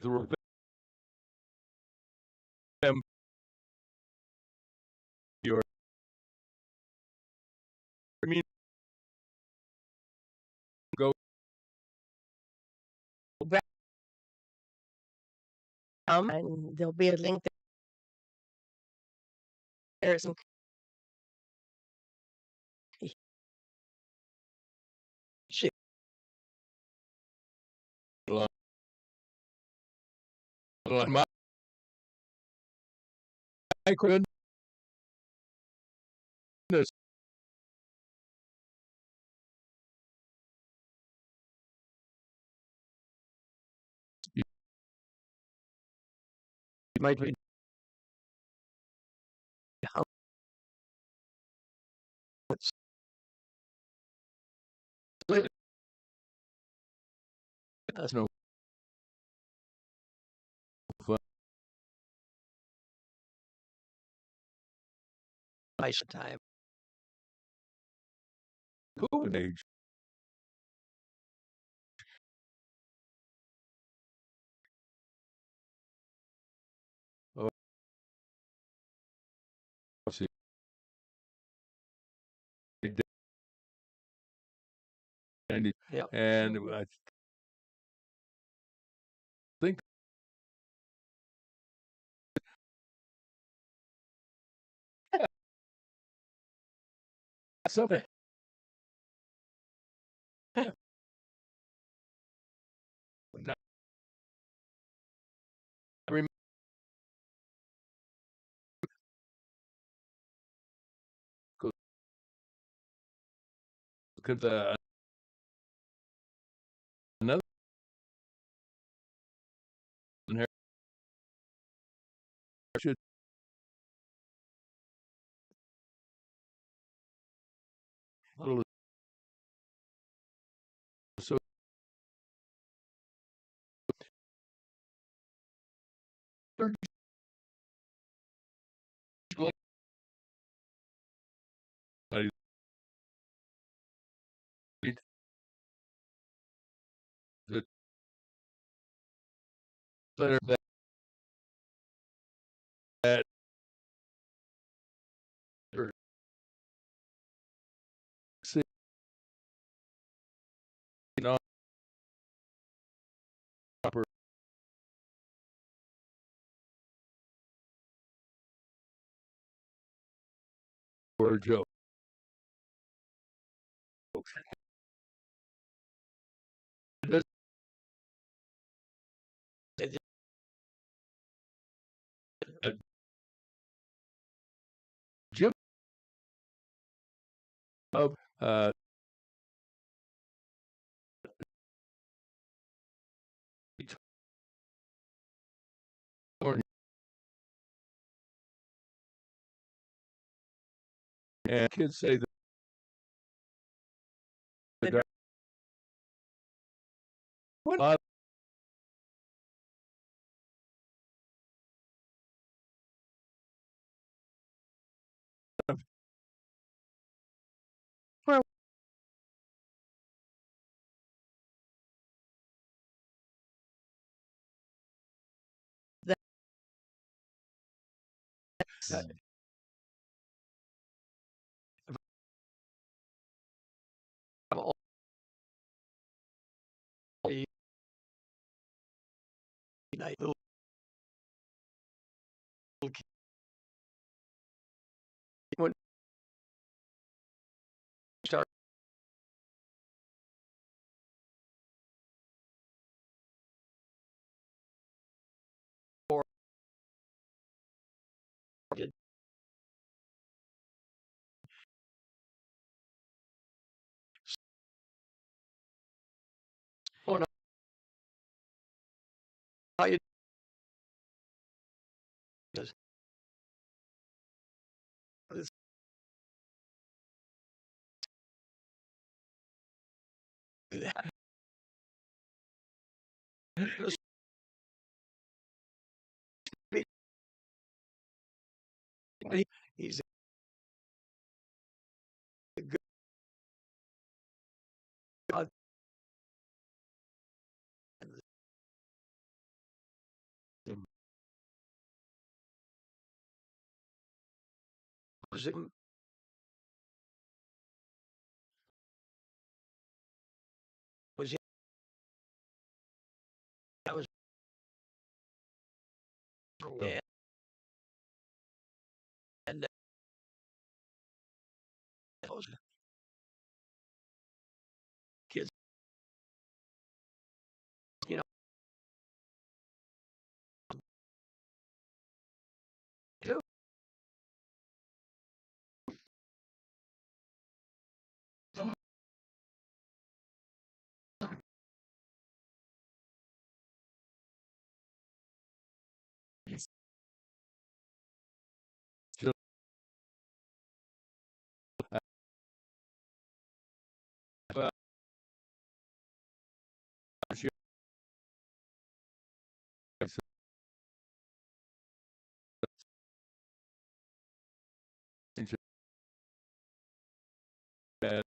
through them your I mean go back And there'll be a link there. Some shit. on my goodness you might be how it's split. That's no fun. Nice time. COVID age. Oh, see, Yep. and I think something. I remember because another should little so the letter that or see, proper word joke. Uh, Jim of and kids say that the guy what Well, uh, that's all the little kid when start or did oh no, how you does this this big- he's a good God was it was it that was yeah, and those kids, you know, too. Just, uh, she- that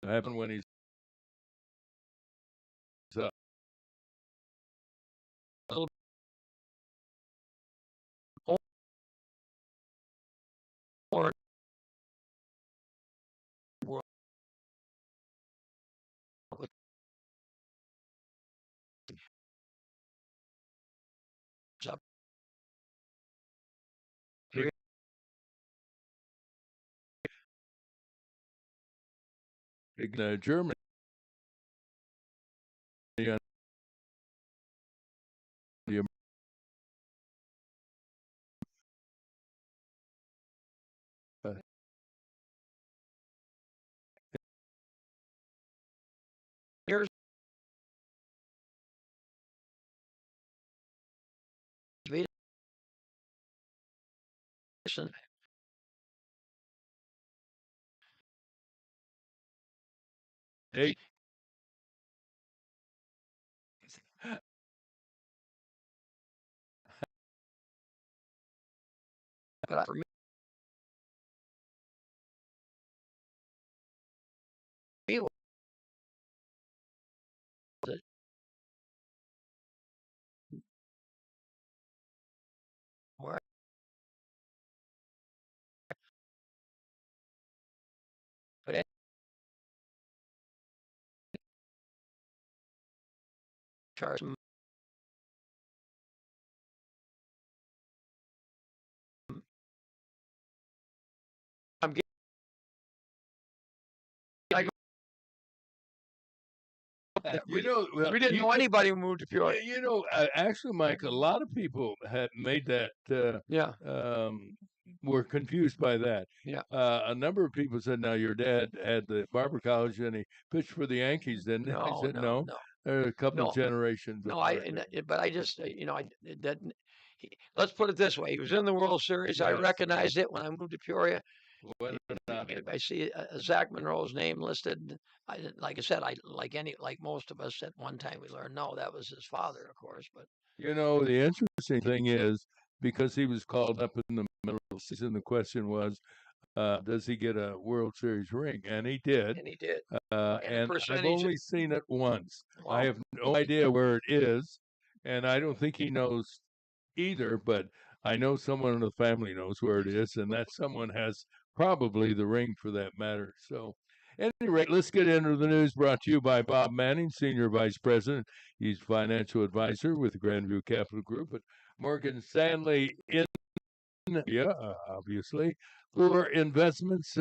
happened when he's a little more world with up big, big Germany. And the years and Hey, but for me, was it where but charge I'm getting I that you know, well, we didn't know anybody who moved to Peoria. actually, Mike, a lot of people had made that Yeah, were confused by that. yeah. A number of people said, "Now your dad had the Barber College and he pitched for the Yankees, didn't he?" I No, said, no, "No, no, there are a couple of no, generations no. apart there." But I just, that. Let's put it this way: he was in the World Series. I Yes. recognized it when I moved to Peoria. Whether or not, If I see Zach Monroe's name listed, like I said, like most of us at one time we learned, no, that was his father, of course. But the interesting thing is because he was called up in the middle of the season, the question was, does he get a World Series ring? And he did. and he did. And And the I've percentage, only seen it once. I well, have no idea where it is, and I don't think he knows either, but I know someone in the family knows where it is, and that someone has probably the ring for that matter. So, at any rate, let's get into the news brought to you by Bob Manning, Senior Vice President. He's financial advisor with the Grandview Capital Group at Morgan Stanley in, yeah, obviously. For investments,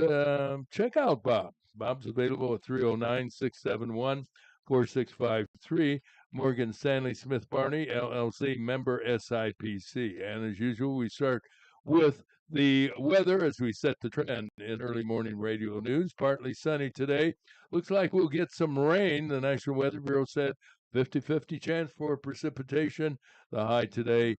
check out Bob. Bob's available at 309 671 4653. Morgan Stanley Smith Barney, LLC, member SIPC. And as usual, we start with the weather as we set the trend in early morning radio news. Partly sunny today. Looks like we'll get some rain. The National Weather Bureau said 50-50 chance for precipitation. The high today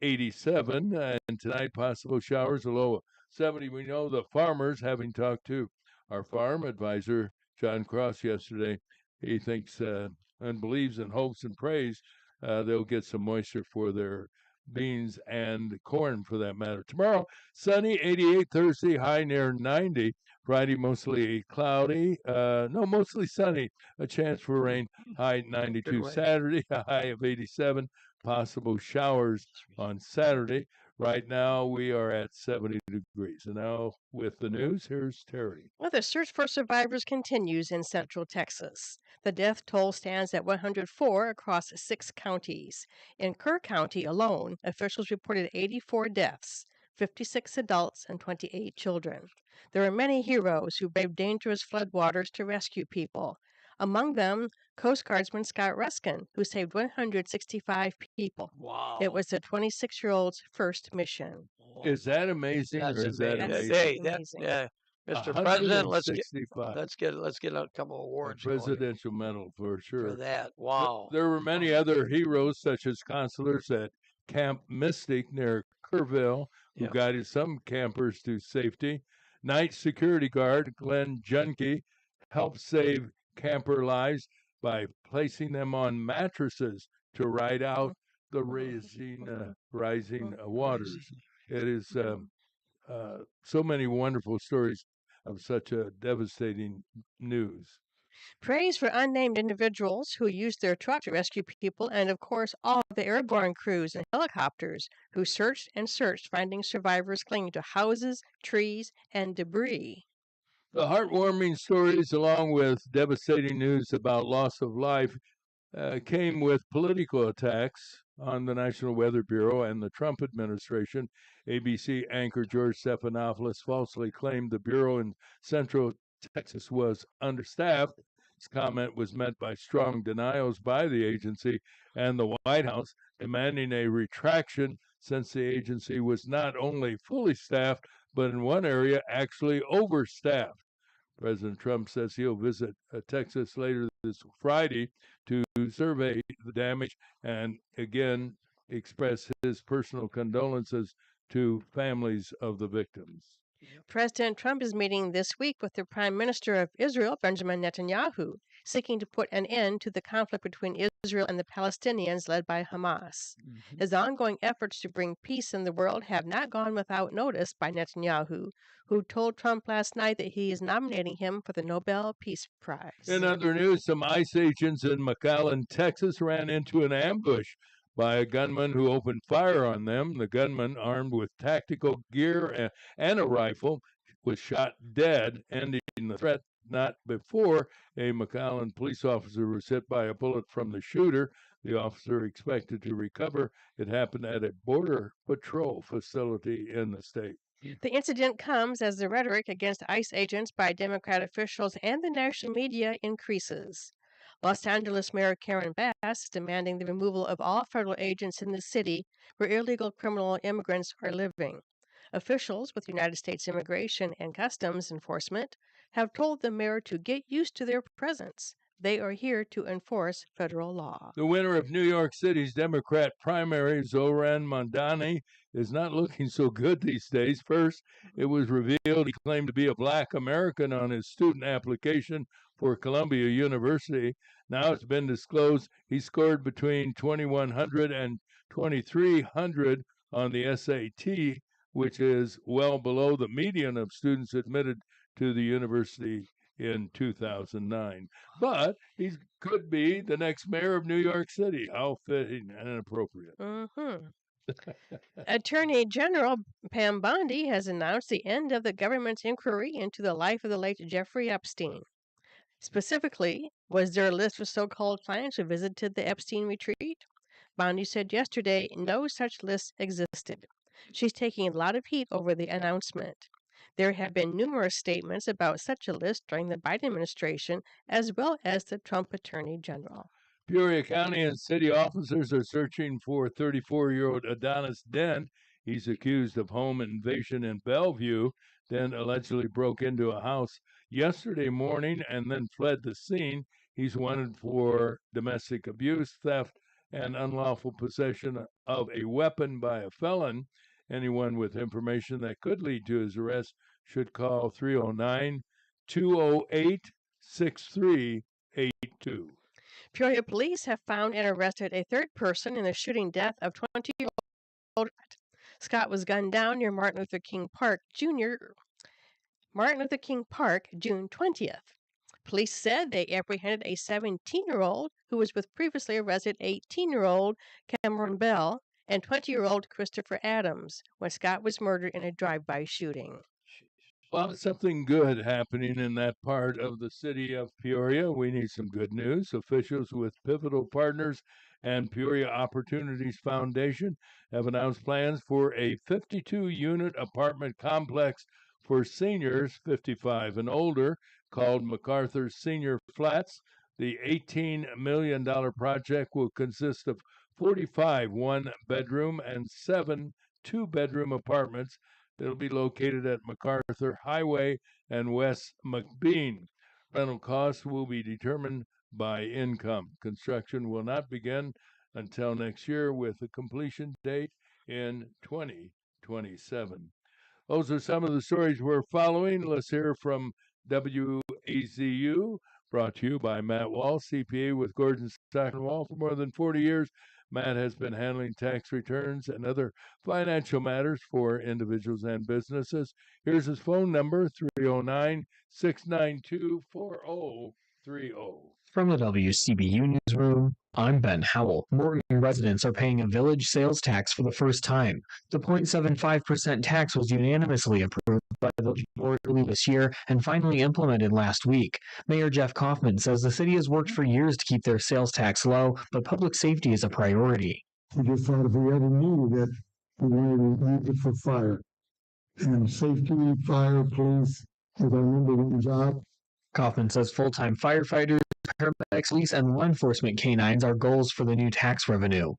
87, and tonight possible showers, a low of 70. We know the farmers, having talked to our farm advisor John Cross yesterday, he thinks and believes and hopes and prays they'll get some moisture for their beans and corn for that matter. Tomorrow, sunny, 88. Thursday, high near 90. Friday, mostly cloudy. No, mostly sunny. A chance for rain, high 92. way. Saturday, a high of 87. Possible showers on Saturday. Right now, we are at 70 degrees. And now, with the news, here's Terry. Well, the search for survivors continues in central Texas. The death toll stands at 104 across 6 counties. In Kerr County alone, officials reported 84 deaths, 56 adults and 28 children. There are many heroes who braved dangerous floodwaters to rescue people. Among them, Coast Guardsman Scott Ruskin, who saved 165 people. Wow. It was the 26-year-old's first mission. Is that amazing, That's or is that amazing. amazing? Hey, amazing. Mr. President, 165. let's get a couple A awards going presidential medal for for sure. that. Wow. There were many other heroes, such as consulars at Camp Mystic near Kerrville, who Yep. guided some campers to safety. Night security guard Glenn Junke helped save camper lives by placing them on mattresses to ride out the rising waters. It is so many wonderful stories of such a devastating news. Praise for unnamed individuals who used their truck to rescue people, and of course, all of the airborne crews and helicopters who searched and searched, finding survivors clinging to houses, trees, and debris. The heartwarming stories, along with devastating news about loss of life, came with political attacks on the National Weather Bureau and the Trump administration. ABC anchor George Stephanopoulos falsely claimed the Bureau in Central Texas was understaffed. His comment was met by strong denials by the agency and the White House, demanding a retraction since the agency was not only fully staffed, but in one area actually overstaffed. President Trump says he'll visit Texas later this Friday to survey the damage and again express his personal condolences to families of the victims. President Trump is meeting this week with the Prime Minister of Israel, Benjamin Netanyahu, seeking to put an end to the conflict between Israel and the Palestinians led by Hamas. His ongoing efforts to bring peace in the world have not gone without notice by Netanyahu, who told Trump last night that he is nominating him for the Nobel Peace Prize. In other news, some ICE agents in McAllen, Texas, ran into an ambush by a gunman who opened fire on them. The gunman, armed with tactical gear and a rifle, was shot dead, ending the threat not before a McAllen police officer was hit by a bullet from the shooter. The officer expected to recover. It happened at a Border Patrol facility in the state. The incident comes as the rhetoric against ICE agents by Democrat officials and the national media increases. Los Angeles Mayor Karen Bass is demanding the removal of all federal agents in the city where illegal criminal immigrants are living. Officials with United States Immigration and Customs Enforcement have told the mayor to get used to their presence. They are here to enforce federal law. The winner of New York City's Democrat primary, Zohran Mamdani, is not looking so good these days. First, it was revealed he claimed to be a black American on his student application for Columbia University. Now it's been disclosed he scored between 2,100 and 2,300 on the SAT, which is well below the median of students admitted to the university in 2009. But he could be the next mayor of New York City. How fitting and appropriate. Attorney General Pam Bondi has announced the end of the government's inquiry into the life of the late Jeffrey Epstein. Specifically, was there a list of so-called clients who visited the Epstein retreat? Bondi said yesterday no such list existed. She's taking a lot of heat over the announcement. There have been numerous statements about such a list during the Biden administration, as well as the Trump Attorney General. Peoria County and city officers are searching for 34-year-old Adonis Dent. He's accused of home invasion in Bellevue. Dent allegedly broke into a house yesterday morning and then fled the scene. He's wanted for domestic abuse, theft, and unlawful possession of a weapon by a felon. Anyone with information that could lead to his arrest should call 309-208-6382. Peoria police have found and arrested a third person in the shooting death of 20-year-old Scott was gunned down near Martin Luther King Park, June 20th. Police said they apprehended a 17-year-old who was with previously arrested 18-year-old Cameron Bell and 20-year-old Christopher Adams when Scott was murdered in a drive-by shooting. Well, something good happening in that part of the city of Peoria. We need some good news. Officials with Pivotal Partners and Peoria Opportunities Foundation have announced plans for a 52-unit apartment complex for seniors 55 and older called MacArthur Senior Flats. The $18 million project will consist of 45 one-bedroom and 7 two-bedroom apartments. It'll be located at MacArthur Highway and West McBean. Rental costs will be determined by income. Construction will not begin until next year with a completion date in 2027. Those are some of the stories we're following. Let's hear from WAZU, brought to you by Matt Wall, CPA with Gordon Stockton Wall for more than 40 years. Matt has been handling tax returns and other financial matters for individuals and businesses. Here's his phone number, 309 692 4030. From the WCBU Newsroom, I'm Ben Howell. Morton residents are paying a village sales tax for the first time. The 0.75% tax was unanimously approved by the village board early this year and finally implemented last week. Mayor Jeff Kaufman says the city has worked for years to keep their sales tax low, but public safety is a priority. We just thought if we ever needed it, we wanted to use it for fire. And safety, fire, police is our number one job. Kaufman says full-time firefighters, paramedics, police, and law enforcement canines are goals for the new tax revenue.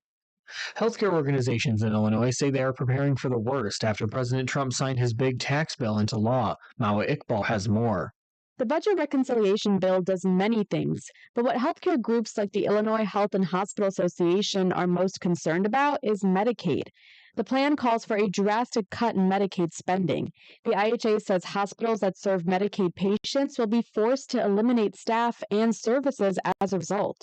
Healthcare organizations in Illinois say they are preparing for the worst after President Trump signed his big tax bill into law. Mawa Iqbal has more. The budget reconciliation bill does many things, but what healthcare groups like the Illinois Health and Hospital Association are most concerned about is Medicaid. The plan calls for a drastic cut in Medicaid spending. The IHA says hospitals that serve Medicaid patients will be forced to eliminate staff and services as a result.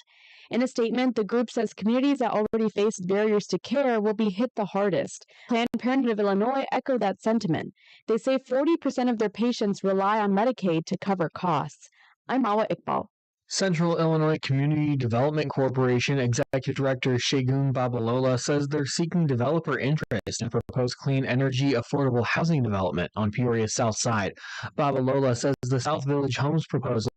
In a statement, the group says communities that already face barriers to care will be hit the hardest. Planned Parenthood of Illinois echoed that sentiment. They say 40% of their patients rely on Medicaid to cover costs. I'm Mawa Iqbal. Central Illinois Community Development Corporation Executive Director Shagun Babalola says they're seeking developer interest in proposed clean energy affordable housing development on Peoria's south side. Babalola says the South Village Homes proposal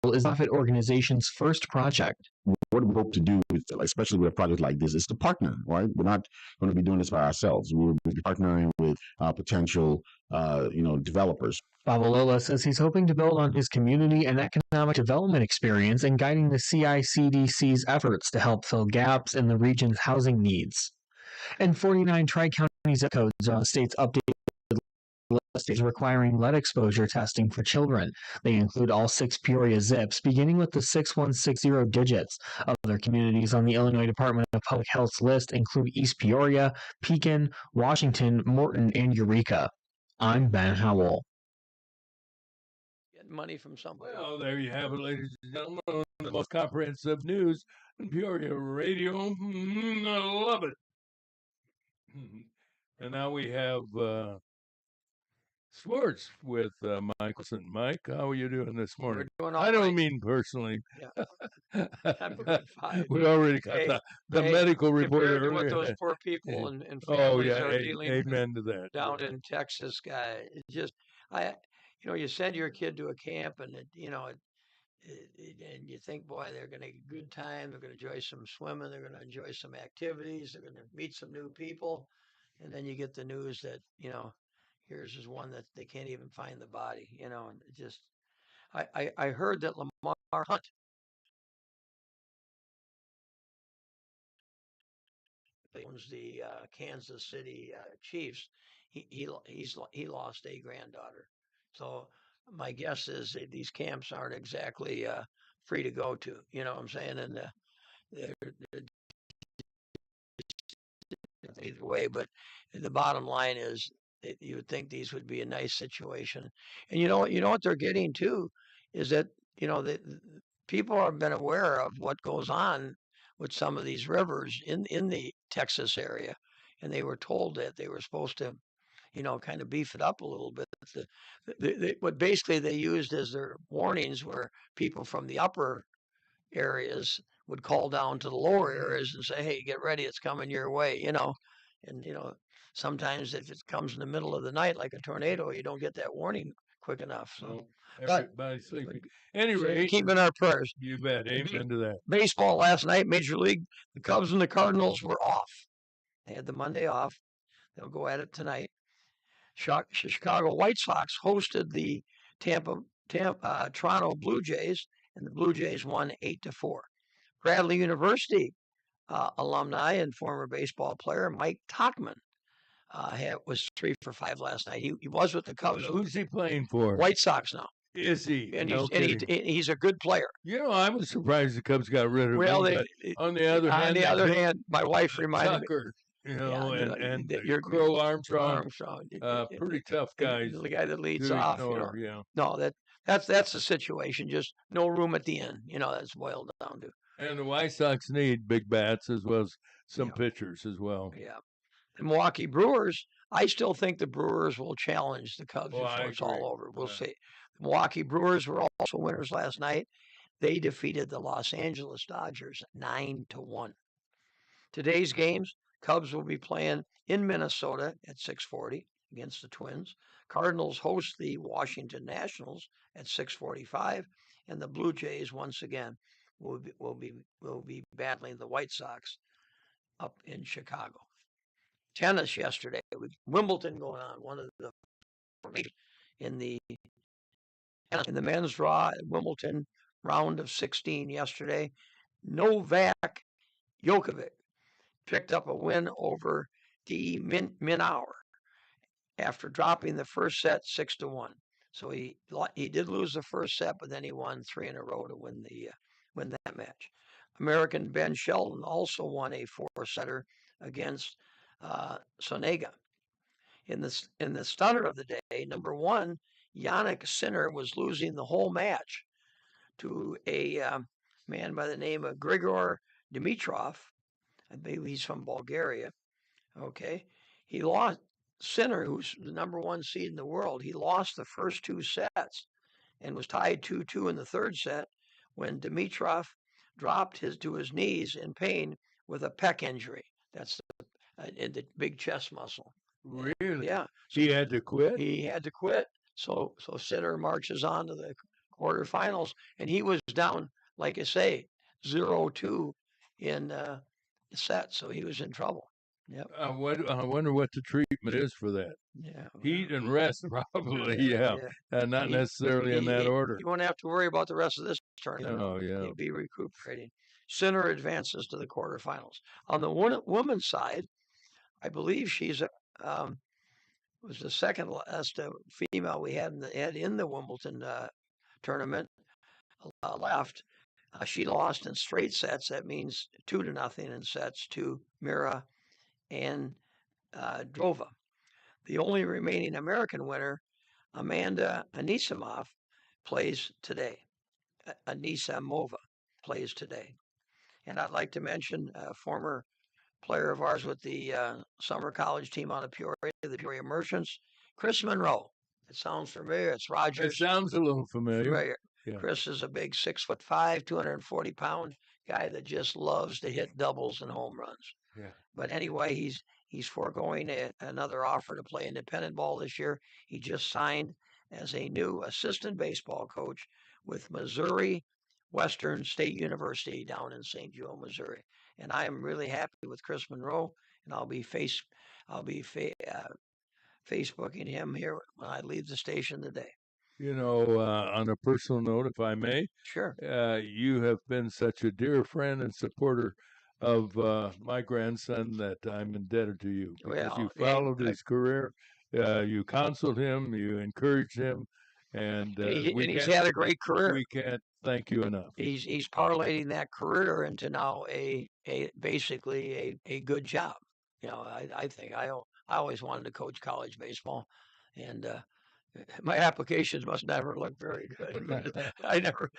is the nonprofit organization's first project. What we hope to do, especially with a project like this, is to partner, right? We're not going to be doing this by ourselves. We'll be partnering with potential, developers. Babalola says he's hoping to build on his community and economic development experience in guiding the CICDC's efforts to help fill gaps in the region's housing needs. And 49 Tri-County zip codes are on the state's updated list is requiring lead exposure testing for children. They include all 6 Peoria zips, beginning with the 6160 digits. Other communities on the Illinois Department of Public Health's list include East Peoria, Pekin, Washington, Morton, and Eureka. I'm Ben Howell. Get money from somebody. Well, there you have it, ladies and gentlemen. The most comprehensive news on Peoria Radio. I love it. And now we have sports with Michelson. Mike, how are you doing this morning? We're doing all I don't right. mean personally. Yeah. I'm doing fine. We already got Hey, the hey, medical report Compared to earlier. what those poor people and Oh families yeah, are dealing with amen to that. down in Texas, guy. It just, you send your kid to a camp and and you think, boy, they're going to have a good time. They're going to enjoy some swimming. They're going to enjoy some activities. They're going to meet some new people. And then you get the news that, here's is one that they can't even find the body, and it just, I heard that Lamar Hunt owns the Kansas City Chiefs. He lost a granddaughter. So my guess is that these camps aren't exactly free to go to. You know what I'm saying? And they're either way, but the bottom line is that you would think these would be a nice situation. And you know what they're getting too is that the people have been aware of what goes on with some of these rivers in the Texas area, and they were told that they were supposed to kind of beef it up a little bit. What basically they used as their warnings were people from the upper areas would call down to the lower areas and say, hey, get ready, it's coming your way, And sometimes if it comes in the middle of the night like a tornado, you don't get that warning quick enough. So, No, but everybody's sleeping. so Anyway, keep in our prayers. you bet. Amen to that. Baseball last night, Major League, the Cubs and the Cardinals were off. They had the Monday off. They'll go at it tonight. Chicago White Sox hosted the Toronto Blue Jays, and the Blue Jays won 8-4. Bradley University alumni and former baseball player Mike Tauchman was 3 for 5 last night. He was with the Cubs. Who's he playing for? White Sox now. Is he? And No kidding. he's a good player. I was surprised the Cubs got rid of Well, him. On the other hand, my wife reminded Tucker, me. and You're Crow Armstrong, Armstrong, pretty tough guys. the guy that leads to off. ignore, yeah. No, that's the situation. Just no room at the end. That's boiled down to. And the White Sox need big bats as well as some Yeah. pitchers as well. Yeah. The Milwaukee Brewers, I still think the Brewers will challenge the Cubs Well, I before it's agree. all over. We'll Yeah. see. The Milwaukee Brewers were also winners last night. They defeated the Los Angeles Dodgers 9-1. Today's games, Cubs will be playing in Minnesota at 6:40 against the Twins. Cardinals host the Washington Nationals at 6:45, and the Blue Jays once again will be battling the White Sox up in Chicago. Tennis yesterday with Wimbledon going on. One of the in the men's draw at Wimbledon round of 16 yesterday. Novak Djokovic picked up a win over D. Minauer after dropping the first set 6-1. So he did lose the first set, but then he won 3 in a row to win that match. American Ben Shelton also won a 4-setter against Sonega. In the stunner of the day, number 1, Yannick Sinner was losing the whole match to a man by the name of Grigor Dimitrov. I believe he's from Bulgaria. Okay, he lost. Sinner, who's the number 1 seed in the world, he lost the first 2 sets and was tied 2-2 in the third set when Dimitrov dropped to his knees in pain with a pec injury. That's in the big chest muscle. Really? Yeah. He had to quit? He had to quit. So Sinner marches on to the quarterfinals, and he was down, like I say, 0-2 in the set, so he was in trouble. Yep. I wonder what the treatment is for that. Yeah. Heat and rest, probably, yeah. Not He- necessarily in that order. You won't have to worry about the rest of this tournament. Oh, yeah. He'll be recuperating. Sinner advances to the quarterfinals. On the women's side, I believe she's was the second last female we had in the Wimbledon tournament left. She lost in straight sets. That means 2-0 in sets to Mira and Drova. The only remaining American winner, Amanda Anisimova, plays today. Anisimova plays today. And I'd like to mention a former player of ours with the summer college team out of Peoria, the Peoria Merchants, Chris Monroe. It sounds familiar. It's It Rogers. sounds a little familiar. Yeah. Chris is a big 6'5", 240-pound guy that just loves to hit doubles and home runs. Yeah. But anyway, he's foregoing another offer to play independent ball this year. He just signed as a new assistant baseball coach with Missouri Western State University down in St. Joe, Missouri. And I am really happy with Chris Monroe, and I'll be Facebooking him here when I leave the station today. On a personal note, if I may, Sure. you have been such a dear friend and supporter of my grandson that I'm indebted to you because you followed his career, you counseled him, you encouraged him, and he's had a great career. We can't thank you enough. He's parlaying that career into now basically a good job. I think I always wanted to coach college baseball, and my applications must never look very good. But I never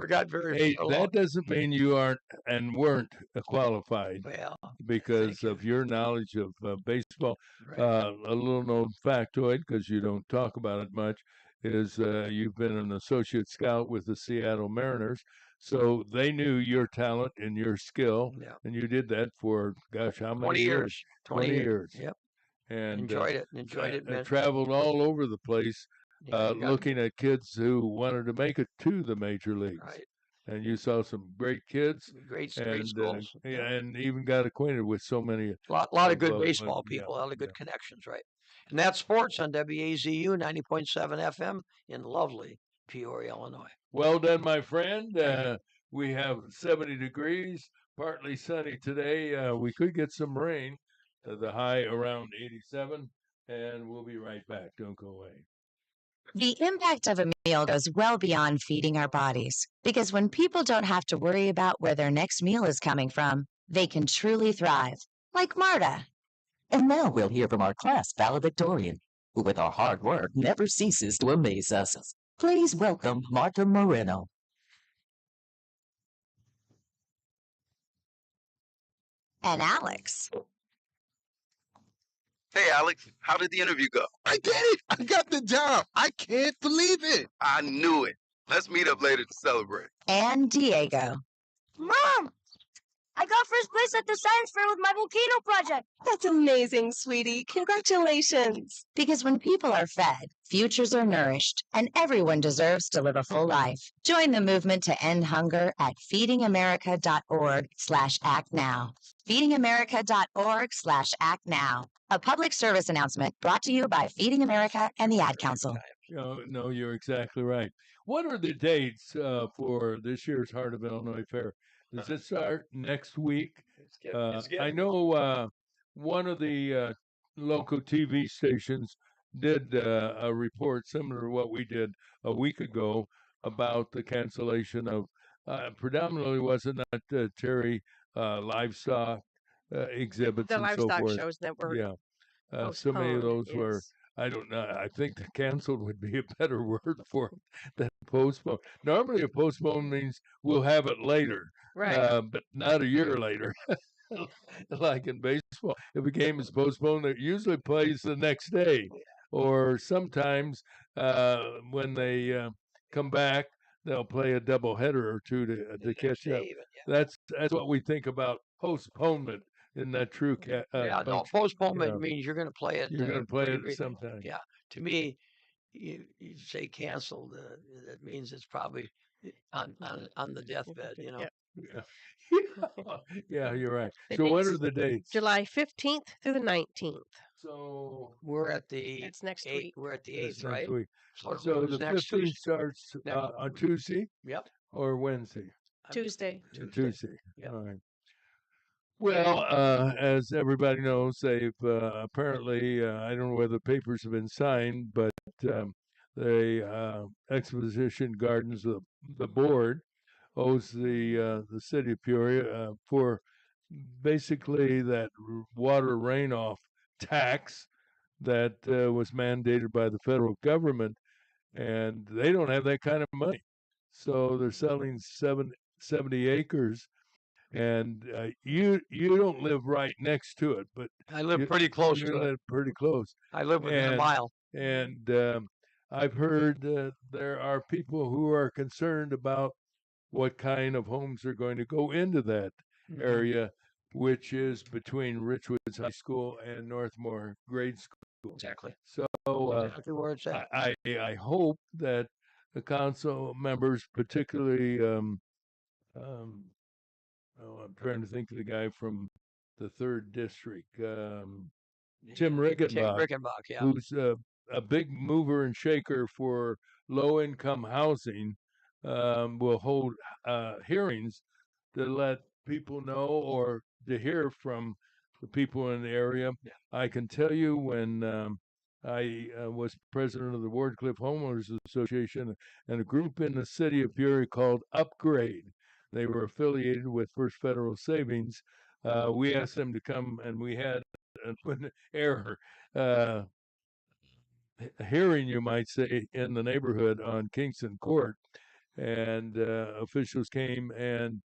got very. Hey, along. that doesn't mean you aren't and weren't qualified Well, because thank of your knowledge of baseball. right. A little known factoid, because you don't talk about it much, is you've been an associate scout with the Seattle Mariners. So they knew your talent and your skill, Yeah. and you did that for, gosh, how 20 many years? years. 20 years. Yep. And Enjoyed it. Enjoyed it. Man. traveled all over the place, Yeah, you got- looking at kids who wanted to make it to the major leagues. right. And you saw some great kids, Great and schools. and even got acquainted with so many. Lot of good well, baseball yeah, people, a lot of good yeah. connections, right? And that's sports on WAZU 90.7 FM in lovely Peoria, Illinois. Well done, my friend. We have 70 degrees, partly sunny today. We could get some rain. The high around 87, and we'll be right back. Don't go away. The impact of a meal goes well beyond feeding our bodies, because when people don't have to worry about where their next meal is coming from, they can truly thrive, like Marta. And now we'll hear from our class valedictorian, who with our hard work never ceases to amaze us. Please welcome Marta Moreno. And Alex. Hey, Alex, how did the interview go? I did it! I got the job! I can't believe it! I knew it. Let's meet up later to celebrate. And Diego. Mom! I got first place at the science fair with my volcano project. That's amazing, sweetie. Congratulations. Because when people are fed, futures are nourished, and everyone deserves to live a full life. Join the movement to end hunger at feedingamerica.org/actnow. feedingamerica.org/actnow. A public service announcement brought to you by Feeding America and the Ad Council. No, you're exactly right. What are the dates for this year's Heart of Illinois Fair? Does it start next week? I know one of the local TV stations did a report similar to what we did a week ago about the cancellation of predominantly wasn't that Terry livestock exhibits The and so livestock forth. shows that were Yeah, so many of postponed, those were. yes. I don't know. I think the canceled would be a better word for it than postpone. Normally, a postpone means we'll have it later, Right. but not a year later. Like in baseball, if a game is postponed, it usually plays the next day, or sometimes when they come back, they'll play a double header or two to catch up. That's what we think about postponement. Isn't that true, Cat? Yeah, no, Punch? postponement Yeah. means you're going to play it. You're going to play it pretty- sometime. Yeah, to me, you say canceled. That means it's probably on the deathbed. You know. Yeah. Yeah, you're right. The So what dates- are the dates? July 15th through the 19th. So We're at the That's next 8th. week. We're at the that's 8th, next right? week. So, So it's the next 15th Tuesday. starts Next- on Tuesday Yep. or Wednesday? Tuesday. Tuesday. Yep. All right. Well, as everybody knows, they've apparently, I don't know whether the papers have been signed, but the Exposition Gardens, the board, owes the city of Peoria for basically that water runoff tax that was mandated by the federal government, and they don't have that kind of money. So they're selling 70 acres. And you don't live right next to it, but I live you- pretty close you to it. live pretty close. I live within a and- mile. And I've heard there are people who are concerned about what kind of homes are going to go into that Mhm. area, which is between Richwoods High School and Northmore Grade School. Exactly. So Exactly where it's at. I hope that the council members, particularly, I'm trying to think of the guy from the third district, Tim Tim Rickenbach, Rickenbach, yeah. who's a big mover and shaker for low income housing, will hold hearings to let people know or to hear from the people in the area. I can tell you when I was president of the Wardcliff Homeowners Association and a group in the city of Peoria called Upgrade. They were affiliated with First Federal Savings. We asked them to come, and we had an error hearing, you might say, in the neighborhood on Kingston Court, and officials came, and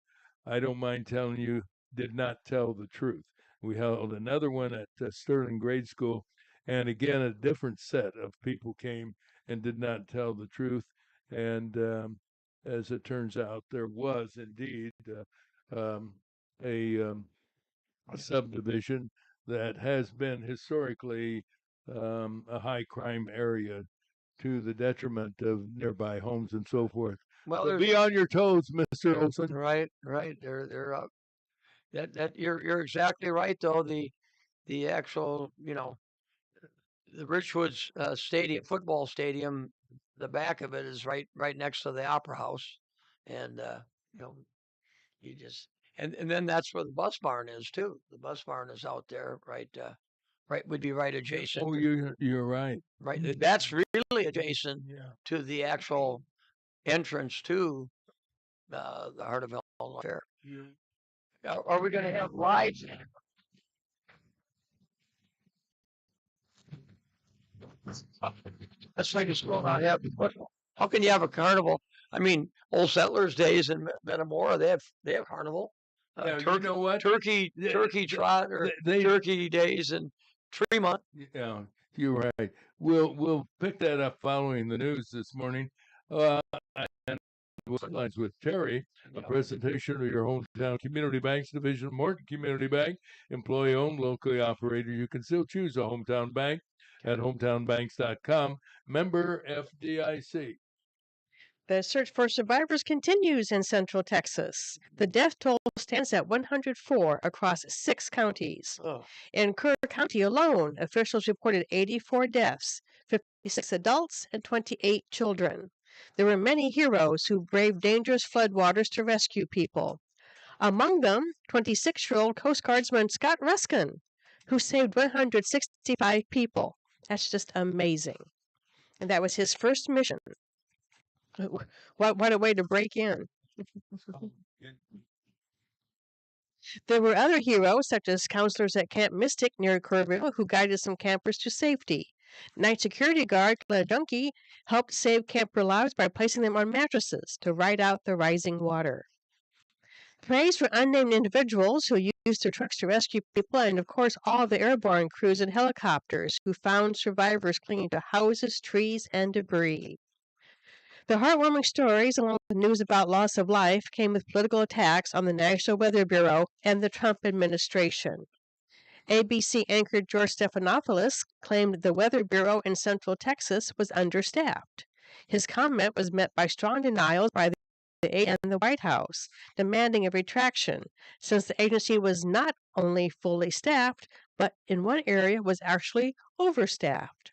I don't mind telling you, did not tell the truth. We held another one at Sterling Grade School, and again, a different set of people came and did not tell the truth. And as it turns out, there was indeed a subdivision that has been historically a high crime area to the detriment of nearby homes and so forth. Well, So be on your toes, Mr. Olson. Right. They're that you're exactly right though. The actual the Richwoods stadium, football stadium, the back of it is right next to the Opera House, and you just and then that's where the bus barn is too. The bus barn is out there, right would be right adjacent. Oh, you're right. Right, that's really adjacent to the actual entrance to the Heart of Illinois Fair. Are we going to have rides? Let's make a scroll down. How can you have a carnival? I mean, Old Settlers Days in Metamora, they have carnival. Yeah, you know what? Turkey trot or Turkey Days in Tremont. Yeah, you're right. We'll pick that up following the news this morning. And Headlines with Terry, a presentation of your hometown community banks division of Morton Community Bank, employee owned, locally operated. You can still choose a hometown bank at hometownbanks.com. Member FDIC. The search for survivors continues in Central Texas. The death toll stands at 104 across 6 counties. In Kerr County alone, officials reported 84 deaths, 56 adults and 28 children. There were many heroes who braved dangerous floodwaters to rescue people. Among them, 26-year-old Coast Guardsman Scott Ruskin, who saved 165 people. That's just amazing. And that was his first mission. What a way to break in. There were other heroes, such as counselors at Camp Mystic near Kerrville, who guided some campers to safety. Night security guard Claire Dunke helped save camper lives by placing them on mattresses to ride out the rising water. Praise for unnamed individuals who used their trucks to rescue people, and of course all the airborne crews and helicopters who found survivors clinging to houses, trees, and debris. The heartwarming stories, along with news about loss of life, came with political attacks on the National Weather Bureau and the Trump administration. ABC anchor George Stephanopoulos claimed the Weather Bureau in Central Texas was understaffed. His comment was met by strong denials by the aide and the White House, demanding a retraction, since the agency was not only fully staffed, but in one area was actually overstaffed.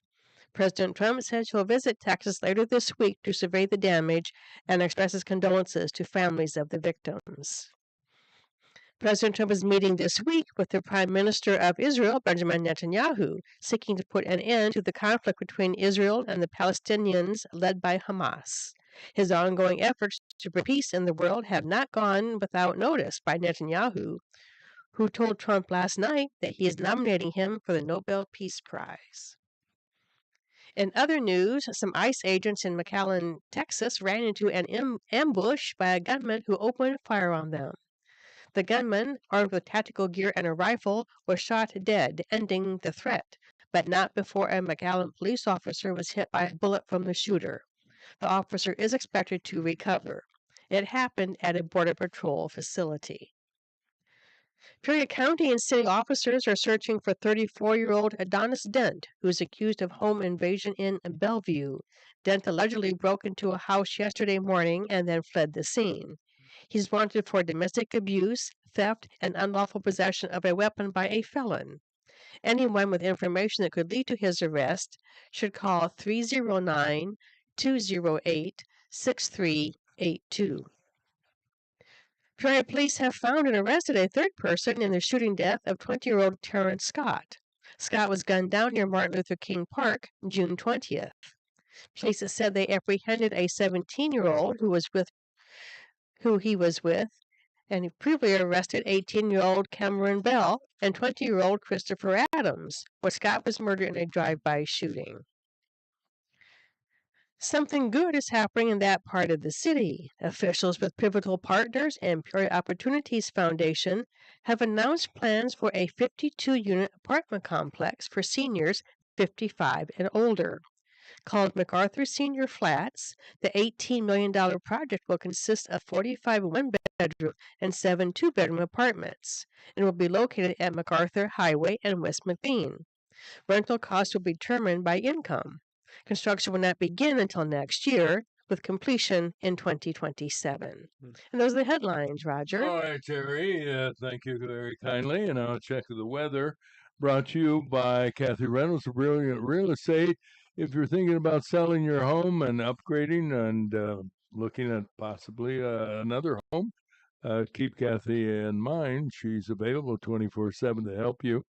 President Trump says he'll visit Texas later this week to survey the damage and expresses condolences to families of the victims. President Trump is meeting this week with the Prime Minister of Israel, Benjamin Netanyahu, seeking to put an end to the conflict between Israel and the Palestinians led by Hamas. His ongoing efforts to bring peace in the world have not gone without notice by Netanyahu, who told Trump last night that he is nominating him for the Nobel Peace Prize. In other news, some ICE agents in McAllen, Texas, ran into an ambush by a gunman who opened fire on them. The gunman, armed with tactical gear and a rifle, was shot dead, ending the threat, but not before a McAllen police officer was hit by a bullet from the shooter. The officer is expected to recover. It happened at a Border Patrol facility. Peoria County and city officers are searching for 34-year-old Adonis Dent, who is accused of home invasion in Bellevue. Dent allegedly broke into a house yesterday morning and then fled the scene. He's wanted for domestic abuse, theft, and unlawful possession of a weapon by a felon. Anyone with information that could lead to his arrest should call 309-208-6382. Peoria police have found and arrested a third person in the shooting death of 20-year-old Terrence Scott. Scott was gunned down near Martin Luther King Park June 20th. Police said they apprehended a 17-year-old who he was with, and he previously arrested 18-year-old Cameron Bell and 20-year-old Christopher Adams, where Scott was murdered in a drive-by shooting. Something good is happening in that part of the city. Officials with Pivotal Partners and Peoria Opportunities Foundation have announced plans for a 52-unit apartment complex for seniors 55 and older. Called MacArthur Senior Flats, the $18 million project will consist of 45 one-bedroom and 7 two-bedroom apartments and will be located at MacArthur Highway and West McLean. Rental costs will be determined by income. Construction will not begin until next year, with completion in 2027. And those are the headlines, Roger. All right, Terry. Thank you very kindly. And I'll check the weather. Brought to you by Kathy Reynolds of Brilliant Real Estate. If you're thinking about selling your home and upgrading and looking at possibly another home, keep Kathy in mind. She's available 24/7 to help you.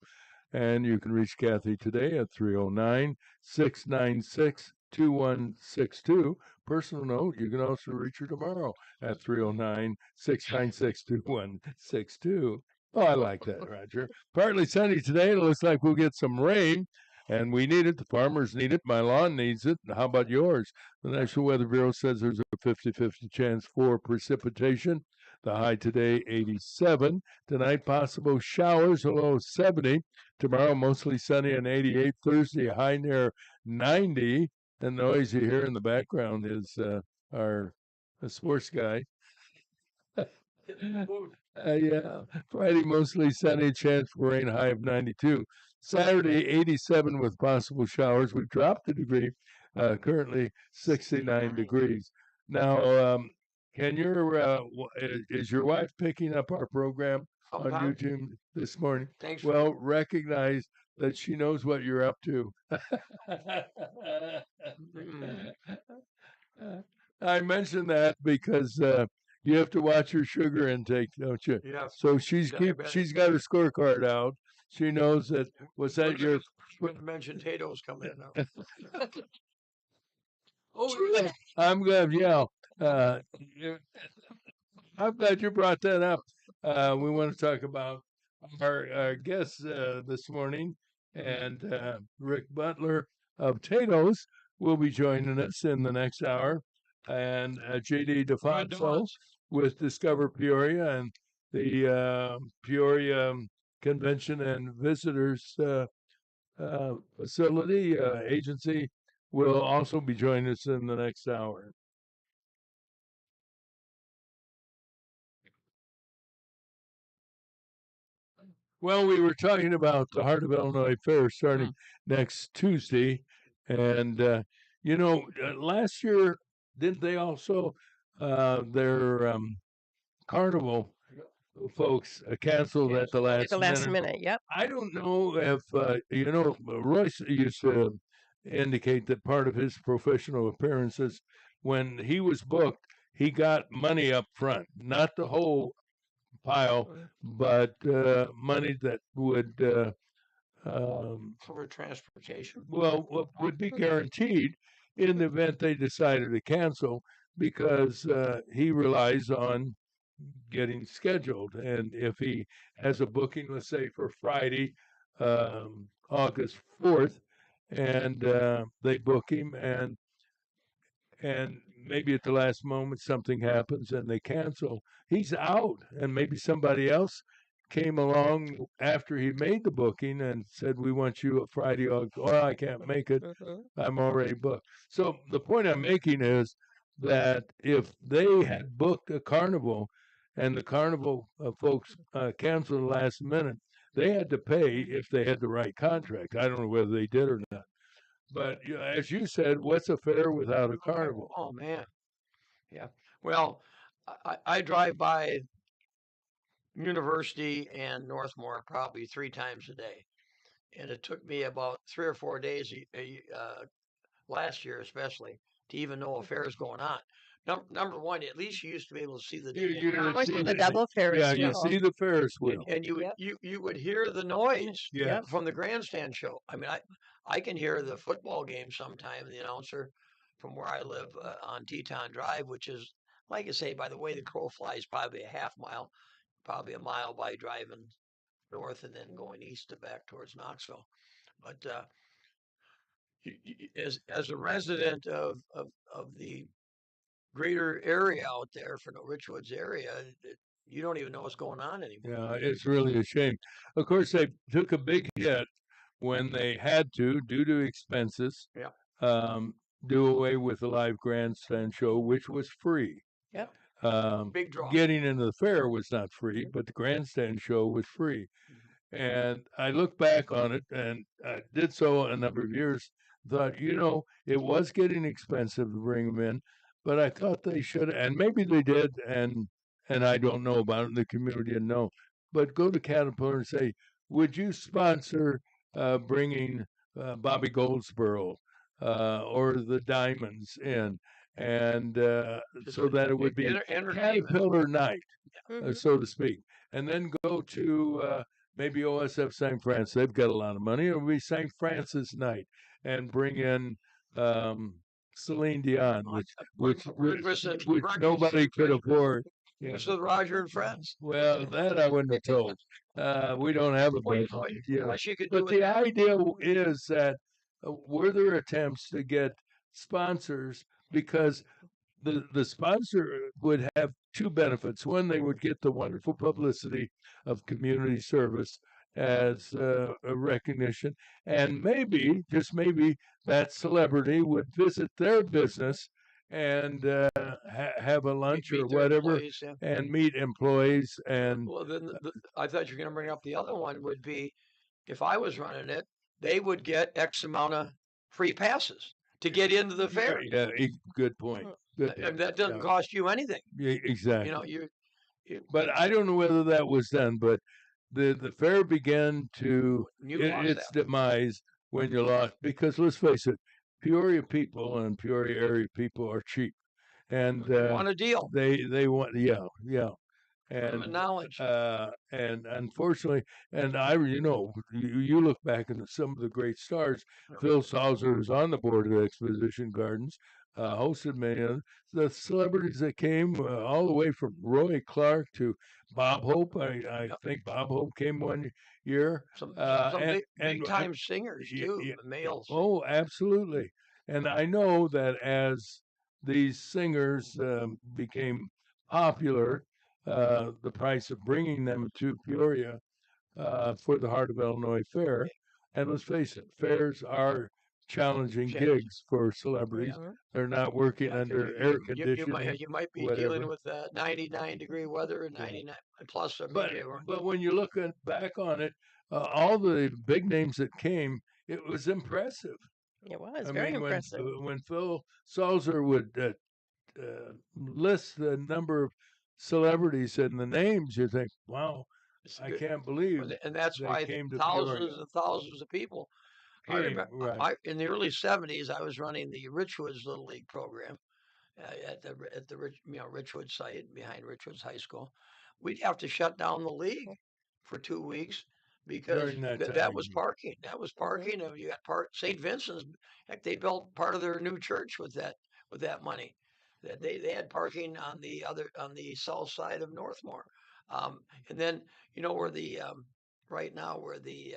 And you can reach Kathy today at 309-696-2162. Personal note, you can also reach her tomorrow at 309-696-2162. Oh, I like that, Roger. Partly sunny today. It looks like we'll get some rain, and we need it. The farmers need it. My lawn needs it. How about yours? The National Weather Bureau says there's a 50-50 chance for precipitation. The high today, 87. Tonight, possible showers, a low of 70. Tomorrow, mostly sunny and 88. Thursday, high near 90. The noise you hear in the background is our sports guy. Yeah. Friday, mostly sunny, chance for rain, high of 92. Saturday, 87 with possible showers. We dropped a degree, currently 69 degrees. Now, is your wife picking up our program on YouTube this morning? Thanks. Well, recognize that she knows what you're up to. I mentioned that because you have to watch your sugar intake, don't you? Yeah. So she's got her scorecard out. She knows that. Was that your? Mentioned potatoes come in now. Oh, I'm glad. Yeah. I'm glad you brought that up. We want to talk about our guests this morning, and Rick Butler of Tatoes will be joining us in the next hour, and J.D. DeFonso with Discover Peoria and the Peoria Convention and Visitors Facility Agency will also be joining us in the next hour. Well, we were talking about the Heart of Illinois Fair starting next Tuesday. And, last year, didn't they also, their carnival folks canceled at the last minute? Yep. I don't know if, Royce used to indicate that part of his professional appearances, when he was booked, he got money up front, not the whole pile, but money that would For transportation. would be guaranteed in the event they decided to cancel, because he relies on getting scheduled. And if he has a booking, let's say for Friday, August 4th, and they book him, and maybe at the last moment something happens and they cancel, he's out. And maybe somebody else came along after he made the booking and said, we want you Friday, August. Oh, I can't make it. I'm already booked. So the point I'm making is that if they had booked a carnival and the carnival folks canceled last minute, they had to pay if they had the right contract. I don't know whether they did or not. But as you said, what's a fair without a carnival? Oh, man. Yeah. Well, I drive by University and Northmore probably 3 times a day. And it took me about 3 or 4 days last year, especially, to even know a fair is going on. Number one, at least you used to be able to see the double Ferris wheel. Yeah, you see the Ferris wheel. And you would hear the noise from the grandstand show. I mean, I can hear the football game sometime, the announcer from where I live on Teton Drive, which is, like I say, by the way the crow flies, probably a half mile, probably a mile by driving north and then going east to back towards Knoxville. But as a resident of the greater area out there for the Richwoods area, you don't even know what's going on anymore. Yeah, it's really a shame. Of course, they took a big hit when they had to, due to expenses. Yeah. do away with the live grandstand show, which was free. Yep. Big draw. Getting into the fair was not free, but the grandstand show was free. And I look back on it, and I did so a number of years. Thought, it was getting expensive to bring them in, but I thought they should, and maybe they did, and I don't know about it. And the community didn't know. But go to Caterpillar and say, would you sponsor bringing Bobby Goldsboro or the Diamonds in? And so that it would be Caterpillar night, so to speak. And then go to maybe OSF St. Francis. They've got a lot of money. It would be St. Francis night and bring in Celine Dion, which nobody could afford. Yeah. So Roger and Friends. Well, that I wouldn't have told. We don't have a budget. But the idea is that were there attempts to get sponsors, because the sponsor would have two benefits. One, they would get the wonderful publicity of community service as a recognition, and maybe, just maybe, that celebrity would visit their business and have a lunch or whatever, and meet employees. And well, then I thought you were going to bring up the other one would be, if I was running it, they would get X amount of free passes to get into the fair. Yeah, good point. And that doesn't cost you anything. Yeah, exactly. But But I don't know whether that was done, but the fair began to its demise when you lost, because let's face it, Peoria people and Peoria area people are cheap, and they want a deal. They want, yeah. And knowledge. And unfortunately, and you look back into some of the great stars. Phil Salzer was on the board of Exposition Gardens, hosted many of the celebrities that came all the way from Roy Clark to Bob Hope. I think Bob Hope came one year. Some big time singers too, the males. Oh, absolutely. And I know that as these singers became popular, the price of bringing them to Peoria for the Heart of Illinois Fair. And let's face it, fairs are challenging gigs for celebrities. Yeah. They're not working under air conditioning. You might be dealing with 99-degree weather and 99 plus. But when you look back on it, all the big names that came, it was impressive. It was very impressive. When Phil Salzer would list the number of celebrities and the names, you think, wow, I can't believe. And that's why thousands and thousands of people. I remember in the early 70s, I was running the Richwoods Little League program at the Richwood site behind Richwoods High School. We'd have to shut down the league for 2 weeks because that was parking. That was parking. And you got St. Vincent's. Heck, they built part of their new church with that money. That they had parking on the south side of Northmore, and then where the right now where the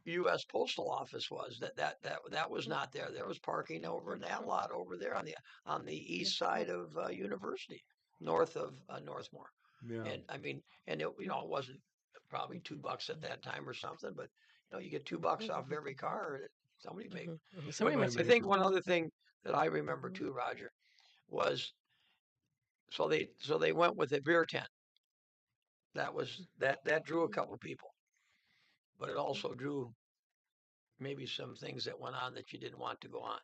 U.S. Postal Office was, that was not there. There was parking over in that lot over there on the east side of University, north of Northmore. Yeah. And I mean, and it wasn't probably $2 at that time or something, but you get $2 off every car. Somebody make. I think one other thing that I remember too, Roger, was so they went with a beer tent. That drew a couple of people, but it also drew maybe some things that went on that you didn't want to go on.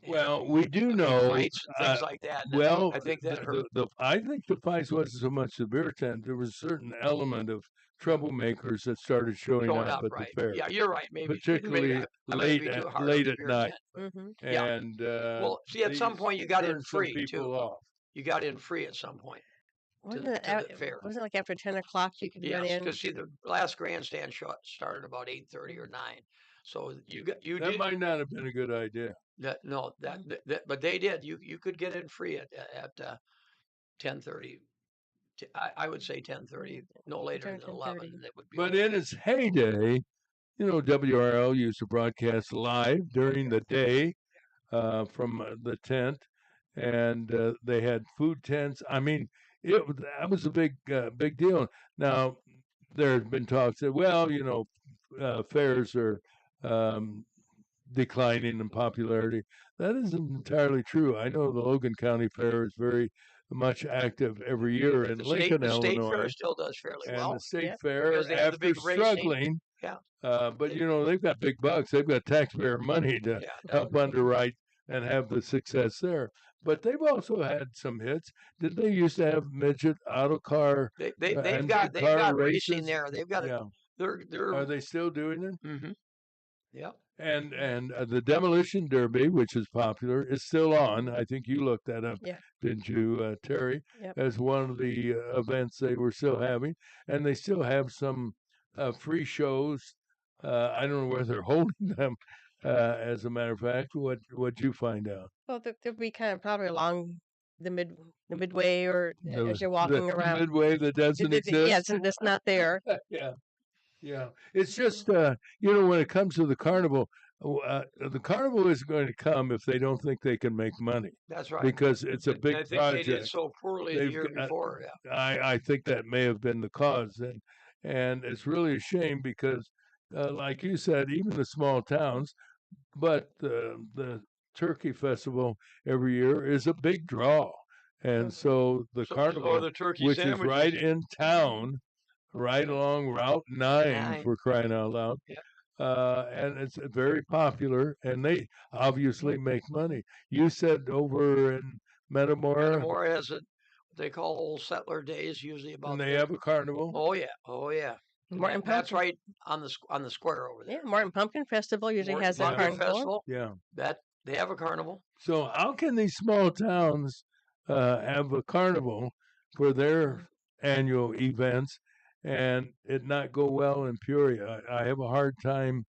Well, we do know fights and things like that. Well, I think that hurt. I think the fights wasn't so much the beer tent. There was a certain element of troublemakers that started showing up at the fair. Yeah, you're right. Maybe particularly late at night. Mm-hmm. And well, see, at some point you got in free too. You got in free at some point. Wasn't it like after 10 o'clock you could get in? Because see, the last grandstand show started about 8:30 or 9. So that might not have been a good idea. But they did. You could get in free at 10:30. I would say 10:30, no later than 11. That would be. But in its heyday, WRL used to broadcast live during the day from the tent, and they had food tents. I mean, that was a big deal. Now, there have been talks that, fairs are declining in popularity. That isn't entirely true. I know the Logan County Fair is very much active every year in Lincoln, the state fair Illinois, still does fairly and well. the state Yeah. fair, Because they have the after big racing. struggling, Yeah. but you know they've got big bucks. They've got taxpayer money to Yeah. help underwrite and have the success there. But they've also had some hits. Did they used to have midget auto car? They've and got big car racing races? there. They've got Yeah. they're Are they still doing it? mm-hmm. Yeah. And the demolition derby, which is popular, is still on. I think you looked that up, Yeah. didn't you, Terry? Yep. As one of the events they were still having, and they still have some free shows. I don't know where they're holding them. As a matter of fact, what'd you find out? Well, they'll be kind of probably along the midway or as you're The walking around. midway that doesn't exist. Yes, it's not there. Yeah. Yeah, it's just you know, when it comes to the carnival is going to come if they don't think they can make money, That's right. because it's a I big think they project. did so poorly the They've year got- before. Yeah. I think that may have been the cause, and it's really a shame because, like you said, even the small towns, but the Turkey Festival every year is a big draw, and so the So carnival, the turkey which is sandwiches. right in town, right along Route 9, 9. for crying out loud. Yeah. And it's very popular, and they obviously make money. You said over in Metamora, Metamora has what they call Old Settler Days, usually about. and they have a carnival. Oh yeah, oh yeah. Martin That's Pumpkin. right on the square over there. Yeah, Martin Pumpkin Festival usually Morton has a Pumpkin carnival. Festival. Yeah. That they have a carnival. So how can these small towns have a carnival for their annual events and it not go well in Peoria? I have a hard time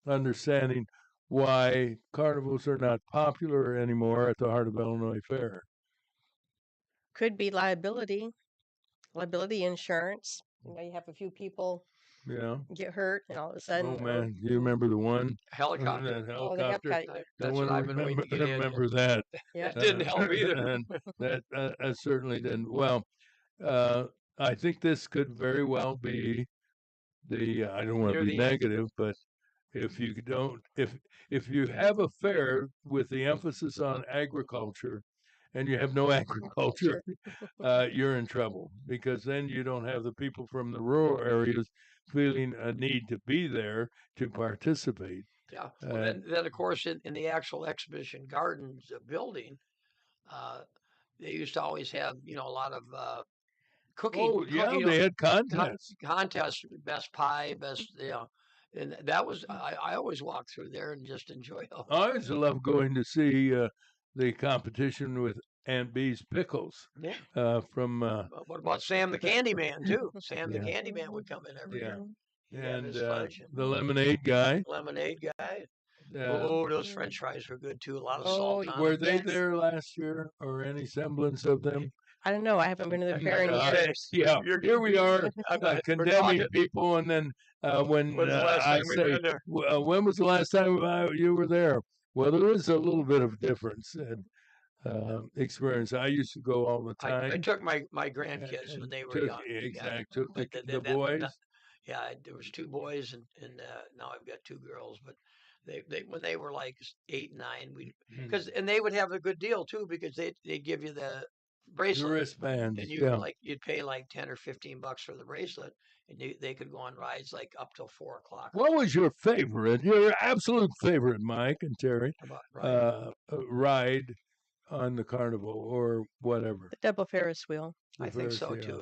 understanding why carnivals are not popular anymore at the Heart of Illinois Fair. Could be liability insurance. You know, you have a few people Yeah. get hurt, and all of a sudden, Oh man, do you remember the one? Helicopter. That Oh, the helicopter. helicopter. No That's one what I've been waiting to get in. remember that. Yeah. That didn't help either. And that certainly didn't. Well, I think this could very well be the. I don't want Near to be the end. negative, but if you don't, if you have a fair with the emphasis on agriculture, and you have no agriculture, you're in trouble, because then you don't have the people from the rural areas feeling a need to be there to participate. Yeah. Well, then of course in the actual exhibition gardens building, they used to always have a lot of cooking. Oh yeah, cooking, they had contests. contests, best pie, best and that was I always walk through there and just enjoy it. I always love going to see the competition with Aunt Bee's pickles. Yeah. From What about Sam the Candyman too? Sam the Yeah. Candyman would come in every Yeah. year. and his fudge and the lemonade guy. lemonade guy. Uh, Oh, those French fries were good too. A lot of oh, salt on were them. they Yes. there last year, or any semblance of them? I don't know. I haven't been to the fair in years. Yeah, here we are I'm not- we're condemning talking- people, and then when When's the last I time we've say, been there? when was the last time you were there? Well, there is a little bit of difference in experience. I used to go all the time. I took my grandkids when they were Took- young. exact- took But the boys. There was 2 boys and now I've got 2 girls. But they when they were like 8 and 9, and they would have a good deal too, because they'd give you the bracelet, wristbands, and you yeah. you'd pay like $10 or $15 for the bracelet, and they could go on rides like up till 4 o'clock. What was your absolute favorite, Mike and Terry, ride on the carnival or whatever? The double Ferris wheel. I think so Ferris, yeah.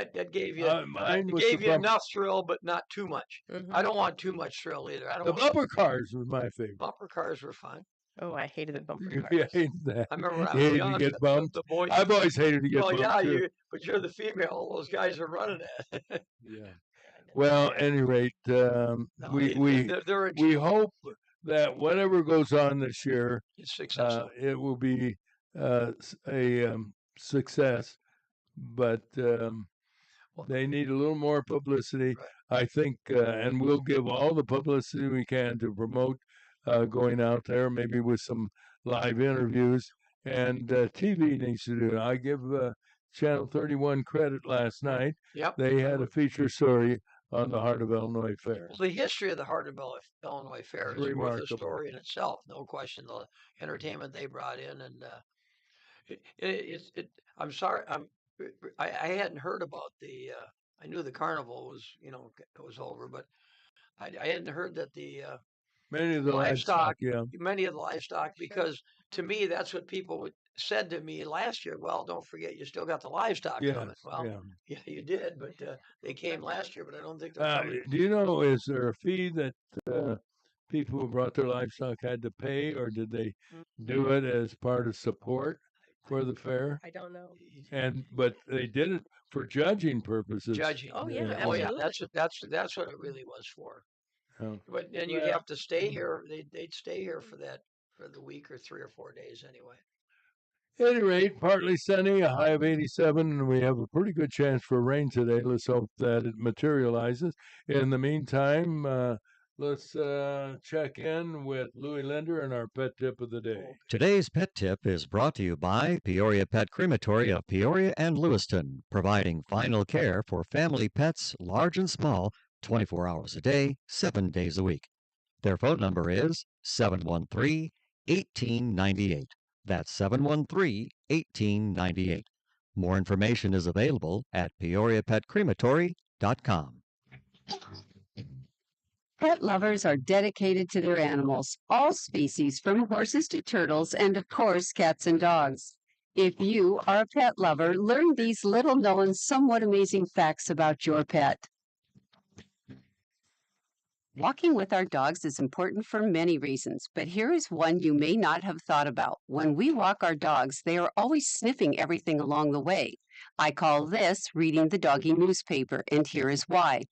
too. That gave you mine it was gave the you bump- enough thrill, but not too much. Mhm. I don't want too much thrill either. I don't The want bumper cars was my favorite. bumper cars were fun. Oh, I hated the bumper You cars. hated that. I remember when I You was hated young, to get the bumped. boys. I've always hated to get Well, bumped yeah, too. but you're the female. All those guys are running it. Yeah. Well, at any rate, we hope that whatever goes on this year, It's successful. it will be a success. But they need a little more publicity, I think, and we'll give all the publicity we can to promote going out there, maybe with some live interviews. And TV needs to do it. I give Channel 31 credit last night. Yep. They had a feature story on the Heart of Illinois Fair. Well, the history of the Heart of Illinois Fair is worth a Remarkable. story in itself, no question. The entertainment they brought in, and I'm sorry, I hadn't heard about the. I knew the carnival was, was over, but I hadn't heard that the Many of the livestock, yeah. many of the livestock, because to me that's what people said to me last year. Well, don't forget you still got the livestock coming. Yes, Well, yeah. yeah, you did, but they came last year, but I don't think they're coming. Do you know, is there a fee that people who brought their livestock had to pay, or did they do it as part of support for the fair? I don't know. But they did it for judging purposes. Judging. Oh, yeah, Oh yeah, absolutely. that's what it really was for. Oh. But then you'd have to stay here. They'd stay here for the week or 3 or 4 days anyway. At any rate, partly sunny, a high of 87, and we have a pretty good chance for rain today. Let's hope that it materializes. In the meantime, let's check in with Louis Linder and our pet tip of the day. Today's pet tip is brought to you by Peoria Pet Crematory of Peoria and Lewiston, providing final care for family pets, large and small, 24 hours a day, 7 days a week. Their phone number is 713-1898. That's 713-1898. More information is available at peoriapetcrematory.com. Pet lovers are dedicated to their animals, all species from horses to turtles and, of course, cats and dogs. If you are a pet lover, learn these little-known, somewhat amazing facts about your pet. Walking with our dogs is important for many reasons, but here is one you may not have thought about. When we walk our dogs, they are always sniffing everything along the way. I call this reading the doggy newspaper, and here is why.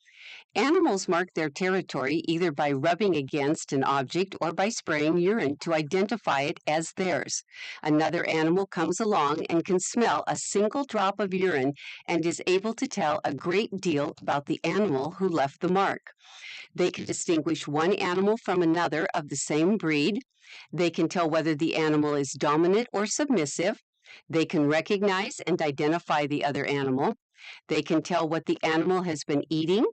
Animals mark their territory either by rubbing against an object or by spraying urine to identify it as theirs. Another animal comes along and can smell a single drop of urine and is able to tell a great deal about the animal who left the mark. They can distinguish one animal from another of the same breed. They can tell whether the animal is dominant or submissive. They can recognize and identify the other animal. They can tell what the animal has been eating,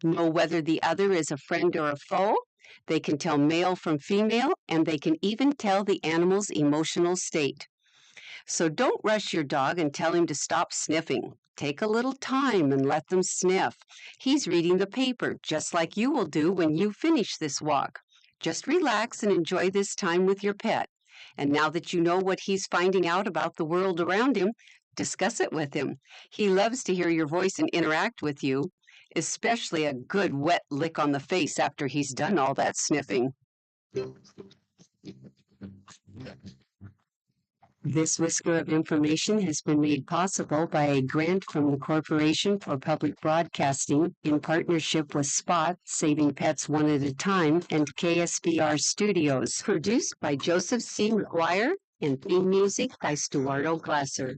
know whether the other is a friend or a foe. They can tell male from female, and they can even tell the animal's emotional state. So don't rush your dog and tell him to stop sniffing. Take a little time and let them sniff. He's reading the paper, just like you will do when you finish this walk. Just relax and enjoy this time with your pet. And now that you know what he's finding out about the world around him, discuss it with him. He loves to hear your voice and interact with you, especially a good wet lick on the face after he's done all that sniffing. This whisker of information has been made possible by a grant from the Corporation for Public Broadcasting in partnership with Spot, Saving Pets One at a Time, and KSBR Studios. Produced by Joseph C. McGuire and theme music by Stuardo Glasser.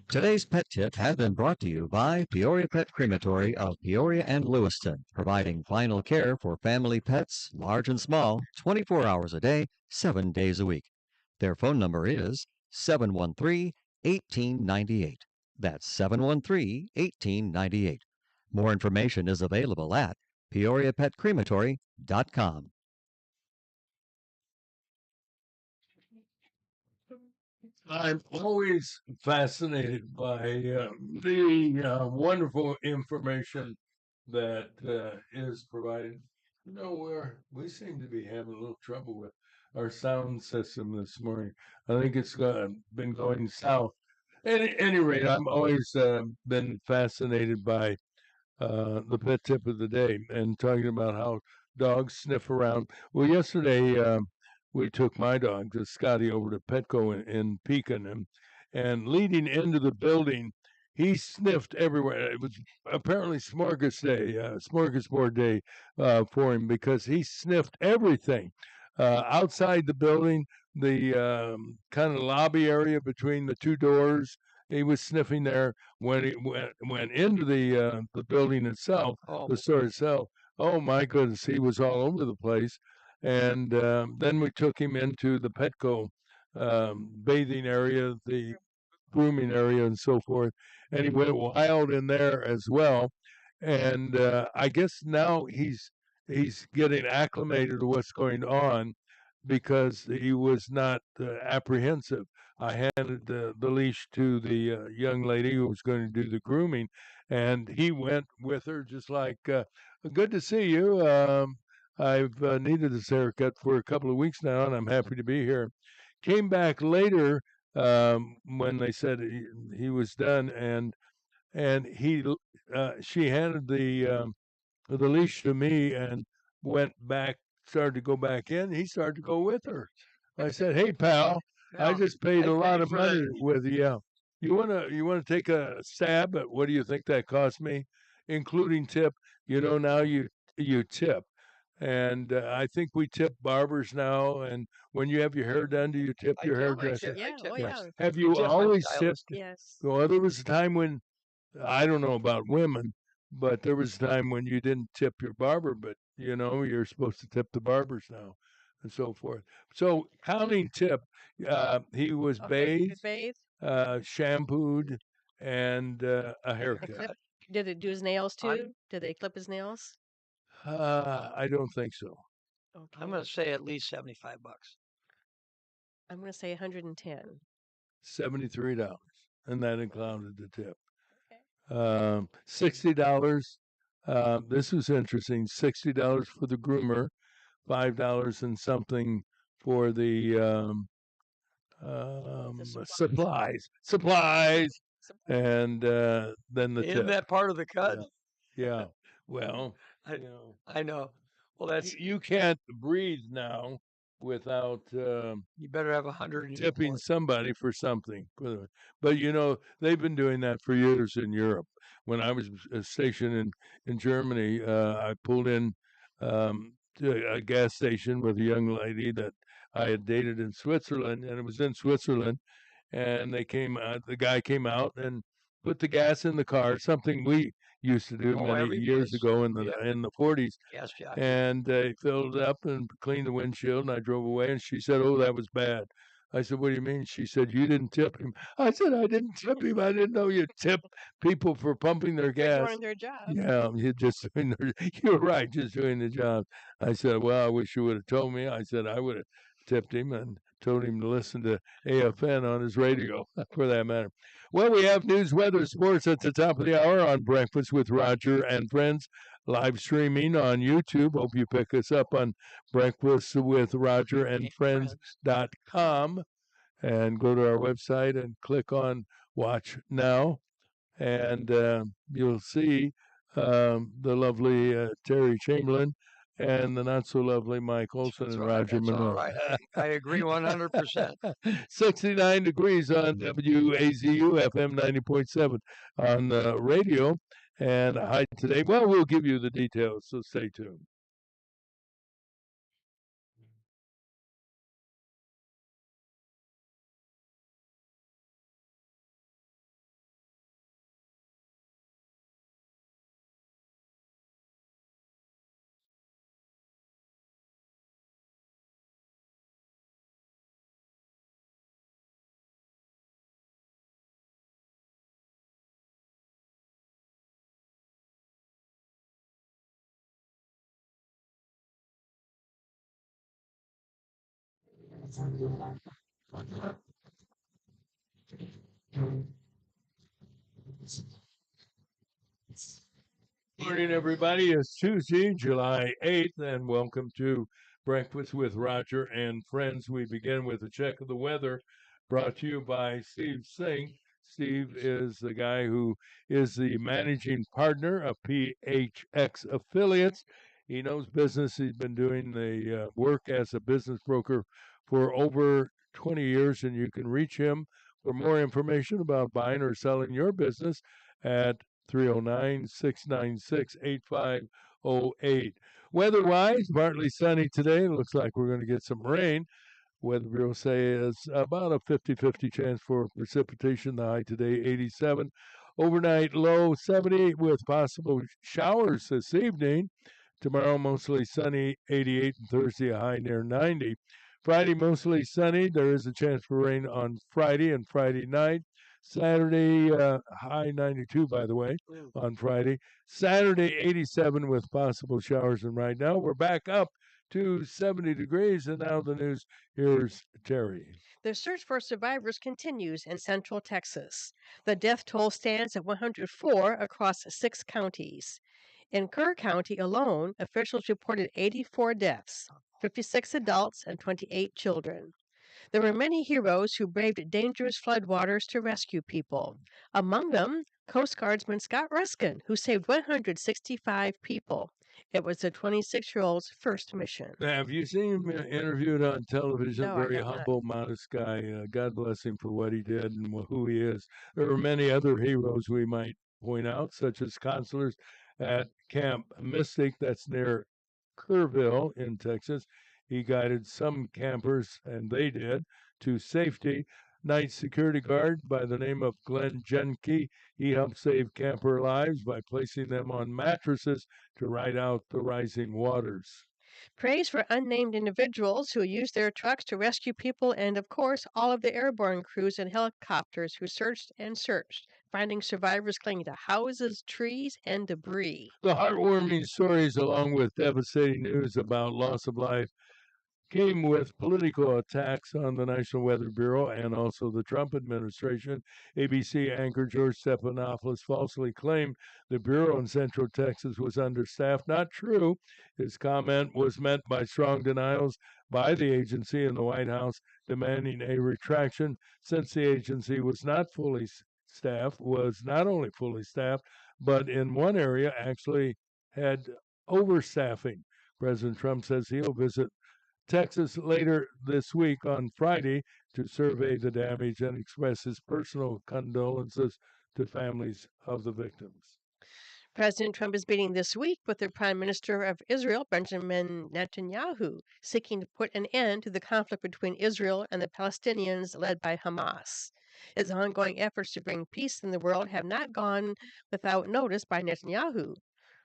Today's pet tip has been brought to you by Peoria Pet Crematory of Peoria and Lewiston, providing final care for family pets, large and small, 24 hours a day, 7 days a week. Their phone number is 713-1898. That's 713-1898. More information is available at peoriapetcrematory.com. I'm always fascinated by the wonderful information that is provided. You know, we seem to be having a little trouble with our sound system this morning. I think it's been going south. At any rate, I'm always been fascinated by the pet tip of the day and talking about how dogs sniff around. Well, yesterday, we took my dog, Scotty, over to Petco in Pekin, and leading into the building, he sniffed everywhere. It was apparently smorgasbord day for him, because he sniffed everything outside the building, the kind of lobby area between the two doors. He was sniffing there. When he went into the building itself, the store itself. Oh my goodness, he was all over the place. And then we took him into the Petco bathing area, the grooming area, and so forth. And he went wild in there as well. And I guess now he's getting acclimated to what's going on because he was not apprehensive. I handed the leash to the young lady who was going to do the grooming, and he went with her just like, good to see you. I've needed this haircut for a couple of weeks now, and I'm happy to be here. Came back later when they said he was done, and she handed the leash to me and went back, started to go back in. He started to go with her. I said, "Hey, pal, I just paid a lot of money with you. Yeah. You wanna take a stab at what do you think that cost me, including tip? You know, now you tip." And I think we tip barbers now. And when you have your hair done, do you tip your hairdresser? Yeah, oh Yes. yeah. Have you tip my always stylist. tipped? Yes. Well, there was a time when I don't know about women, but there was a time when you didn't tip your barber, but you know you're supposed to tip the barbers now, and so forth. So counting tip, he was bathed, shampooed, and a And haircut. clip. Did it do his nails I'm- too? Did they clip his nails? I don't think so. Okay. I'm going to say at least $75. I'm going to say 110. $73, and that included the tip. Okay. $60. This was interesting. $60 for the groomer, $5 and something for the supplies, and then the Isn't tip. that part of the cut? Yeah. Well, I know. Well, that's you can't breathe now without you better have 100 tipping somebody for something. But you know, they've been doing that for years in Europe. When I was stationed in Germany, I pulled in to a gas station with a young lady that I had dated in Switzerland, and it was in Switzerland. And they came out. The guy came out and put the gas in the car, something we used to do many every years place. ago in Yeah. the 40s. Gas jockey. And they filled it up and cleaned the windshield, and I drove away. And she said, "Oh, that was bad." I said, "What do you mean?" She said, "You didn't tip him." I said, "I didn't tip him. I didn't know you tip people for pumping their They're gas." doing their job. Yeah, you're just doing you're right, just doing the job. I said, "Well, I wish you would have told me." I said, "I would have tipped him and told him to listen to AFN on his radio, for that matter." Well, we have news, weather, sports at the top of the hour on Breakfast with Roger and Friends, live streaming on YouTube. Hope you pick us up on Breakfast with Roger and Friends.com and go to our website and click on Watch Now. And you'll see the lovely Terry Chamberlain and the not so lovely Mike Olson and Roger That's all Monroe. right. I agree 100%. 69 degrees on WAZU FM 90.7 on the radio. And a high today. Well, we'll give you the details, so stay tuned. Morning, everybody. It's Tuesday, July 8th, and welcome to Breakfast with Roger and Friends. We begin with a check of the weather brought to you by Steve Sink. Steve is the guy who is the managing partner of PHX Affiliates. He knows business. He's been doing the work as a business broker for over 20 years, and you can reach him for more information about buying or selling your business at 309-696-8508. Weather-wise, partly sunny today. Looks like we're going to get some rain. Weather Bureau says about a 50-50 chance for precipitation. The high today, 87. Overnight low, 78 with possible showers this evening. Tomorrow, mostly sunny, 88. And Thursday, a high near 90. Friday, mostly sunny. There is a chance for rain on Friday and Friday night. Saturday, high 92, by the way, on Friday. Saturday, 87 with possible showers. And right now, we're back up to 70 degrees. And now the news. Here's Terry. The search for survivors continues in central Texas. The death toll stands at 104 across 6 counties. In Kerr County alone, officials reported 84 deaths, 56 adults and 28 children. There were many heroes who braved dangerous floodwaters to rescue people. Among them, Coast Guardsman Scott Ruskin, who saved 165 people. It was the 26-year-old's first mission. Have you seen him interviewed on television? No, I Very have not. humble, modest guy. God bless him for what he did and who he is. There are many other heroes we might point out, such as counselors at Camp Mystic, that's near Kerrville in Texas. He guided some campers, and they did, to safety. Night security guard by the name of Glenn Jenke. He helped save camper lives by placing them on mattresses to ride out the rising waters. Praise for unnamed individuals who used their trucks to rescue people, and of course, all of the airborne crews and helicopters who searched and searched, finding survivors clinging to houses, trees, and debris. The heartwarming stories, along with devastating news about loss of life, came with political attacks on the National Weather Bureau and also the Trump administration. ABC anchor George Stephanopoulos falsely claimed the Bureau in Central Texas was understaffed. Not true. His comment was met by strong denials by the agency and the White House, demanding a retraction since the agency was not only fully staffed, but in one area actually had overstaffing. President Trump says he'll visit Texas later this week on Friday to survey the damage and express his personal condolences to families of the victims. President Trump is meeting this week with the Prime Minister of Israel, Benjamin Netanyahu, seeking to put an end to the conflict between Israel and the Palestinians led by Hamas. His ongoing efforts to bring peace in the world have not gone without notice by Netanyahu,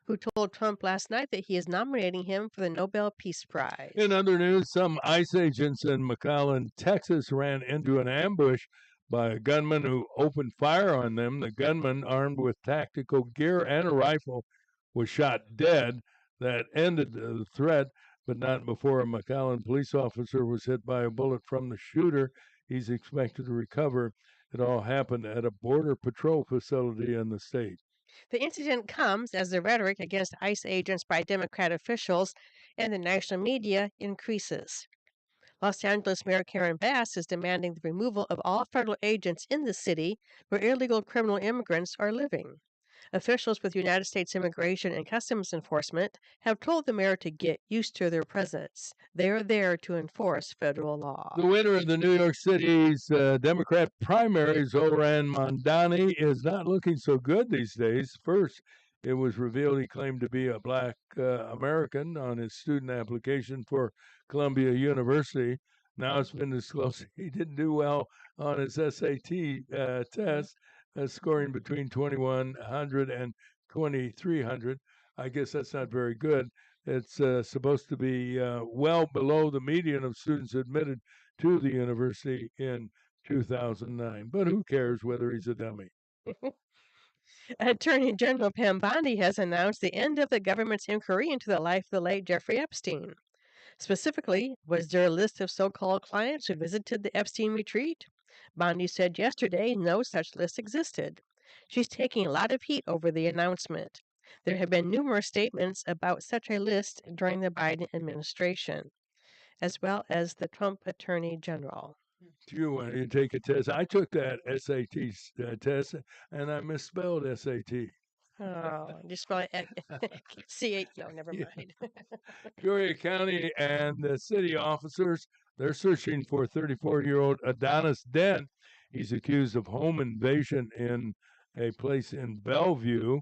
who told Trump last night that he is nominating him for the Nobel Peace Prize. In other news, some ICE agents in McAllen, Texas, ran into an ambush by a gunman who opened fire on them. The gunman, armed with tactical gear and a rifle, was shot dead. That ended the threat, but not before a McAllen police officer was hit by a bullet from the shooter. He's expected to recover. It all happened at a Border Patrol facility in the state. The incident comes as the rhetoric against ICE agents by Democrat officials and the national media increases. Los Angeles Mayor Karen Bass is demanding the removal of all federal agents in the city where illegal criminal immigrants are living. Officials with United States Immigration and Customs Enforcement have told the mayor to get used to their presence. They are there to enforce federal law. The winner of the New York City's Democrat primary, Zohran Mamdani, is not looking so good these days. First, it was revealed he claimed to be a black American on his student application for Columbia University. Now it's been disclosed he didn't do well on his SAT test, scoring between 2,100 and 2,300. I guess that's not very good. It's supposed to be well below the median of students admitted to the university in 2009. But who cares whether he's a dummy? Attorney General Pam Bondi has announced the end of the government's inquiry into the life of the late Jeffrey Epstein. Specifically, was there a list of so-called clients who visited the Epstein retreat? Bondi said yesterday no such list existed. She's taking a lot of heat over the announcement. There have been numerous statements about such a list during the Biden administration, as well as the Trump Attorney General. Do you want to take a test? I took that SAT test, and I misspelled SAT. Oh, you spell it C-A. No, never mind. Peoria County and the city officers, they're searching for 34-year-old Adonis Dent. He's accused of home invasion in a place in Bellevue.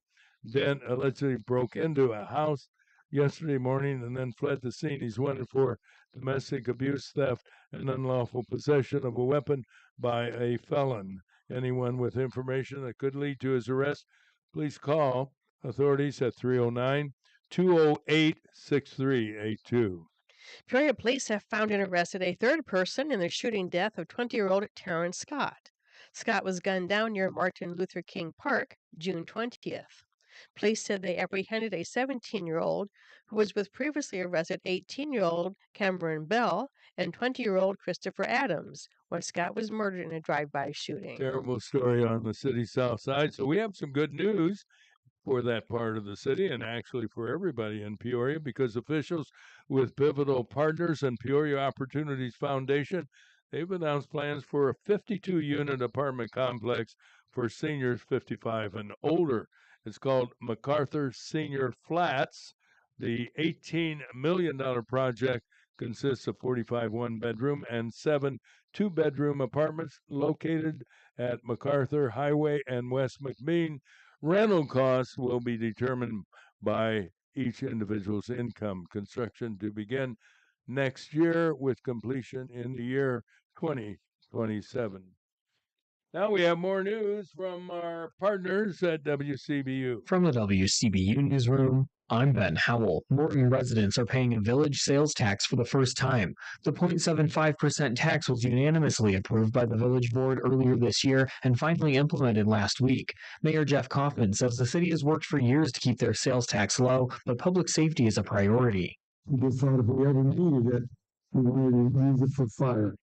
Dent allegedly broke into a house yesterday morning and then fled the scene. He's wanted for domestic abuse, theft, and unlawful possession of a weapon by a felon. Anyone with information that could lead to his arrest, please call authorities at 309-208-6382. Peoria police have found and arrested a third person in the shooting death of 20-year-old Terrence Scott. Scott was gunned down near Martin Luther King Park June 20th. Police said they apprehended a 17-year-old who was with previously arrested 18-year-old Cameron Bell and 20-year-old Christopher Adams when Scott was murdered in a drive-by shooting. Terrible story on the city's south side. So we have some good news for that part of the city and actually for everybody in Peoria, because officials with Pivotal Partners and Peoria Opportunities Foundation, they've announced plans for a 52-unit apartment complex for seniors 55 and older. It's called MacArthur Senior Flats. The $18 million project consists of 45 one-bedroom and 7 two-bedroom apartments located at MacArthur Highway and West McBean. Rental costs will be determined by each individual's income. Construction to begin next year with completion in the year 2027. Now we have more news from our partners at WCBU. From the WCBU newsroom, I'm Ben Howell. Morton residents are paying a village sales tax for the first time. The 0.75% tax was unanimously approved by the village board earlier this year and finally implemented last week. Mayor Jeff Kaufman says the city has worked for years to keep their sales tax low, but public safety is a priority. We just thought if we ever needed it, we wanted to use it for fire.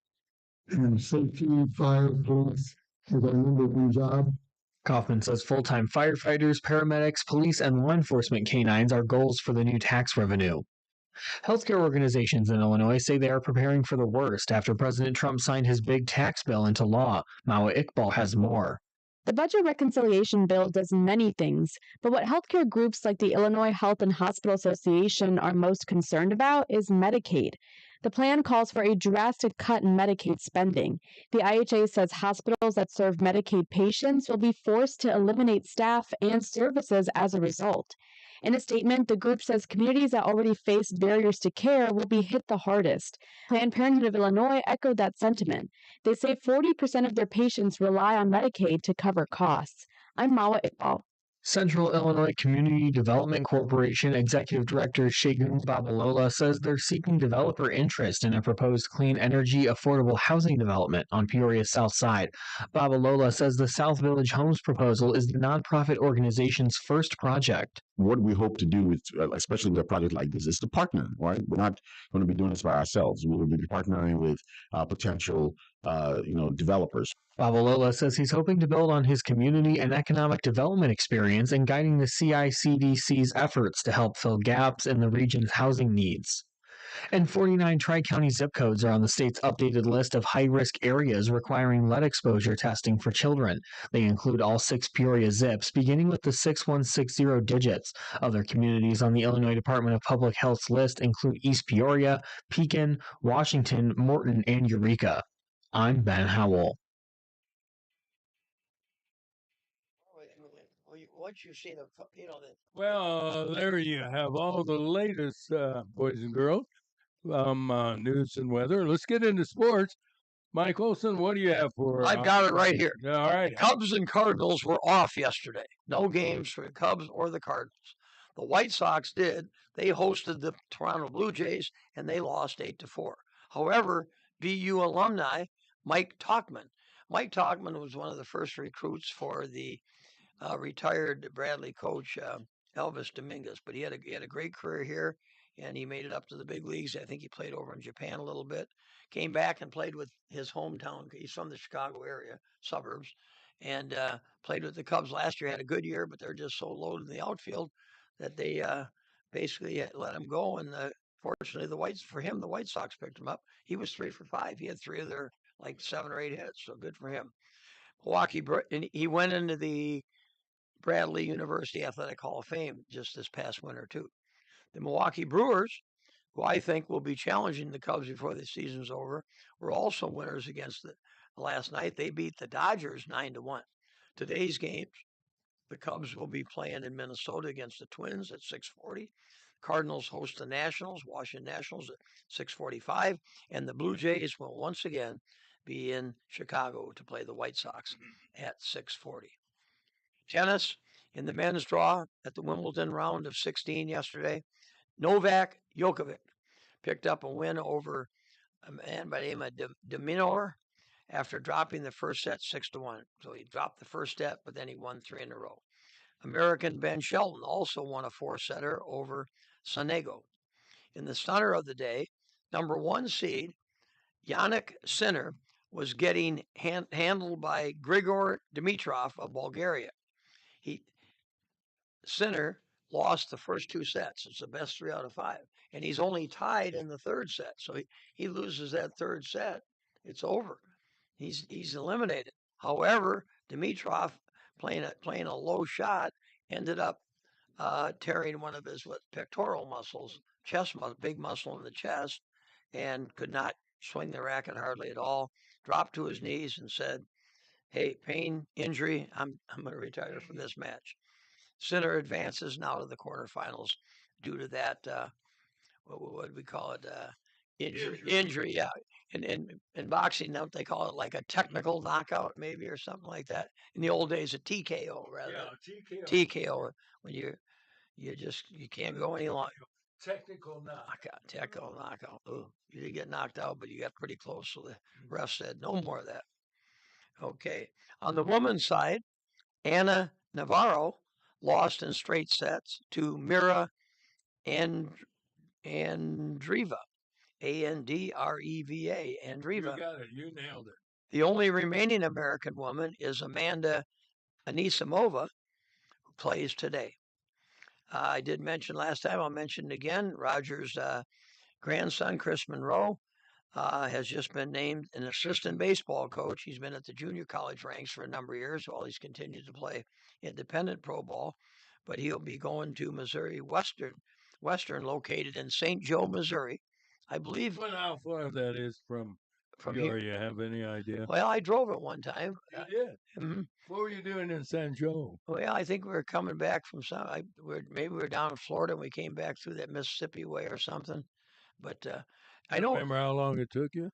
And safety, fire, police is our number one job. Kaufman says full-time firefighters, paramedics, police, and law enforcement canines are goals for the new tax revenue. Healthcare organizations in Illinois say they are preparing for the worst after President Trump signed his big tax bill into law. Mawa Iqbal has more. The budget reconciliation bill does many things, but what healthcare groups like the Illinois Health and Hospital Association are most concerned about is Medicaid. The plan calls for a drastic cut in Medicaid spending. The IHA says hospitals that serve Medicaid patients will be forced to eliminate staff and services as a result. In a statement, the group says communities that already face barriers to care will be hit the hardest. Planned Parenthood of Illinois echoed that sentiment. They say 40% of their patients rely on Medicaid to cover costs. I'm Mawa Iqbal. Central Illinois Community Development Corporation Executive Director Shagun Babalola says they're seeking developer interest in a proposed clean energy affordable housing development on Peoria's south side. Babalola says the South Village Homes proposal is the nonprofit organization's first project. What we hope to do, is, especially with a project like this, is to partner, right? We're not going to be doing this by ourselves. We will be partnering with potential, developers. Babalola says he's hoping to build on his community and economic development experience in guiding the CICDC's efforts to help fill gaps in the region's housing needs. And 49 Tri-County zip codes are on the state's updated list of high-risk areas requiring lead exposure testing for children. They include all 6 Peoria zips, beginning with the 6160 digits. Other communities on the Illinois Department of Public Health's list include East Peoria, Pekin, Washington, Morton, and Eureka. I'm Ben Howell. Once you see the, Well, there you have all the latest, boys and girls, news and weather. Let's get into sports. Mike Olson, what do you have for? I've got it right here. All right. Cubs and Cardinals were off yesterday. No games for the Cubs or the Cardinals. The White Sox did. They hosted the Toronto Blue Jays, and they lost 8-4. However, BU alumni Mike Tauchman. Mike Tauchman was one of the first recruits for the retired Bradley coach Elvis Dominguez, but he had a great career here, and he made it up to the big leagues. I think he played over in Japan a little bit. Came back and played with his hometown. He's from the Chicago area, suburbs, and played with the Cubs last year. Had a good year, but they're just so loaded in the outfield that they basically let him go. And fortunately, the White Sox picked him up. He was 3 for 5. He had 3 of their 7 or 8 hits, so good for him. And he went into the Bradley University Athletic Hall of Fame just this past winter, too. The Milwaukee Brewers, who I think will be challenging the Cubs before the season's over, were also winners against last night. They beat the Dodgers 9-1. Today's games, the Cubs will be playing in Minnesota against the Twins at 6:40. Cardinals host the Nationals, Washington Nationals at 6:45. And the Blue Jays will once again be in Chicago to play the White Sox at 6:40. Tennis in the men's draw at the Wimbledon round of 16 yesterday. Novak Djokovic picked up a win over a man by the name of de Minaur after dropping the first set 6-1. So he dropped the first set, but then he won 3 in a row. American Ben Shelton also won a 4-setter over Sonego. In the stunner of the day, number 1 seed Yannick Sinner was getting handled by Grigor Dimitrov of Bulgaria. Sinner lost the first 2 sets. It's the best 3 out of 5. And he's only tied in the 3rd set. So he loses that 3rd set. It's over. He's eliminated. However, Dimitrov playing a low shot ended up tearing one of his pectoral muscles, chest muscle, big muscle in the chest, and could not swing the racket hardly at all. Dropped to his knees and said, "Hey, pain, injury. I'm going to retire from this match." Sinner advances now to the quarterfinals due to that. What would we call it? Injury, yeah. And in boxing, don't they call it like a technical knockout, maybe, or something like that? In the old days, a TKO rather. Yeah, TKO when you can't go any longer. Technical knockout. Technical knockout. Ooh, you did get knocked out, but you got pretty close. So the ref said no more of that. Okay. On the women's side, Anna Navarro lost in straight sets to Mira Andreeva. Andreva. Andreeva. You got it. You nailed it. The only remaining American woman is Amanda Anisimova, who plays today. I did mention last time, I'll mention it again. Roger's grandson, Chris Monroe, has just been named an assistant baseball coach. He's been at the junior college ranks for a number of years while he's continued to play independent pro ball. But he'll be going to Missouri Western, located in St. Joe, Missouri. I believe. Well, how far that is from Peoria? You have any idea? Well, I drove it one time. You did? Mm-hmm. What were you doing in San Joe? Well, I think we were coming back from maybe we were down in Florida and we came back through that Mississippi way or something. But I don't remember how long it took you.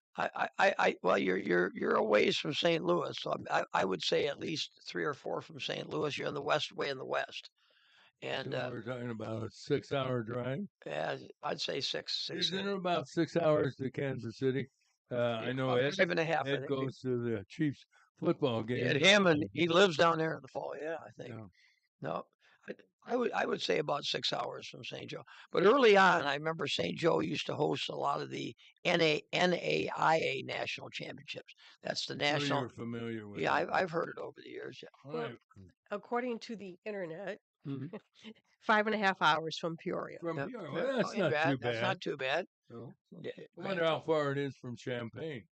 Well, you're a ways from St. Louis, so I would say at least 3 or 4 from St. Louis. You're in the way in the west. And so we're talking about a 6-hour drive. Yeah, I'd say 6. Isn't it about 6 hours to Kansas City? I know Ed, 5.5. Ed goes to the Chiefs football game. Ed Hammond, he lives down there in the fall. Yeah, I think. Yeah. No, I would say about 6 hours from St. Joe. But early on, I remember St. Joe used to host a lot of the NAIA national championships. That's the national. So you're familiar with? Yeah, I've heard it over the years. Yeah. Well, according to the internet, 5.5 hours from Peoria. From Peoria, well, that's not too bad. That's not too bad. No. I wonder how far it is from Champaign.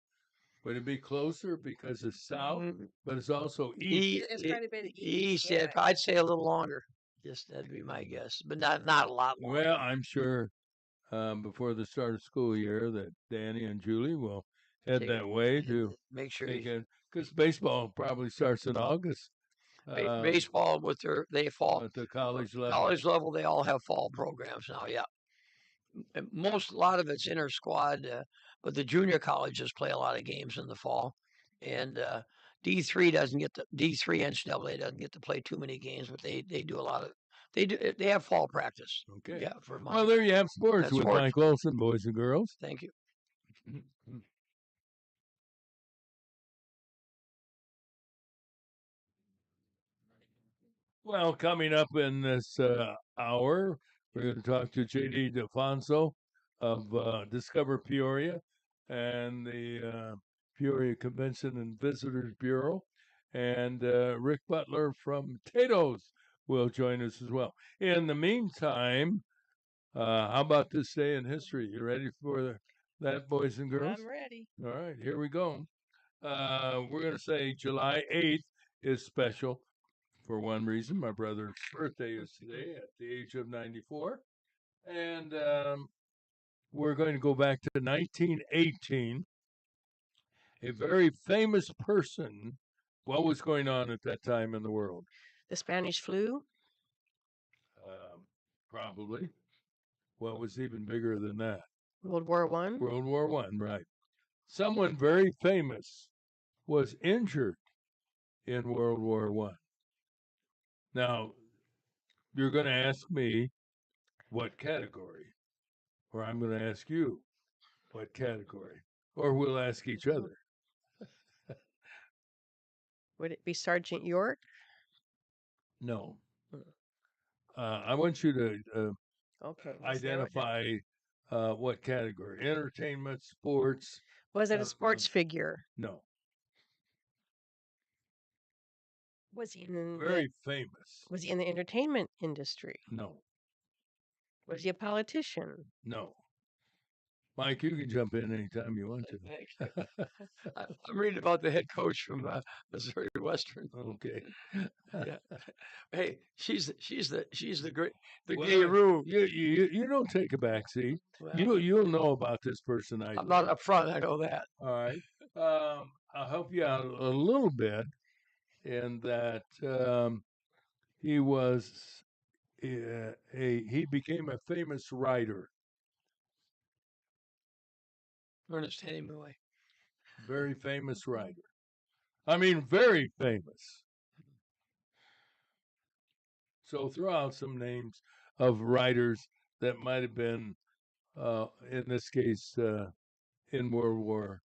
Would it be closer because it's south, but it's also east? It's quite a bit east. Yeah, I'd say a little longer. Just that'd be my guess, but not a lot longer. Well, I'm sure before the start of school year that Danny and Julie will head that way to make sure because baseball probably starts in August. Baseball they fall at the college level. College level, they all have fall programs now. Yeah, a lot of it's inter squad, but the junior colleges play a lot of games in the fall, and D3 NCAA doesn't get to play too many games, but they do a lot of they have fall practice. Okay. Yeah. Well, there you have sports with Mike Olson, boys and girls. Thank you. Well, coming up in this hour, we're going to talk to J.D. DeFonso of Discover Peoria and the Peoria Convention and Visitors Bureau. And Rick Butler from Tato's will join us as well. In the meantime, how about this day in history? You ready for that, boys and girls? I'm ready. All right, here we go. We're going to say July 8th is special. For one reason, my brother's birthday is today at the age of 94. And we're going to go back to 1918. A very famous person. What was going on at that time in the world? The Spanish flu? Probably. What was even bigger than that? World War I? World War I, right. Someone very famous was injured in World War I. Now, you're going to ask me what category. or I'm going to ask you what category, or we'll ask each other. Would it be Sergeant York? No. I want you to Okay. let's narrow it down. identify what category: entertainment, sports. Was it a sports figure? No. Was he in Very famous. Was he in the entertainment industry? No. Was he a politician? No. Mike, you can jump in anytime you want to. Thanks. I'm reading about the head coach from Missouri Western. Okay. Yeah. Hey, she's the great the Well, guru. You don't take a backseat. Well, You'll know about this person. I'm not up front. I know that. All right. I'll help you out a little bit in that he was he became a famous writer. Ernest Hemingway. Very famous writer. I mean, very famous. So throw out some names of writers that might have been, in this case, in World War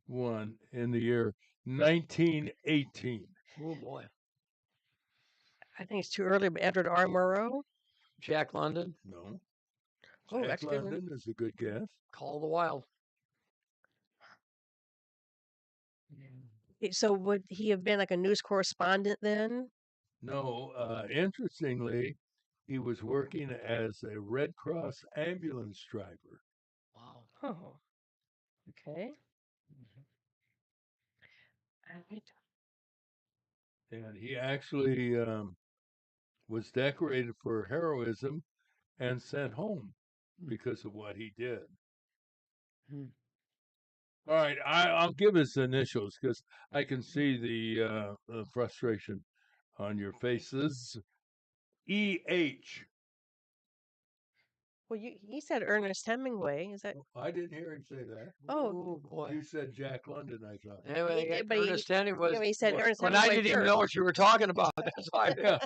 I in the year 1918. Oh boy. I think it's too early, but Edward R. Murrow? Jack London. No. Oh, Jack that's a good one. London is a good guess. Call the Wild. So would he have been like a news correspondent then? No, interestingly, he was working as a Red Cross ambulance driver. Wow. Oh. Okay. And he actually was decorated for heroism and sent home because of what he did. All right, I'll give his initials because I can see the frustration on your faces. E.H. Well, he said Ernest Hemingway. Is that? I didn't hear him say that. Oh, boy. You said Jack London, I thought. Anyway, He did, but Ernest Hemingway. he said Ernest When I Hemingway didn't even first. know what you were talking about. That's why. Yeah.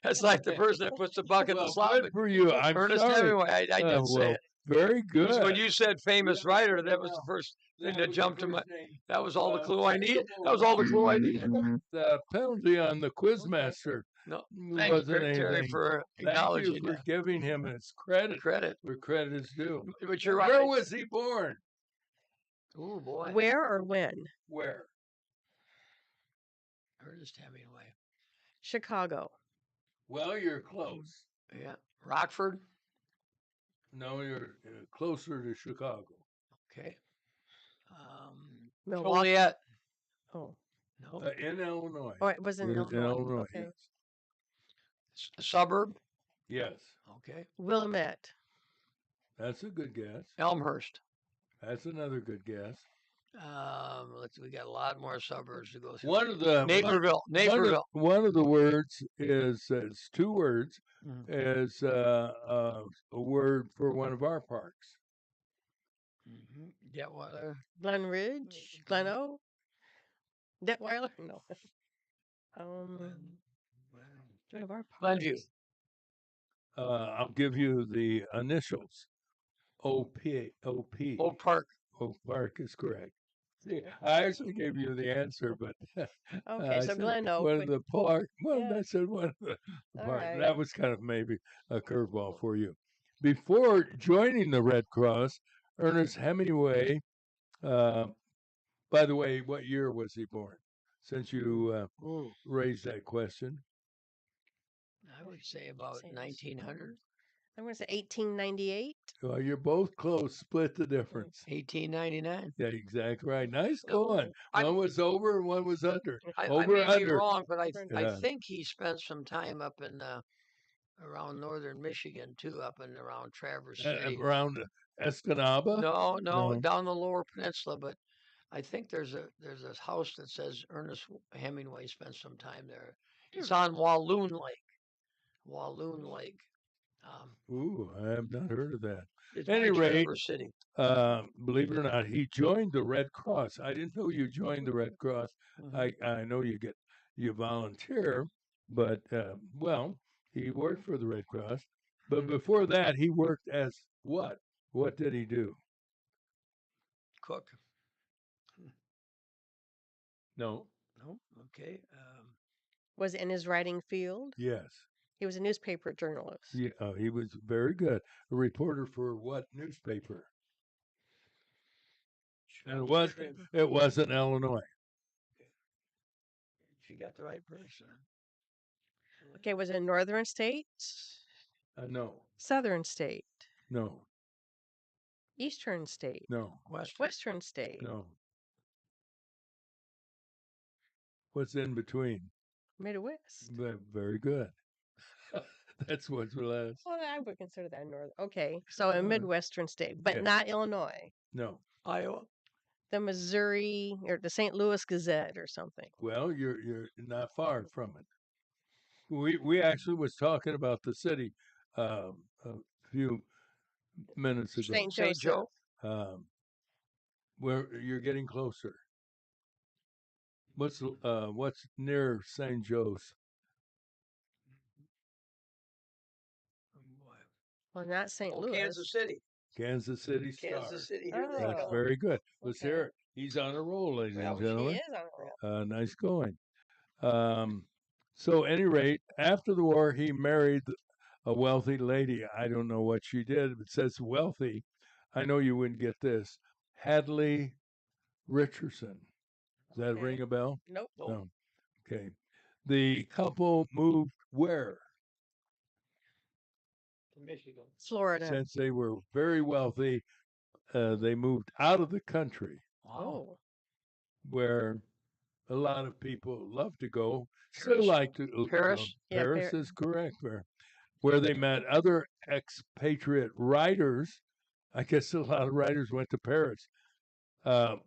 That's like the person that puts the buck in the Well, slot. good for you. I'm Ernest sorry. Hemingway. I did say well, it. Very good. Because when you said famous writer, that was the first thing that jumped to my. That was all the clue I needed. That was all the clue I needed. The penalty on the quizmaster No, thank you, wasn't Terry, anything. for Thank acknowledging you for that. giving him his credit Credit. where credit is due. But you're right. Where was he born? Oh boy. Where or when? Where? Ernest Hemingway. Chicago. Well, you're close. Yeah. Rockford. No, you're closer to Chicago. Okay. Milwaukee. Joliet. Oh. No. In Illinois. Oh, it was in Illinois. Okay. Yes. A suburb. Yes. Okay. Willamette. That's a good guess. Elmhurst. That's another good guess. We got a lot more suburbs to go through. One of the Naperville. Naperville. One of the words is it's two words. Is a word for one of our parks. Detweiler. Glen Ridge. Gleno. Detweiler. No. One of our parks. Glenview. I'll give you the initials. O.P. O.P. Oak Park. Oak Park is correct. See, I actually gave you the answer, but Okay, so Glen Oak. one of the park. Well, Yeah. I said one of the All park. right. That was kind of maybe a curveball for you. Before joining the Red Cross, Ernest Hemingway. By the way, what year was he born? Since you raised that question. I would say about 1900. I'm going to say 1898. Well, you're both close. Split the difference. 1899. Yeah, exactly right. Nice going. One was over and one was under. I Over may be under. wrong, but I Yeah. think he spent some time up in around northern Michigan too, up and around Traverse City. Around Escanaba? No, down the lower peninsula. But I think there's a house that says Ernest Hemingway spent some time there. It's on Walloon Lake. Walloon Lake. Ooh, I have not heard of that. It's At any by rate, Traverse City. believe it or not, he joined the Red Cross. I didn't know you joined the Red Cross. I know you volunteer, but well, he worked for the Red Cross. But before that, he worked as what? What did he do? Cook. No. No. Okay. Was it in his writing field? Yes. He was a newspaper journalist. Yeah, he was very good. A reporter for what newspaper? And it wasn't Illinois. She got the right person. Okay, was it a northern state? No. Southern state? No. Eastern state? No. Western state? No. What's in between? Midwest? Very good. That's what's last. Well, I would consider that north. Okay, so a Midwestern state, but Yeah. not Illinois. No. Iowa. The Missouri or the St. Louis Gazette or something. Well, you're not far from it. We actually was talking about the city a few minutes ago. St. Joe. Where you're getting closer. What's near St. Joe's? Well, not St. Louis. Kansas City. Kansas City Star. Kansas City. Here they That's go. very good. Let's hear it. He's on a roll, ladies and He gentlemen. is on a roll. Nice going. So, at any rate, after the war, he married a wealthy lady. I don't know what she did. It says wealthy. I know you wouldn't get this. Hadley Richardson. Does that ring a bell? Nope. No. Okay. The couple moved where? Michigan. Florida. Since they were very wealthy, they moved out of the country. Oh. Where a lot of people love to go. Still like to. Paris? Yeah, Paris is correct. Where they met other expatriate writers. I guess a lot of writers went to Paris. Can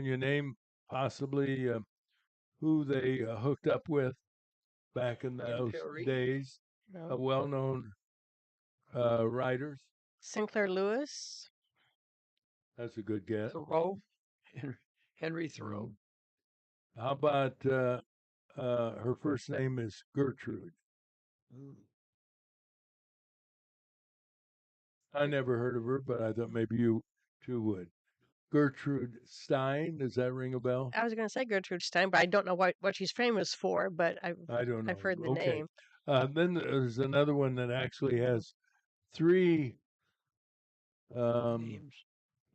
you name possibly who they hooked up with back in those days? No. Well-known writers. Sinclair Lewis. That's a good guess. Thoreau. Henry Thoreau. How about her first name is Gertrude? I never heard of her, but I thought maybe you two would. Gertrude Stein, does that ring a bell? I was going to say Gertrude Stein, but I don't know what she's famous for, but I don't know. I've heard the Okay. name. Then there's another one that actually has three, Names.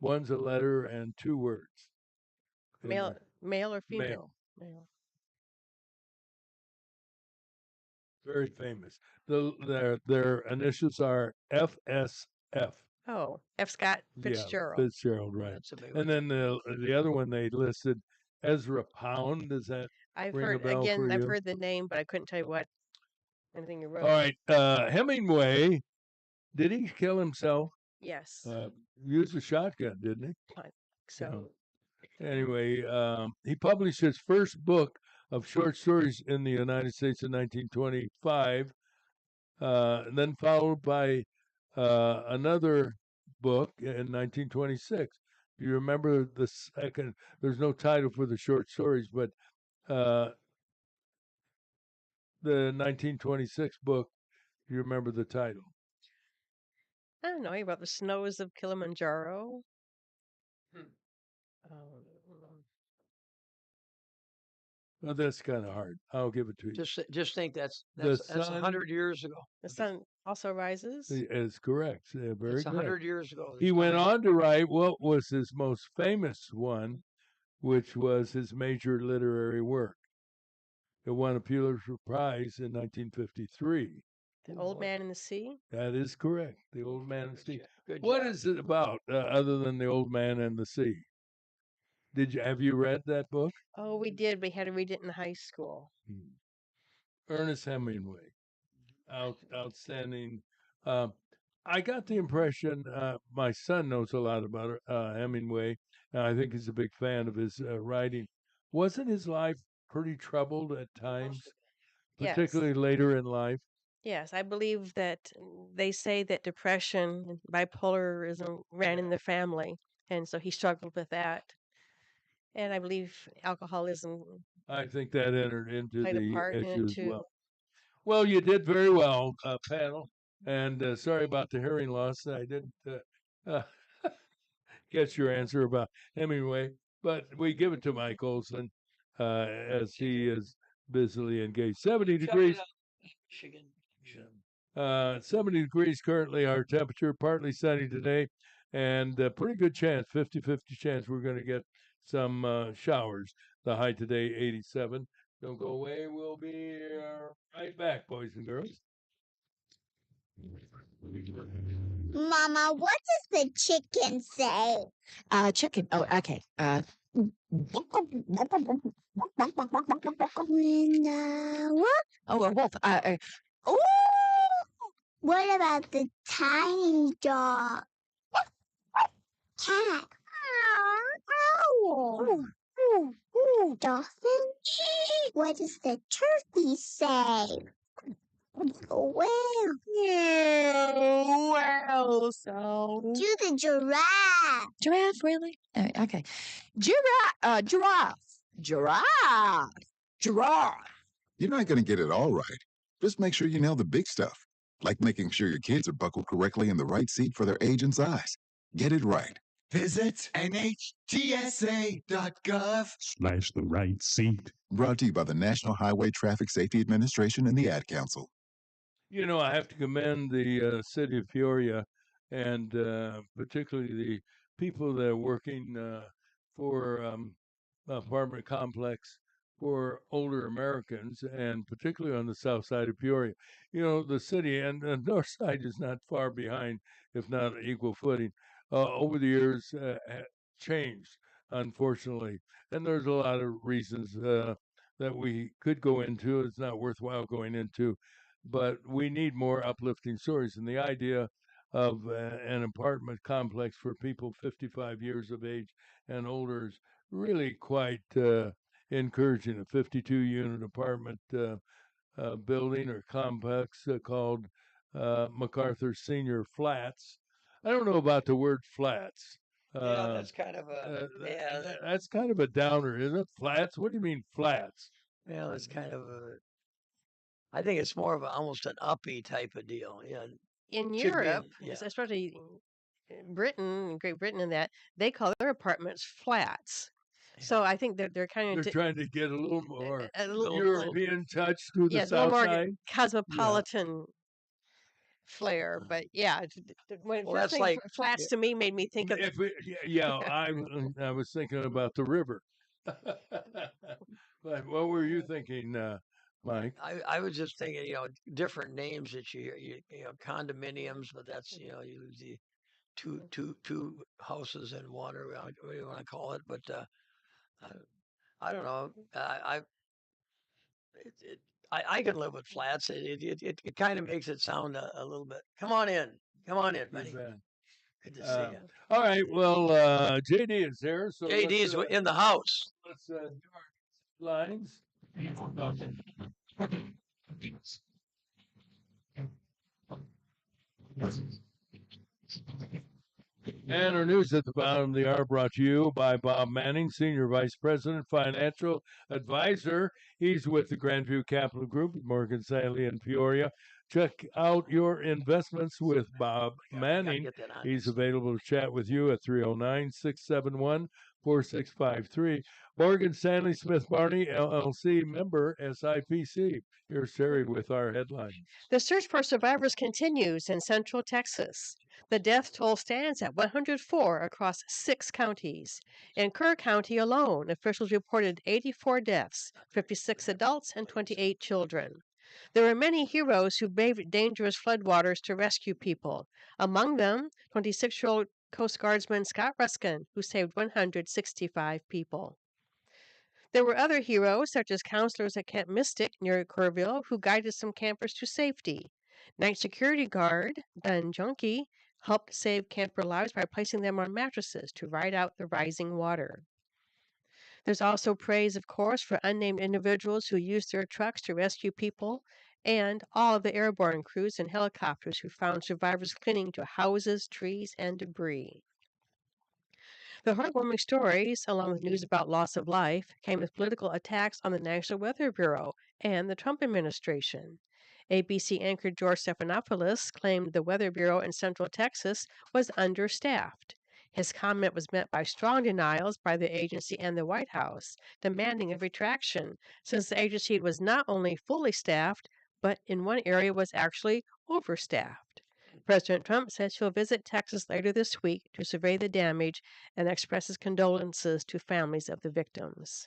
one's a letter and two words. Male or female? Male. Very famous. Their initials are FSF. Oh, F. Scott Fitzgerald. Yeah, Fitzgerald, right. That's a big And then the other one they listed, Ezra Pound. Does that I've ring heard a bell for I've you? heard the name, but I couldn't tell you anything you wrote. All right. Hemingway, did he kill himself? Yes. Used a shotgun, didn't he? So Anyway, he published his first book of short stories in the United States in 1925, and then followed by another book in 1926. You remember the second? There's no title for the short stories, but the 1926 book. You remember the title? I don't know about the snows of Kilimanjaro. Well, that's kind of hard. I'll give it to you. Just think that's sun- 100 years ago. The sun also rises. Is correct. Yeah, very It's good. 100 years ago. He went on to write what was his most famous one, which was his major literary work. It won a Pulitzer Prize in 1953. The Old Man in the Sea. That is correct. The Old Man and the Sea. Good What job. is it about other than the Old Man and the Sea? Have you read that book? Oh, we did. We had to read it in high school. Ernest Hemingway, outstanding. I got the impression my son knows a lot about Hemingway, and I think he's a big fan of his writing. Wasn't his life pretty troubled at times, Yes. particularly later in life? Yes, I believe that they say that depression and bipolarism ran in the family, and so he struggled with that. And I believe alcoholism. I think that entered into Played a the part in it issue as too. well. Well, you did very well, panel. And sorry about the hearing loss. I didn't uh, get your answer about Hemingway, but we give it to Mike Olson as he is busily engaged. 70 degrees. Michigan. 70 degrees currently, our temperature, partly sunny today, and pretty good chance, 50-50 chance we're going to get some showers. The high today, 87. Don't go away. We'll be right back, boys and girls. Mama, what does the chicken say? Chicken. Oh, okay. What? Oh, a wolf. Ooh! What about the tiny dog? Cat. Owl. Dolphin. What does the turkey say? Well. Well, so. Do the giraffe. Giraffe, really? Okay. Giraffe. Giraffe. You're not going to get it all right. Just make sure you nail the big stuff, like making sure your kids are buckled correctly in the right seat for their age and size. Get it right. Visit NHTSA.gov/the right seat. Brought to you by the National Highway Traffic Safety Administration and the Ad Council. You know, I have to commend the city of Peoria and particularly the people that are working for apartment complex for older Americans, and particularly on the south side of Peoria. You know, the city and the north side is not far behind, if not equal footing. Over the years, changed, unfortunately. And there's a lot of reasons that we could go into. It's not worthwhile going into, but we need more uplifting stories. And the idea of an apartment complex for people 55 years of age and older is really quite encouraging. A 52-unit apartment building or complex called MacArthur Senior Flats. I don't know about the word flats. Yeah, that's kind of a That's kind of a downer, isn't it? Flats? What do you mean flats? yeah, that's kind of a. I think it's more of almost an uppy type of deal. Yeah. In Should be Europe, yeah. especially Britain, Great Britain, and that they call their apartments flats. So I think they're kind They're of trying to get a little more a little European touch through the yeah, it's a little south more side. cosmopolitan flair. But yeah, when Well, first that's thing like flats to me made me think of If we, yeah, I was thinking about the river. But what were you thinking, Mike? I was just thinking, different names that you hear, condominiums, but that's usually two houses and water, whatever you want to call it. But I don't know. I can live with flats. It kind of makes it sound a little bit. Come on in, buddy. Good to see you. All right. Well, JD is there. So JD's in the house. Let's do our lines. And our news at the bottom of the hour brought to you by Bob Manning, Senior Vice President, Financial Advisor. He's with the Grandview Capital Group, Morgan Stanley in Peoria. Check out your investments with Bob Manning. He's available to chat with you at 309-671-4653. Morgan Stanley Smith Barney, LLC, member SIPC. Here's Terry with our headline. The search for survivors continues in Central Texas. The death toll stands at 104 across 6 counties. In Kerr County alone, officials reported 84 deaths, 56 adults and 28 children. There were many heroes who braved dangerous floodwaters to rescue people. Among them, 26-year-old Coast Guardsman Scott Ruskin, who saved 165 people. There were other heroes, such as counselors at Camp Mystic near Kerrville, who guided some campers to safety. Night security guard Dan Junkie helped save camper lives by placing them on mattresses to ride out the rising water. There's also praise, of course, for unnamed individuals who used their trucks to rescue people, and all of the airborne crews and helicopters who found survivors clinging to houses, trees, and debris. The heartwarming stories, along with news about loss of life, came with political attacks on the National Weather Bureau and the Trump administration. ABC anchor George Stephanopoulos claimed the Weather Bureau in Central Texas was understaffed. His comment was met by strong denials by the agency and the White House, demanding a retraction, since the agency was not only fully staffed, but in one area was actually overstaffed. President Trump says he'll visit Texas later this week to survey the damage and expresses condolences to families of the victims.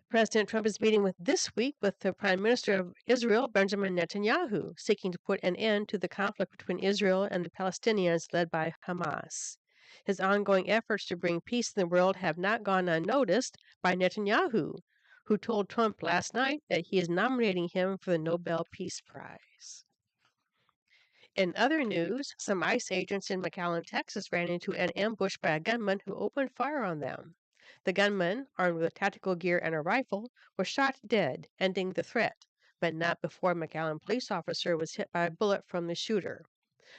President Trump is meeting this week with the Prime Minister of Israel, Benjamin Netanyahu, seeking to put an end to the conflict between Israel and the Palestinians led by Hamas. His ongoing efforts to bring peace in the world have not gone unnoticed by Netanyahu, who told Trump last night that he is nominating him for the Nobel Peace Prize. In other news, some ICE agents in McAllen, Texas ran into an ambush by a gunman who opened fire on them. The gunman, armed with tactical gear and a rifle, was shot dead, ending the threat, but not before a McAllen police officer was hit by a bullet from the shooter.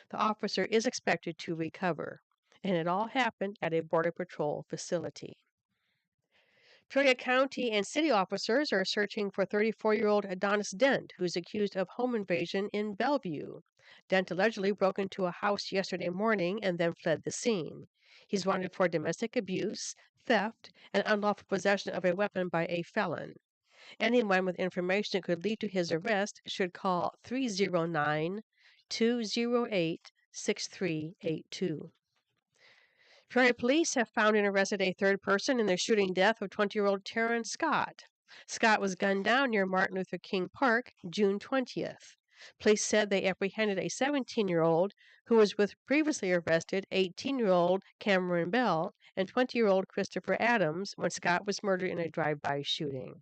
The officer is expected to recover, and it all happened at a Border Patrol facility. Peoria County and city officers are searching for 34-year-old Adonis Dent, who is accused of home invasion in Bellevue. Dent allegedly broke into a house yesterday morning and then fled the scene. He's wanted for domestic abuse, theft, and unlawful possession of a weapon by a felon. Anyone with information that could lead to his arrest should call 309-208-6382. Peoria police have found and arrested a third person in the shooting death of 20-year-old Taryn Scott. Scott was gunned down near Martin Luther King Park June 20th. Police said they apprehended a 17-year-old who was with previously arrested 18-year-old Cameron Bell and 20-year-old Christopher Adams when Scott was murdered in a drive-by shooting.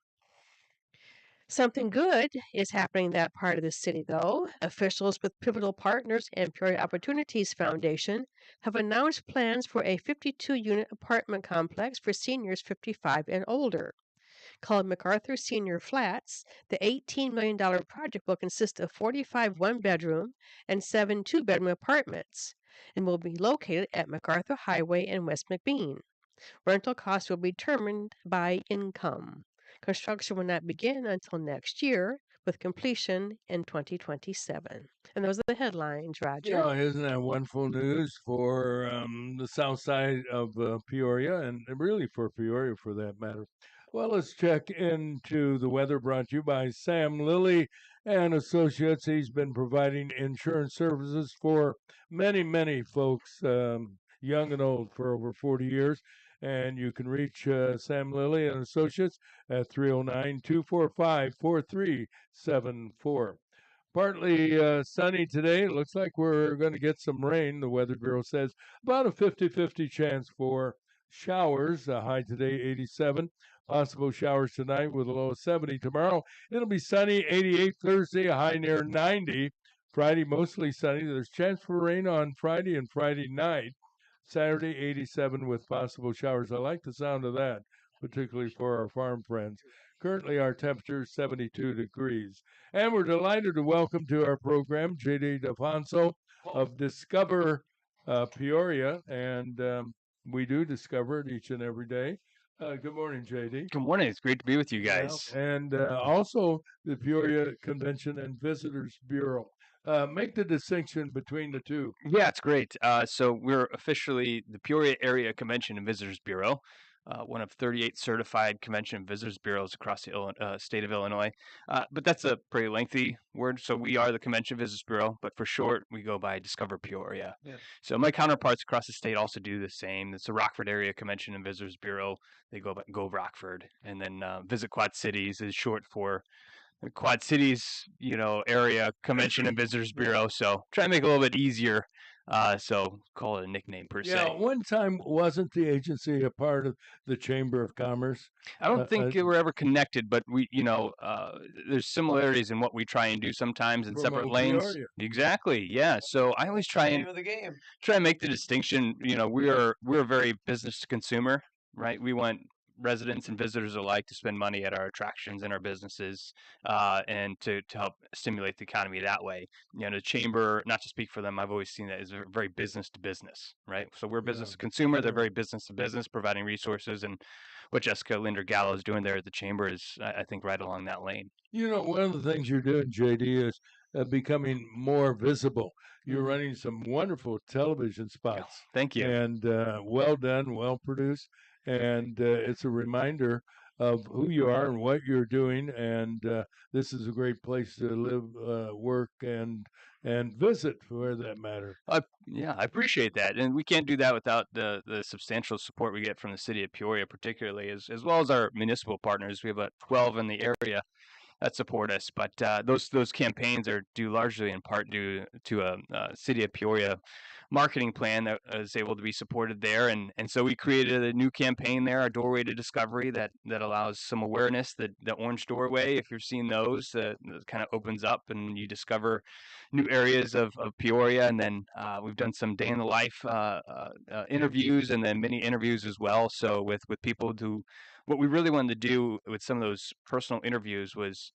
Something good is happening in that part of the city, though. Officials with Pivotal Partners and Peoria Opportunities Foundation have announced plans for a 52-unit apartment complex for seniors 55 and older. Called MacArthur Senior Flats, the $18 million project will consist of 45 one-bedroom and 7 two-bedroom apartments and will be located at MacArthur Highway and West McBean. Rental costs will be determined by income. Construction will not begin until next year, with completion in 2027. And those are the headlines, Roger. Yeah, isn't that wonderful news for the south side of Peoria, and really for Peoria for that matter. Well, let's check into the weather brought to you by Sam Lilly and Associates. He's been providing insurance services for many, many folks, young and old, for over 40 years. And you can reach Sam Lilly and Associates at 309-245-4374. Partly sunny today. It looks like we're going to get some rain. The Weather Bureau says about a 50-50 chance for showers. High today, 87. Possible showers tonight with a low of 70. Tomorrow, it'll be sunny, 88. Thursday, a high near 90. Friday, mostly sunny. There's chance for rain on Friday and Friday night. Saturday, 87 with possible showers. I like the sound of that, particularly for our farm friends. Currently, our temperature is 72 degrees. And we're delighted to welcome to our program J.D. DeFonso of Discover Peoria. And we do discover it each and every day. Good morning, J.D. Good morning. It's great to be with you guys. And also the Peoria Convention and Visitors Bureau. Make the distinction between the two. Yeah, it's great. So we're officially the Peoria Area Convention and Visitors Bureau, one of 38 certified convention and visitors bureaus across the state of Illinois. But that's a pretty lengthy word. So we are the Convention and Visitors Bureau, but for short, we go by Discover Peoria. Yeah. So my counterparts across the state also do the same. It's the Rockford Area Convention and Visitors Bureau. They go by Go Rockford. And then Visit Quad Cities is short for the Quad Cities, area convention and visitors bureau. So try to make it a little bit easier. So call it a nickname per se. Yeah, one time wasn't the agency a part of the Chamber of Commerce? I don't think they were ever connected, but we, there's similarities in what we try and do sometimes in separate lanes. Peoria. Exactly. Yeah. So I always try and make the distinction. We're very business to consumer, right? We want residents and visitors alike to spend money at our attractions and our businesses, and to help stimulate the economy that way. The chamber, not to speak for them, I've always seen that as very business to business, right? So we're business to consumer, they're very business to business, providing resources, and what Jessica Linder Gallo is doing there at the chamber is, I think, right along that lane. One of the things you're doing, JD, is becoming more visible. You're running some wonderful television spots. Thank you. And well done, well produced. And it's a reminder of who you are and what you're doing. And this is a great place to live, work, and visit, for that matter. Yeah, I appreciate that. And we can't do that without the substantial support we get from the city of Peoria, particularly, as well as our municipal partners. We have about 12 in the area that support us. But those campaigns are due largely in part due to a city of Peoria marketing plan that is able to be supported there. And so we created a new campaign there, our Doorway to Discovery, that allows some awareness. The Orange Doorway, if you've seen those, kind of opens up and you discover new areas of Peoria. And then we've done some day in the life interviews, and then mini interviews as well. So with people who, what we really wanted to do with some of those personal interviews was,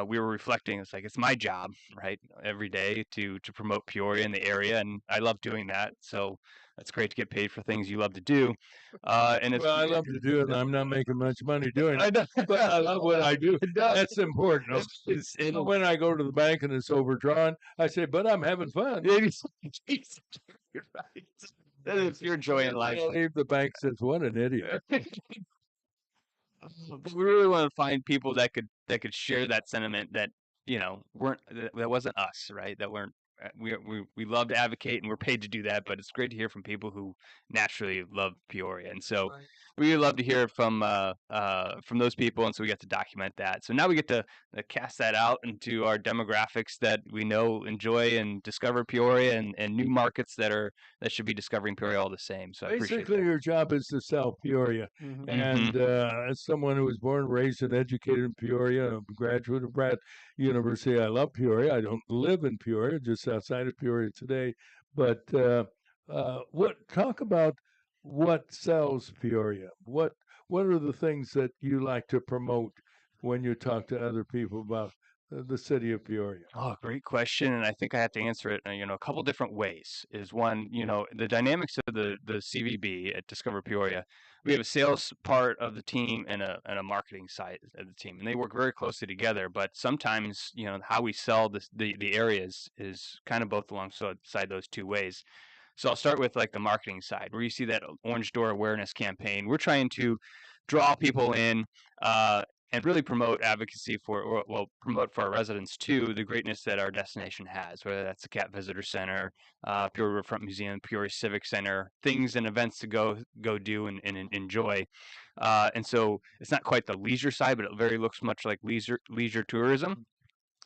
we were reflecting. It's like, it's my job, right, every day to promote Peoria in the area, and I love doing that. So it's great to get paid for things you love to do. And it's, I love to do it, and I'm not making much money doing it. But I love what I do. That's important. When I go to the bank and it's overdrawn, I say, "But I'm having fun." You're right. That is your joy in life. I leave the bank says, "What an idiot." But we really want to find people that could share that sentiment, that that wasn't us, right? That weren't we love to advocate, and we're paid to do that, but it's great to hear from people who naturally love Peoria. And so we would love to hear from those people, and so we get to document that. So now we get to cast that out into our demographics that we know enjoy and discover Peoria, and new markets that should be discovering Peoria all the same. So basically, your job is to sell Peoria. Mhm. And as someone who was born, raised, and educated in Peoria, a graduate of Pratt University, I love Peoria. I don't live in Peoria, just outside of Peoria today. But talk about what sells Peoria? What are the things that you like to promote when you talk to other people about the city of Peoria? Oh, great question, and I think I have to answer it, a couple different ways. Is one, the dynamics of the CVB at Discover Peoria. We have a sales part of the team and a marketing side of the team, and they work very closely together. But sometimes, how we sell the areas is kind of both alongside those two ways. So I'll start with like the marketing side, where you see that Orange Door awareness campaign. We're trying to draw people in and really promote advocacy promote for our residents too, the greatness that our destination has, whether that's the Cat Visitor Center, Peoria Riverfront Museum, Peoria Civic Center, things and events to go do and enjoy. And so it's not quite the leisure side, but it very looks much like leisure tourism,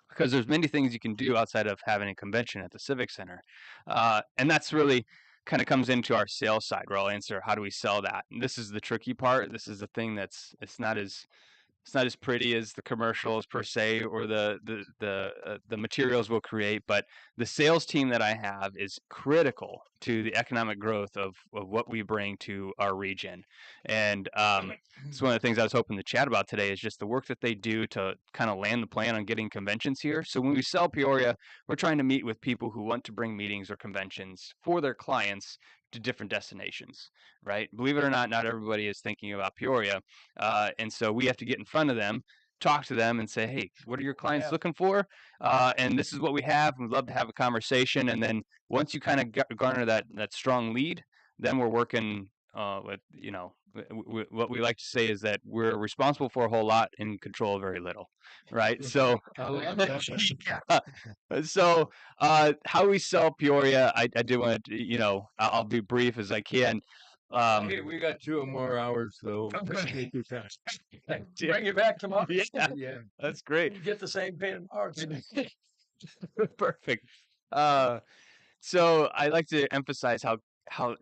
because there's many things you can do outside of having a convention at the Civic Center. And that's really kind of comes into our sales side, where I'll answer, how do we sell that? And this is the tricky part. This is the thing it's not as pretty as the commercials per se, or the materials we'll create, but the sales team that I have is critical to the economic growth of what we bring to our region. And it's one of the things I was hoping to chat about today, is just the work that they do to kind of land the plan on getting conventions here. So when we sell Peoria, we're trying to meet with people who want to bring meetings or conventions for their clients to different destinations, right? Believe it or not everybody is thinking about Peoria. And so we have to get in front of them, talk to them, and say, hey, what are your clients looking for? And this is what we have. We'd love to have a conversation. And then once you kind of garner that strong lead, then we're working with, what we like to say is that we're responsible for a whole lot and control very little, right? So, so how we sell Peoria, I did want to, I'll be brief as I can. Okay, we got 2 more hours, though. Take your time. Bring it back tomorrow. Yeah, that's great. You get the same pay tomorrow. Perfect. So I like to emphasize how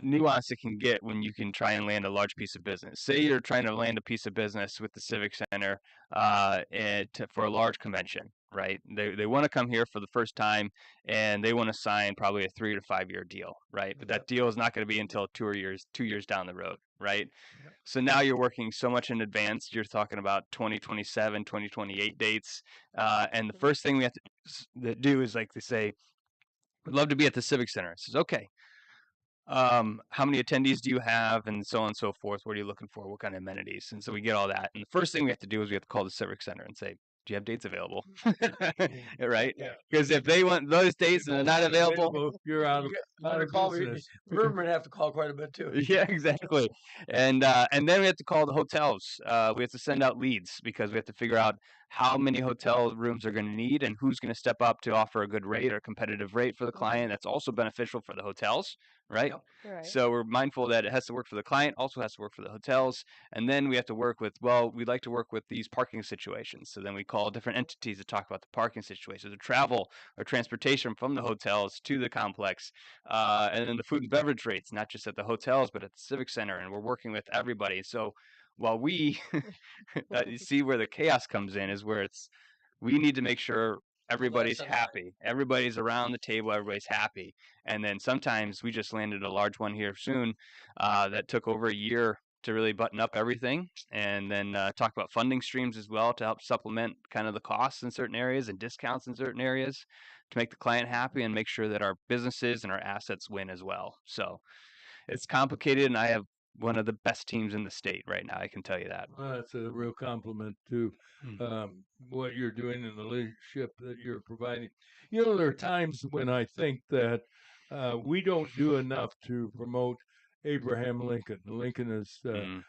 nuance it can get when you can try and land a large piece of business. Say you're trying to land a piece of business with the Civic Center for a large convention. right? They want to come here for the first time, and they want to sign probably a 3 to 5 year deal, right? But that deal is not going to be until 2 years down the road, right? So now you're working so much in advance. You're talking about 2027, 2028 dates, and the first thing we have to do is like they say, "We'd love to be at the Civic Center." It says, "Okay, how many attendees do you have?" And so on and so forth. What are you looking for? What kind of amenities? And so we get all that. And the first thing we have to do is we have to call the Civic Center and say, "Do you have dates available?" Right? Because if they want those dates and they're not available, you're out of business. We're going to have to call quite a bit too. yeah, exactly. And then we have to call the hotels. We have to send out leads because we have to figure out how many hotel rooms are going to need and who's going to step up to offer a good rate or competitive rate for the client. That's also beneficial for the hotels, right? Right. So we're mindful that it has to work for the client, also has to work for the hotels. And then we have to work with, well, we'd like to work with these parking situations. So then we call different entities to talk about the parking situations, the travel or transportation from the hotels to the complex, and then the food and beverage rates, not just at the hotels, but at the Civic Center. And we're working with everybody. So while we you see where the chaos comes in is where we need to make sure everybody's happy. Everybody's around the table. Everybody's happy. And then sometimes we just landed a large one here soon that took over a year to really button up everything, and then talk about funding streams as well to help supplement kind of the costs in certain areas and discounts in certain areas to make the client happy and make sure that our businesses and our assets win as well. So it's complicated, and I have one of the best teams in the state right now. I can tell you that. Well, that's a real compliment to what you're doing and the leadership that you're providing. You know, there are times when I think that we don't do enough to promote Abraham Lincoln. Lincoln is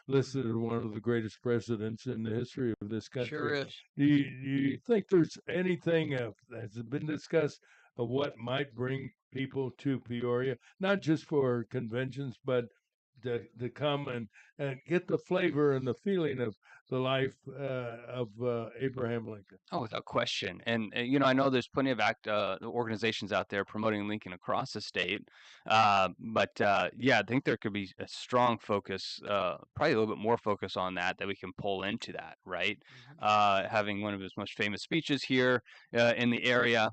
listed as one of the greatest presidents in the history of this country. Sure is. Do you think there's anything that's been discussed of what might bring people to Peoria, not just for conventions, but to come and get the flavor and the feeling of the life of Abraham Lincoln? Oh, without question. And you know, I know there's plenty of organizations out there promoting Lincoln across the state. But yeah, I think there could be a strong focus, probably a little bit more focus on that we can pull into that, right? Having one of his most famous speeches here in the area,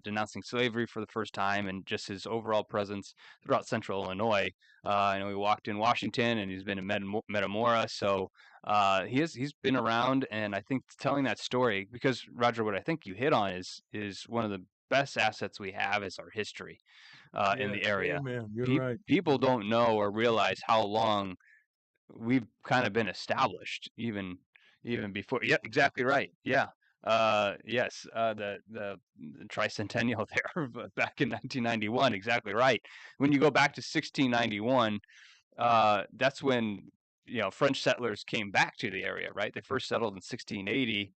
denouncing slavery for the first time, and just his overall presence throughout central Illinois. I know he walked in Washington, and he's been in Metamora, so he's been around, and I think telling that story, because Roger, what I think you hit on is one of the best assets we have is our history in the area. Amen. You're right. People don't know or realize how long we've kind of been established, even before. Yeah, exactly right. Yeah. Yes, the tricentennial there back in 1991, exactly right. When you go back to 1691, that's when French settlers came back to the area, right? They first settled in 1680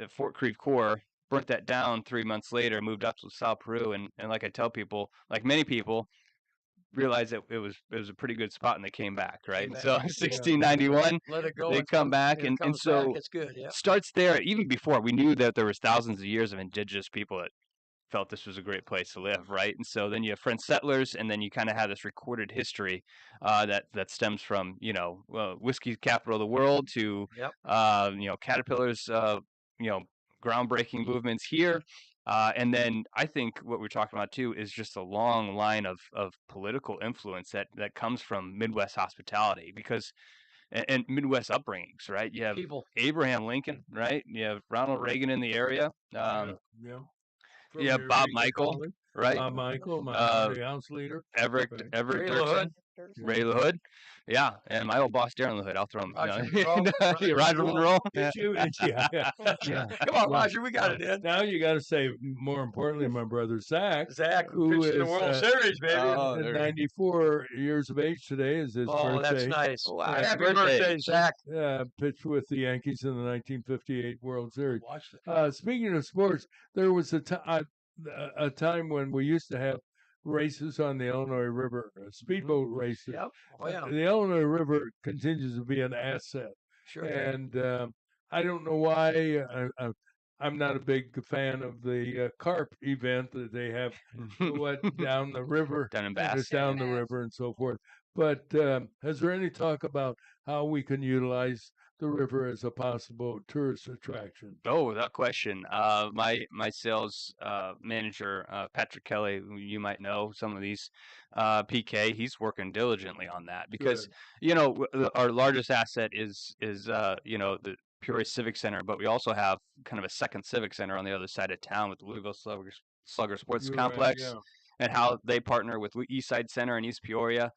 at Fort Creve Coeur, burnt that down 3 months later, moved up to South Peru, and like I tell people, like many people, realized that it was a pretty good spot, and they came back, right? So 1691, Let it go. they come back, It and comes so back, it's good. Yeah. starts there. Even before, we knew that there was thousands of years of indigenous people that felt this was a great place to live, right? And so then you have French settlers, and then you kind of have this recorded history that stems from whiskey capital of the world to Caterpillar's groundbreaking movements here. And then I think what we're talking about too is just a long line of political influence that comes from Midwest hospitality, because and Midwest upbringings, right? You have Abraham Lincoln, right? You have Ronald Reagan in the area. Yeah, Bob Michael, right? Bob Michael, my house leader. Everett Dirksen. Ray LaHood. Yeah, and my old boss, Darren LaHood. I'll throw him. Roger Monroe. Yeah. Come on, Roger, we got it in. Now you got to say, more importantly, my brother Zach. Zach, who pitched in the World Series, baby. 94 years of age today is his birthday. Oh, that's nice. Wow, happy birthday, Zach. Pitched with the Yankees in the 1958 World Series. Speaking of sports, there was a time when we used to have races on the Illinois River, speedboat races. Yep. Oh, yeah. The Illinois River continues to be an asset. Sure. And I don't know why. I'm not a big fan of the carp event that they have down the river, down in Bass, down the river and so forth. But has there any talk about how we can utilize the river as a possible tourist attraction? Oh, without question. My sales manager, Patrick Kelly, who you might know, some of these PK, he's working diligently on that because our largest asset is the Peoria Civic Center, but we also have kind of a second civic center on the other side of town with the Louisville Slugger Sports You're right, Complex. yeah. And how they partner with East Side Center and East Peoria.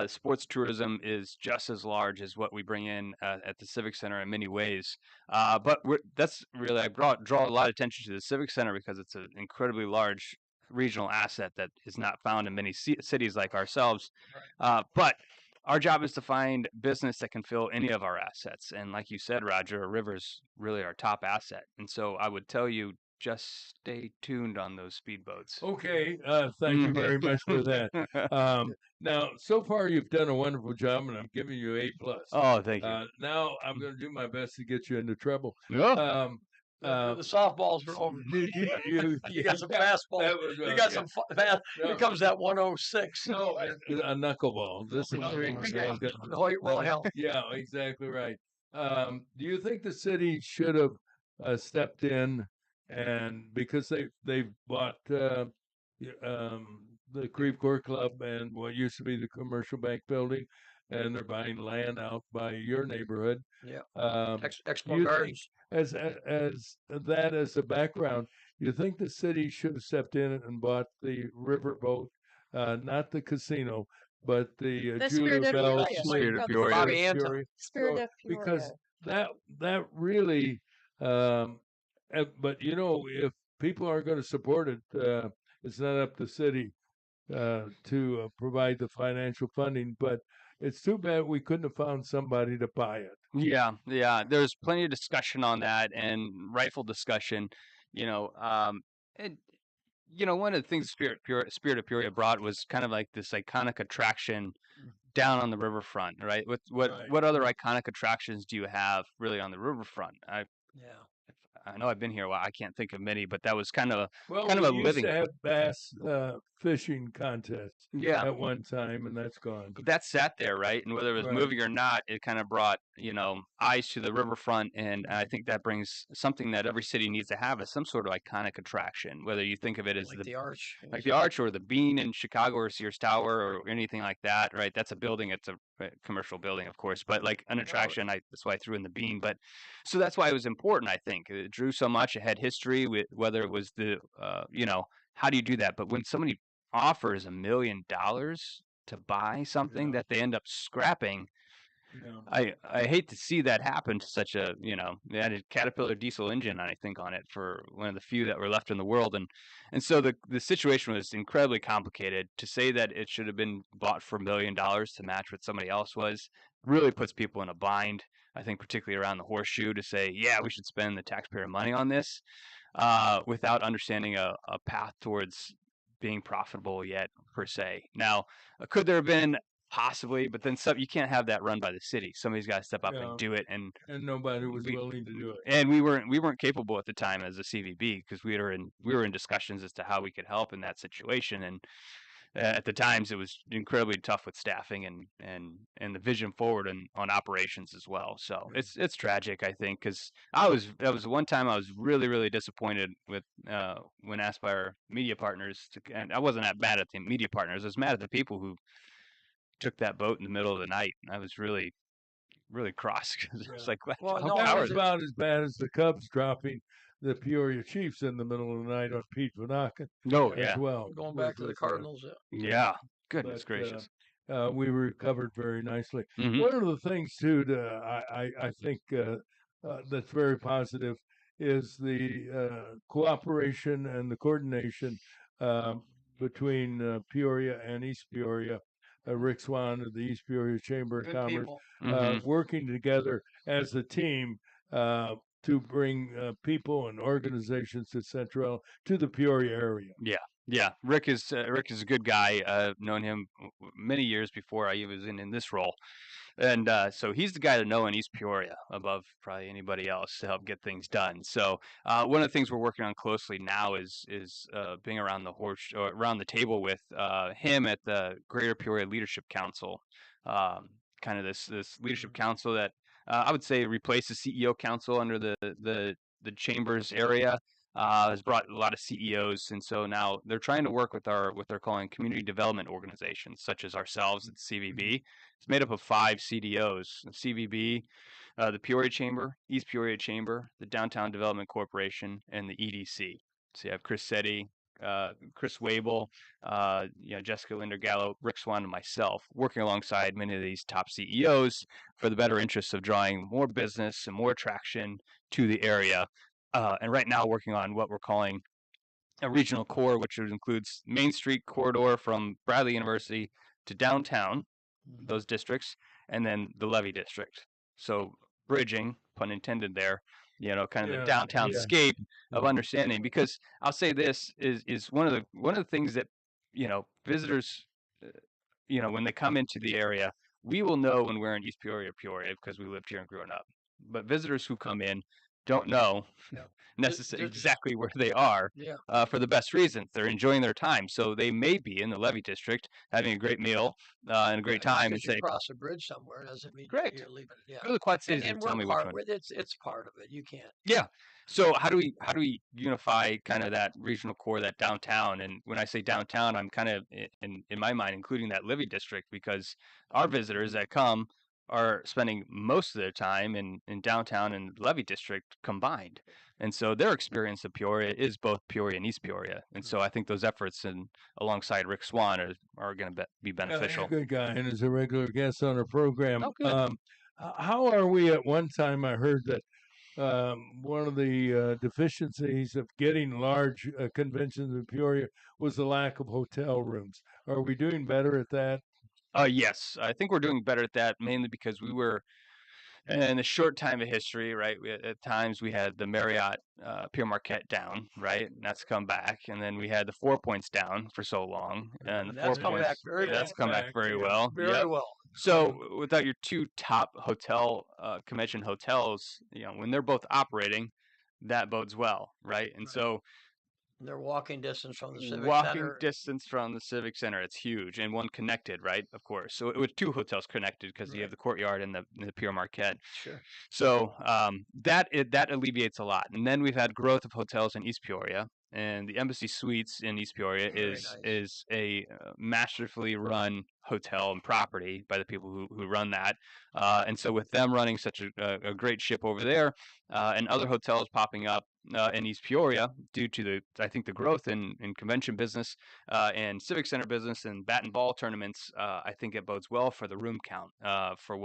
Sports tourism is just as large as what we bring in at the Civic Center in many ways. But that's really, I draw a lot of attention to the Civic Center because it's an incredibly large regional asset that is not found in many cities like ourselves. But our job is to find business that can fill any of our assets. And like you said, Roger, a river's really our top asset. And so I would tell you, just stay tuned on those speedboats. Okay, thank you very much for that. Now, so far you've done a wonderful job, and I'm giving you A+. Oh, thank you. Now I'm going to do my best to get you into trouble. Yeah. The softballs are over. You got some fastballs. You got some fast. Here comes that 106. No, a knuckleball. This is well, hell. Yeah, exactly right. Do you think the city should have stepped in? And because they've bought the Creve Coeur Club and what used to be the commercial bank building, and they're buying land out by your neighborhood. Yeah. Expo Gardens. As that as a background, you think the city should have stepped in and bought the riverboat, not the casino, but the Julia Bell Spirit of Peoria. Bobby Anton. Spirit of Peoria. Because that really. But if people are going to support it, it's not up to the city to provide the financial funding. But it's too bad we couldn't have found somebody to buy it. Yeah. There's plenty of discussion on that, and rightful discussion. And one of the things Spirit of Peoria brought was kind of like this iconic attraction down on the riverfront, right? What other iconic attractions do you have really on the riverfront? I know I've been here a while. I can't think of many, but that was kind of a living. We used to have bass fishing contests Yeah. at one time, and that's gone. But that sat there, right? And whether it was Right. moving or not, it kind of brought, eyes to the riverfront. And I think that brings something that every city needs to have is some sort of iconic attraction, whether you think of it as Like the arch. like the Arch or the Bean in Chicago or Sears Tower or anything like that, right? That's a building. It's a commercial building, of course, but like an attraction, that's why I threw in the Bean. But so that's why it was important, I think. It drew so much. It had history, whether it was how do you do that? But when somebody offers $1 million to buy something that they end up scrapping, I hate to see that happen to such a they had a Caterpillar diesel engine, I think, on it for one of the few that were left in the world, and so the situation was incredibly complicated. To say that it should have been bought for $1 million to match what somebody else was really puts people in a bind. I think particularly around the Horseshoe to say, yeah, we should spend the taxpayer money on this without understanding a path towards being profitable yet per se. Now, could there have been? Possibly, but then you can't have that run by the city. Somebody's got to step up and do it, and nobody was willing to do it. And we weren't capable at the time as a CVB because we were in discussions as to how we could help in that situation. And at the times, it was incredibly tough with staffing and the vision forward and on operations as well. So it's tragic, I think, because that was one time I was really, really disappointed with when asked by our media partners and I wasn't that mad at the media partners. I was mad at the people who took that boat in the middle of the night. I was really, really cross because it's like, that was about as bad as the Cubs dropping the Peoria Chiefs in the middle of the night on Pete Vanaken. No, as well. Going back to the Cardinals. Yeah, goodness gracious. We recovered very nicely. Mm-hmm. One of the things too, I think that's very positive is the cooperation and the coordination between Peoria and East Peoria. Rick Swan of the East Peoria Chamber of Commerce, working together as a team to bring people and organizations, etc., to the Peoria area. Yeah. Rick is a good guy. I've known him many years before I was in this role. And so he's the guy to know in East Peoria above probably anybody else to help get things done. So one of the things we're working on closely now is being around the table with him at the Greater Peoria Leadership Council, kind of this leadership council that I would say replace the CEO council under the chambers area. Has brought a lot of CEOs, and so now they're trying to work with our what they're calling community development organizations, such as ourselves at CVB. It's made up of 5 CDOs: the CVB, the Peoria Chamber, East Peoria Chamber, the Downtown Development Corporation, and the EDC. So you have Chris Setti, Chris Wable, Jessica Linder Gallo, Rick Swan, and myself working alongside many of these top CEOs for the better interests of drawing more business and more attraction to the area. And right now working on what we're calling a regional core, which includes Main Street corridor from Bradley University to downtown, those districts, and then the Levy district. So bridging, pun intended there, kind of the downtown scape of understanding. Because I'll say this is one of the things that, visitors, when they come into the area, we will know when we're in East Peoria, because we lived here and grew up. But visitors who come in don't know necessarily exactly where they are for the best reasons. They're enjoying their time, so they may be in the Levy district having a great meal and a great time, and say cross a bridge somewhere doesn't mean great. You're leaving. Yeah, go to the Quad Cities and tell me which one. It's part of it. You can't. Yeah. So how do we unify kind of that regional core, that downtown? And when I say downtown, I'm kind of in my mind including that Levy district, because our visitors that come are spending most of their time in downtown and Levy district combined. And so their experience of Peoria is both Peoria and East Peoria. And so I think those efforts alongside Rick Swan are going to be beneficial. Good guy, and is a regular guest on our program. Oh, good. How are we at one time? I heard that one of the deficiencies of getting large conventions in Peoria was the lack of hotel rooms. Are we doing better at that? Yes, I think we're doing better at that, mainly because we were in a short time of history, right? At times we had the Marriott Pierre Marquette down, right? And that's come back. And then we had the 4 Points down for so long. And the that's 4 Points, that's come back very well. Very well. So without your 2 top convention hotels, when they're both operating, that bodes well, right? And so they're walking distance from the Civic Center. Walking distance from the Civic Center. It's huge, and one connected, right? Of course. So with 2 hotels connected, because you have the Courtyard and the Pierre Marquette. Sure. So that alleviates a lot. And then we've had growth of hotels in East Peoria, and the Embassy Suites in East Peoria is a masterfully run hotel and property by the people who run that. And so with them running such a great ship over there, and other hotels popping up in East Peoria due to I think the growth in convention business and Civic Center business and bat and ball tournaments, I think it bodes well for the room count, for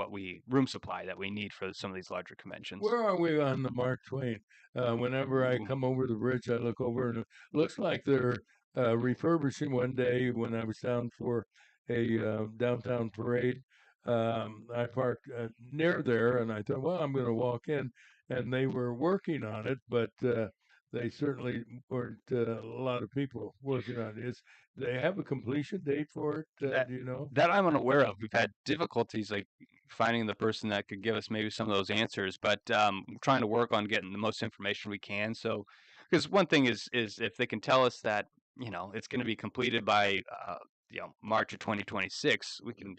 room supply that we need for some of these larger conventions. Where are we on the Mark Twain? Whenever I come over the bridge, I look over and it looks like they're refurbishing. One day when I was down for a downtown parade, I parked near there, and I thought, well, I'm going to walk in. And they were working on it, but they certainly weren't a lot of people working on it. Do they have a completion date for it? Do you know? That I'm unaware of. We've had difficulties like finding the person that could give us maybe some of those answers, but we're trying to work on getting the most information we can. So, because one thing is if they can tell us that it's going to be completed by March of 2026, we can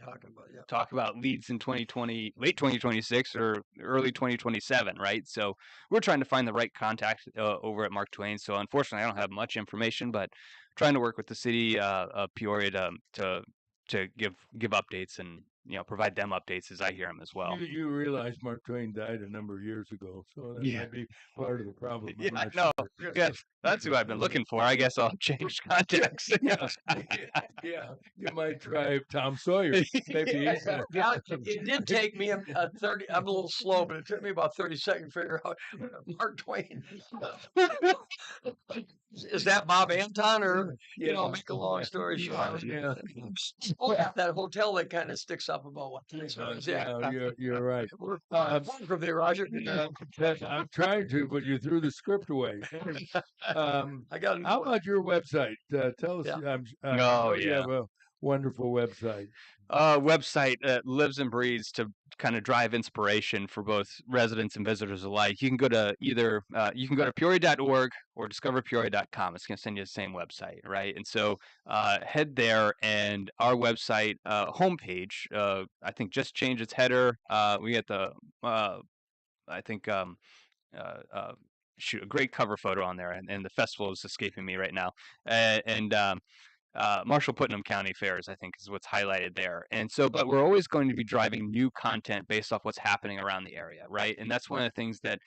talk about leads in late 2026 or early 2027, right? So we're trying to find the right contact over at Mark Twain. So unfortunately, I don't have much information, but trying to work with the city of Peoria to give updates and provide them updates as I hear them as well. You realize Mark Twain died a number of years ago, so that might be part of the problem. Yeah, I know. Yeah, that's who I've been looking for. I guess I'll change contacts. Yeah, you might try Tom Sawyer. Maybe it did take me 30. I'm a little slow, but it took me about 30 seconds to figure out Mark Twain. Is that Bob Anton, or make a long story short? Yeah. That hotel that kind of sticks up about what place was. Yeah, you're right. From there, Roger. I'm trying to, but you threw the script away. I got. How about your website? Tell us. Yeah. You have a wonderful website? Website lives and breathes to kind of drive inspiration for both residents and visitors alike. You can go to either you can go to peoria.org or discoverpeoria.com. It's going to send you the same website, right? And so head there, and our website homepage, I think, just changed its header. We got the I think shoot, a great cover photo on there, and the festival is escaping me right now. Marshall Putnam County Fairs, I think, is what's highlighted there. And so, but we're always going to be driving new content based off what's happening around the area, right? And that's one of the things that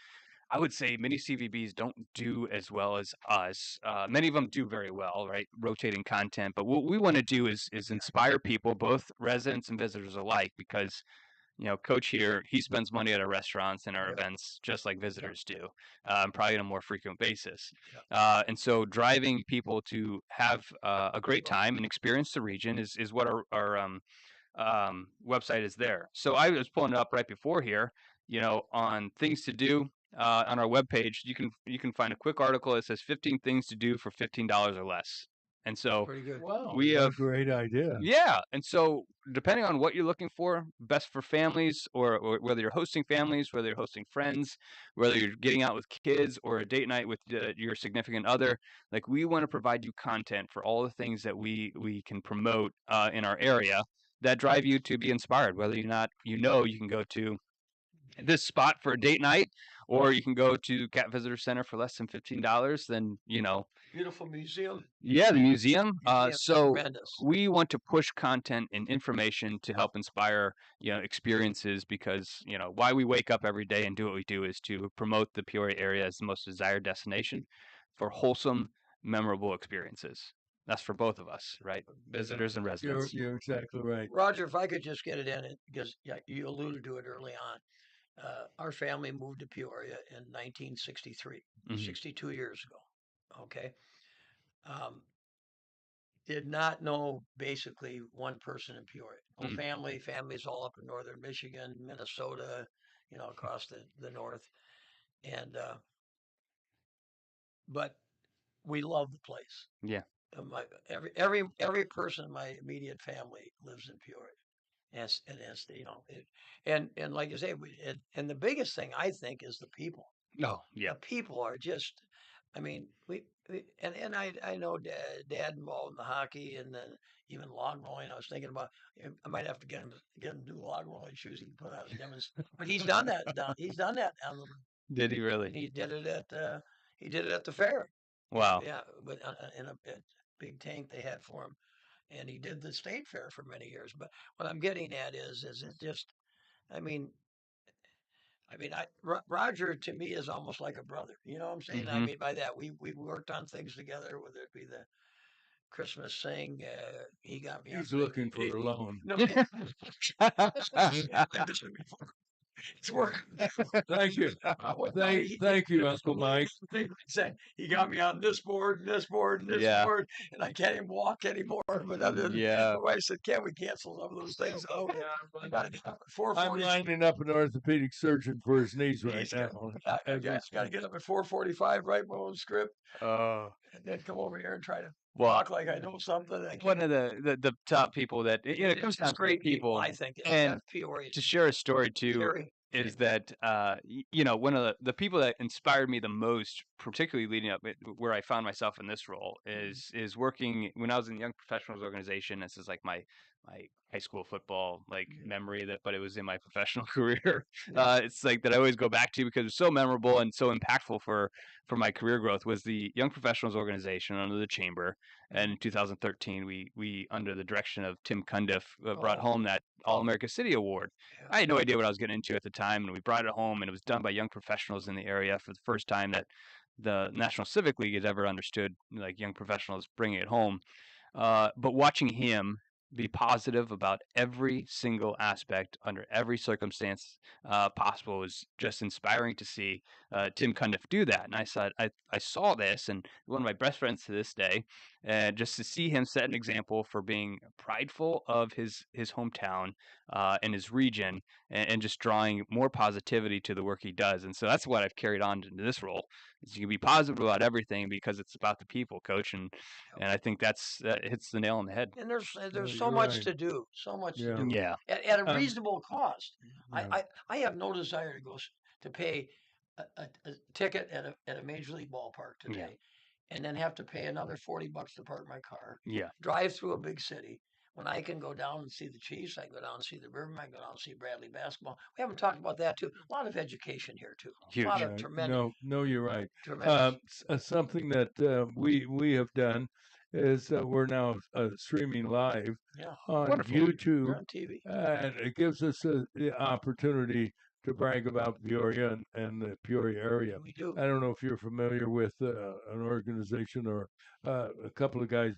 I would say many CVBs don't do as well as us. Many of them do very well, right? Rotating content. But what we want to do is inspire people, both residents and visitors alike, because Coach here, he spends money at our restaurants and our events just like visitors do, probably on a more frequent basis. And so driving people to have a great time and experience the region is what our website is there. So I was pulling it up right before here, on things to do. On our webpage, you can find a quick article that says 15 things to do for $15 or less. And so Pretty good. Wow, we what a have great idea. yeah, and so depending on what you're looking for, best for families, or whether you're hosting families, whether you're hosting friends, whether you're getting out with kids or a date night with your significant other, like we want to provide you content for all the things that we can promote in our area that drive you to be inspired. Whether you're not, you can go to this spot for a date night, or you can go to Cat Visitor Center for less than $15. Then Beautiful museum. yeah, the museum. Museum's So tremendous. we want to push content and information to help inspire, experiences, because, why we wake up every day and do what we do is to promote the Peoria area as the most desired destination for wholesome, memorable experiences. That's for both of us, right? Visitors and residents. You're exactly right. Roger, if I could just get it in, because you alluded to it early on. Our family moved to Peoria in 1963, 62 years ago. Okay. Did not know basically one person in Peoria. Whole families all up in northern Michigan, Minnesota, across the north. And but we love the place. Yeah. Every person in my immediate family lives in Peoria. And like you say, and the biggest thing I think is the people. Oh, yeah. The people are just, I mean, and I know Dad involved in the hockey, and then even log rolling. I was thinking about, I might have to get him to do log rolling shoes he can put out. But he's done that. He's done that. Did he really? He did it at the fair. Wow. Yeah, but in a big tank they had for him. And he did the state fair for many years. But what I'm getting at is it just, Roger to me is almost like a brother. You know what I'm saying? I mean by that we worked on things together, whether it be the Christmas thing. He got me. He's looking for a loan. No. It's working. Thank you. Thank you, Uncle Mike. He got me on this board and this board and this board, and I can't even walk anymore. But other than my wife said, "Can't we cancel some of those things?" Oh, I'm lining up an orthopedic surgeon for his knees right now. I got to get up at 4:45, write my own script, and then come over here and try to walk like I know something. One of the top people that it comes down to great people, I think, and to share a story too. Is that one of the people that inspired me the most, particularly leading up where I found myself in this role, is working when I was in the Young Professionals Organization. This is like my high school football memory, but it was in my professional career. It's like that I always go back to because it was so memorable and so impactful for my career growth. Was the Young Professionals Organization under the chamber, and in 2013 we under the direction of Tim Cundiff brought home that All-America City Award. I had no idea what I was getting into at the time, and we brought it home, and it was done by young professionals in the area for the first time that the National Civic League has ever understood, like young professionals bringing it home. But watching him be positive about every single aspect under every circumstance possible was just inspiring to see Tim Cundiff do that. And I said, I saw this, and one of my best friends to this day and just to see him set an example for being prideful of his hometown and his region, and just drawing more positivity to the work he does. And so that's what I've carried on into this role. Is you can be positive about everything because it's about the people, Coach, and I think that hits the nail on the head. And there's so you're much right. to do, so much to Yeah. do Yeah. at a reasonable cost. Yeah. I have no desire to to pay a ticket at a major league ballpark today, and then have to pay another $40 to park my car. Yeah. Drive through a big city when I can go down and see the Chiefs. I can go down and see the Ribbon. I can go down and see Bradley basketball. We haven't talked about that too. A lot of education here too. Huge. A lot of Right. tremendous. No, you're right. Tremendous. Something that we have done is we're now streaming live Yeah. on Wonderful. YouTube, You're on TV. and it gives us the opportunity to brag about Peoria and the Peoria area. We do. I don't know if you're familiar with an organization or a couple of guys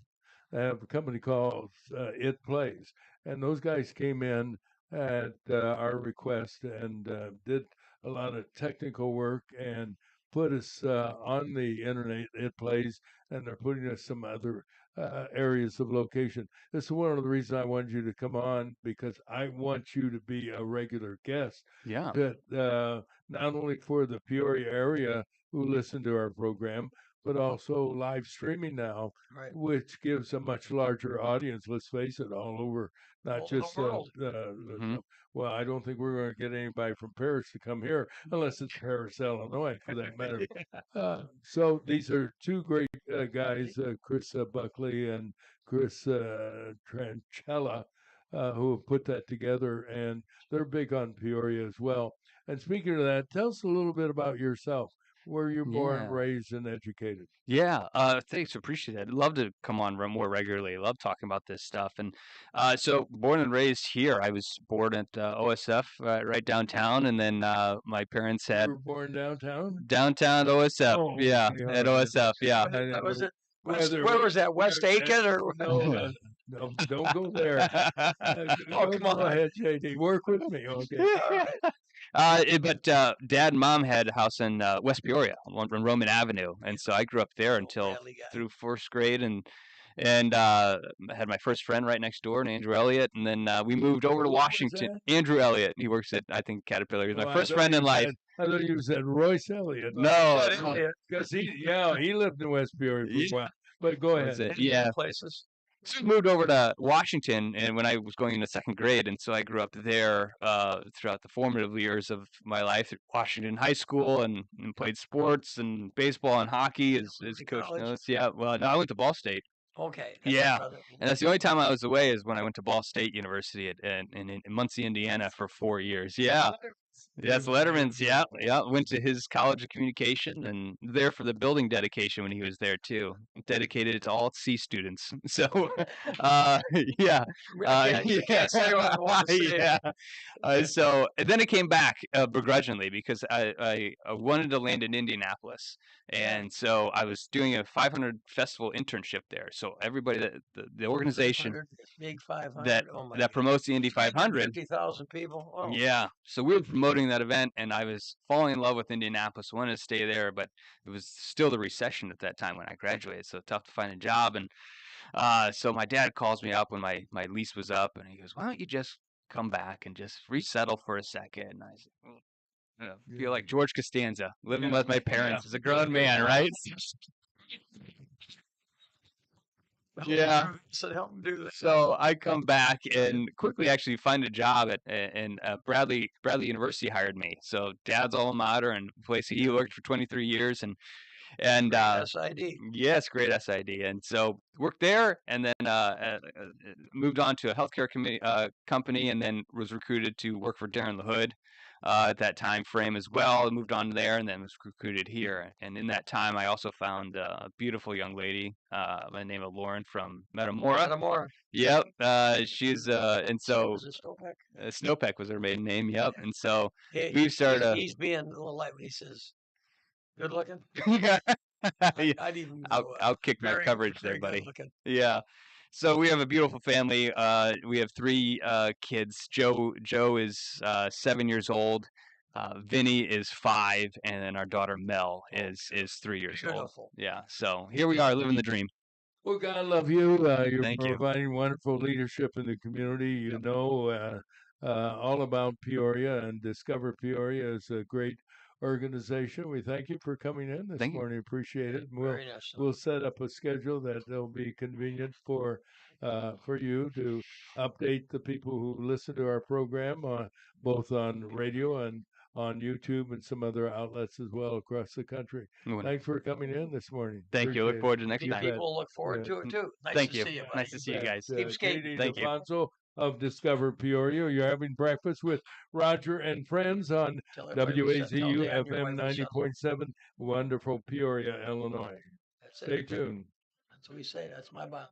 that have a company called It Plays, and those guys came in at our request and did a lot of technical work and put us on the internet. It Plays, and they're putting us some other areas of location. This is one of the reasons I wanted you to come on, because I want you to be a regular guest. Yeah. That not only for the Peoria area who listen to our program, but also live streaming now, Right. which gives a much larger audience. Let's face it, all over, not All over the just. world. Mhm. Well, I don't think we're going to get anybody from Paris to come here, unless it's Paris, Illinois, for that matter. So these are two great guys, Chris Buckley and Chris Tranchella, who have put that together, and they're big on Peoria as well. And speaking of that, tell us a little bit about yourself. Where you're born, Yeah. raised, and educated. Yeah, thanks. Appreciate it. I'd love to come on more regularly. Love talking about this stuff. And so, born and raised here. I was born at OSF right downtown, and then my parents You had were born downtown? downtown OSF. Oh, yeah, okay, all at right. OSF. Yeah. Was it? Whether- Where was that? West Aiken or? No, no, don't go there. Oh, come on. Go ahead, JD. Work with me, okay? But Dad and Mom had a house in West Peoria on Roman Avenue, and so I grew up there until Bradley guy. through first grade, and had my first friend right next door, Andrew Elliott, and then we moved over to Who was Washington. Andrew Elliott, he works at I think Caterpillar. He was Oh, my I first thought friend you in life. said- I thought you said Royce Elliott. No, because he lived in West Peoria for a while. But go That's ahead. it. Yeah. Places. So we moved over to Washington, and when I was going into second grade, and so I grew up there throughout the formative years of my life at Washington High School, and played sports and baseball and hockey, as Coach College? knows. Yeah, well, no, I went to Ball State. Okay. Yeah. brother. And that's the only time I was away is when I went to Ball State University in Muncie, Indiana for 4 years. Yeah. Yes, Letterman's. Yeah, yeah. Went to his College of Communication and there for the building dedication when he was there too. Dedicated it to all C students. So, yeah, You can't say what I want to say. yeah. So and then it came back begrudgingly because I wanted to land in Indianapolis, and so I was doing a 500 festival internship there. So everybody that the organization 500, Big 500. that oh my that promotes the Indy 500. 50,000 people. Oh. Yeah. So we were promoting that event, and I was falling in love with Indianapolis. Wanted to stay there, but it was still the recession at that time when I graduated, so tough to find a job. And so my dad calls me up when my lease was up, and he goes, "Why don't you just come back and just resettle for a second?" And I said, I feel like George Costanza, living with my parents as a grown man, right? Yeah. So help him do that. So I come back and quickly actually find a job and Bradley University hired me. So Dad's alma mater and place he worked for 23 years and SID. yes, great SID. And so worked there and then moved on to a healthcare company and then was recruited to work for Darren LaHood. At that time frame as well, moved on there and then was recruited here. And in that time, I also found a beautiful young lady by the name of Lauren from Metamora. Metamora. Yep, she's and so Was it Snowpack? Snowpeck was her maiden name. Yep, and so Hey, we've started. He's being a little light when he says, "Good looking." Yeah. I'd even I'll kick my very- coverage there, very buddy. good looking. Yeah. So we have a beautiful family. We have 3 kids. Joe is 7 years old. Vinny is 5, and then our daughter Mel is 3 years old. Beautiful. Yeah. So here we are living the dream. Well, God love you. You're Thank you. providing wonderful leadership in the community. You know all about Peoria, and Discover Peoria is a great organization. We thank you for coming in this Thank you. morning. Appreciate it. Very nice. We'll set up a schedule that will be convenient for you to update the people who listen to our program, both on radio and on YouTube and some other outlets as well across the country. Wonderful. Thanks for coming in this morning. Thank you. Look Appreciate forward it. to next You time. bet. People look forward Yeah. to it too. Nice Thank to you. see you, buddy. Nice to see you guys. Keep skating. Katie Thank you. DeFonso of Discover Peoria. You're having breakfast with Roger and friends on Tell everybody to tell WAZU Dan your FM wife what's up. 90.7, wonderful Peoria, Illinois. That's Stay it. tuned. That's what we say. That's my bow.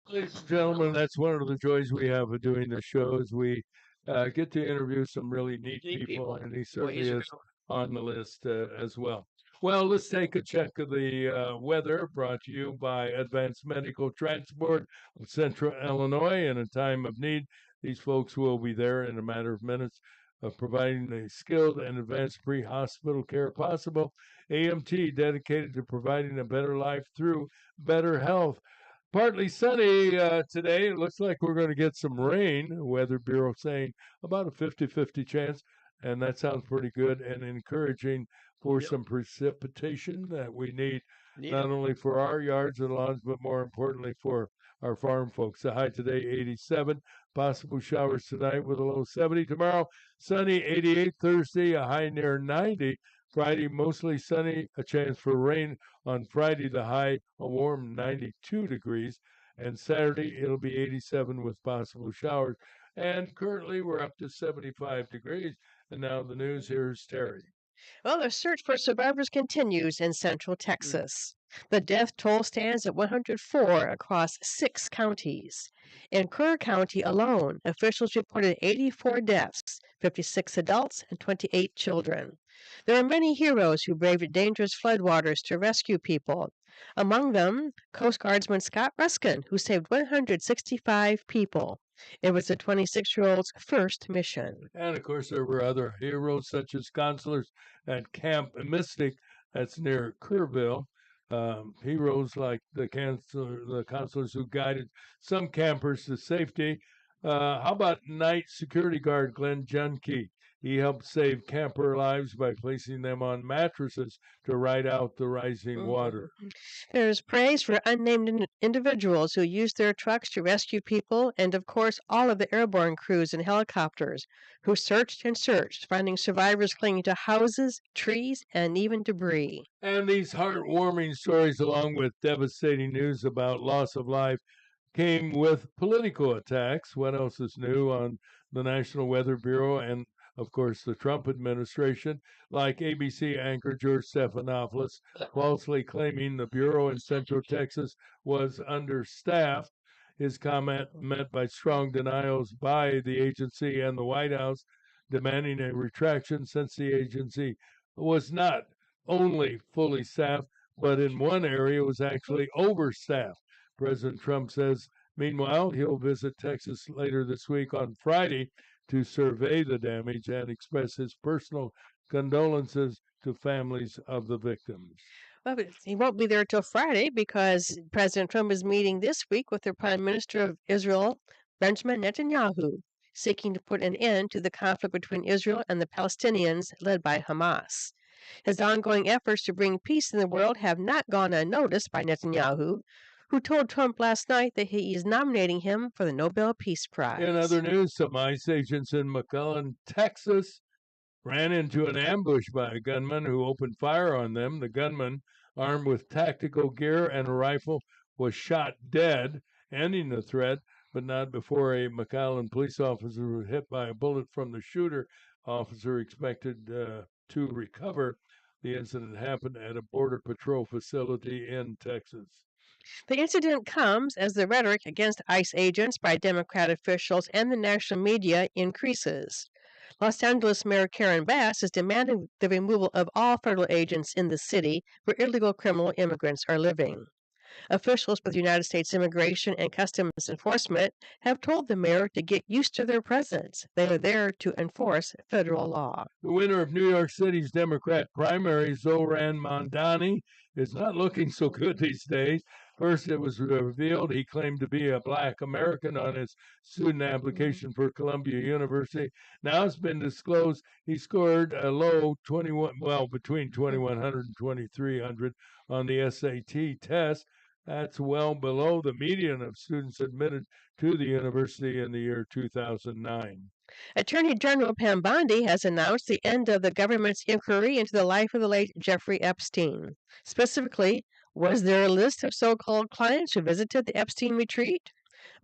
Ladies and gentlemen, that's one of the joys we have of doing the show is we get to interview some really neat people, and he certainly Ways is on the list as well. Well, let's take a check of the weather brought to you by Advanced Medical Transport of Central Illinois. In a time of need, these folks will be there in a matter of minutes, providing the skilled and advanced pre-hospital care possible. AMT dedicated to providing a better life through better health. Partly sunny today. It looks like we're going to get some rain. Weather Bureau saying about a 50-50 chance, and that sounds pretty good and encouraging for some precipitation that we need, not only for our yards and lawns, but more importantly for our farm folks. The high today, 87. Possible showers tonight with a low 70. Tomorrow, sunny, 88. Thursday, a high near 90. Friday, mostly sunny, a chance for rain. On Friday, the high, a warm 92 degrees. And Saturday, it'll be 87 with possible showers. And currently, we're up to 75 degrees. And now the news, here's Terry. Well, the search for survivors continues in central Texas. The death toll stands at 104 across 6 counties. In Kerr County alone, officials reported 84 deaths, 56 adults and 28 children. There are many heroes who braved dangerous floodwaters to rescue people. Among them, Coast Guardsman Scott Ruskin, who saved 165 people. It was the 26-year-old's first mission. And of course, there were other heroes such as counselors at Camp Mystic, that's near Kerrville. Heroes like the counselors who guided some campers to safety. How about night security guard Glenn Junke? He helped save camper lives by placing them on mattresses to ride out the rising water. There's praise for unnamed individuals who used their trucks to rescue people, and of course, all of the airborne crews and helicopters who searched and searched, finding survivors clinging to houses, trees, and even debris. And these heartwarming stories, along with devastating news about loss of life, came with political attacks. What else is new on the National Weather Bureau and of course, the Trump administration, like ABC anchor George Stephanopoulos, falsely claiming the Bureau in Central Texas was understaffed. His comment met by strong denials by the agency and the White House, demanding a retraction since the agency was not only fully staffed, but in one area was actually overstaffed. President Trump says, meanwhile, he'll visit Texas later this week on Friday to survey the damage and express his personal condolences to families of the victims. Well, he won't be there till Friday because President Trump is meeting this week with the Prime Minister of Israel, Benjamin Netanyahu, seeking to put an end to the conflict between Israel and the Palestinians led by Hamas. His ongoing efforts to bring peace in the world have not gone unnoticed by Netanyahu, who told Trump last night that he is nominating him for the Nobel Peace Prize. In other news, some ICE agents in McAllen, Texas, ran into an ambush by a gunman who opened fire on them. The gunman, armed with tactical gear and a rifle, was shot dead, ending the threat, but not before a McAllen police officer was hit by a bullet from the shooter. Officer expected to recover. The incident happened at a Border Patrol facility in Texas. The incident comes as the rhetoric against ICE agents by Democrat officials and the national media increases. Los Angeles Mayor Karen Bass is demanding the removal of all federal agents in the city where illegal criminal immigrants are living. Officials with United States Immigration and Customs Enforcement have told the mayor to get used to their presence. They are there to enforce federal law. The winner of New York City's Democrat primary, Zohran Mamdani, is not looking so good these days. First, it was revealed he claimed to be a Black American on his student application for Columbia University. Now it's been disclosed he scored a low between 2,100 and 2,300 on the SAT test. That's well below the median of students admitted to the university in the year 2009. Attorney General Pam Bondi has announced the end of the government's inquiry into the life of the late Jeffrey Epstein. Specifically, was there a list of so-called clients who visited the Epstein retreat?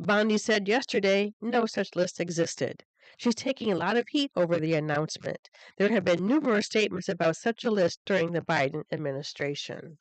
Bondi said yesterday no such list existed. She's taking a lot of heat over the announcement. There have been numerous statements about such a list during the Biden administration.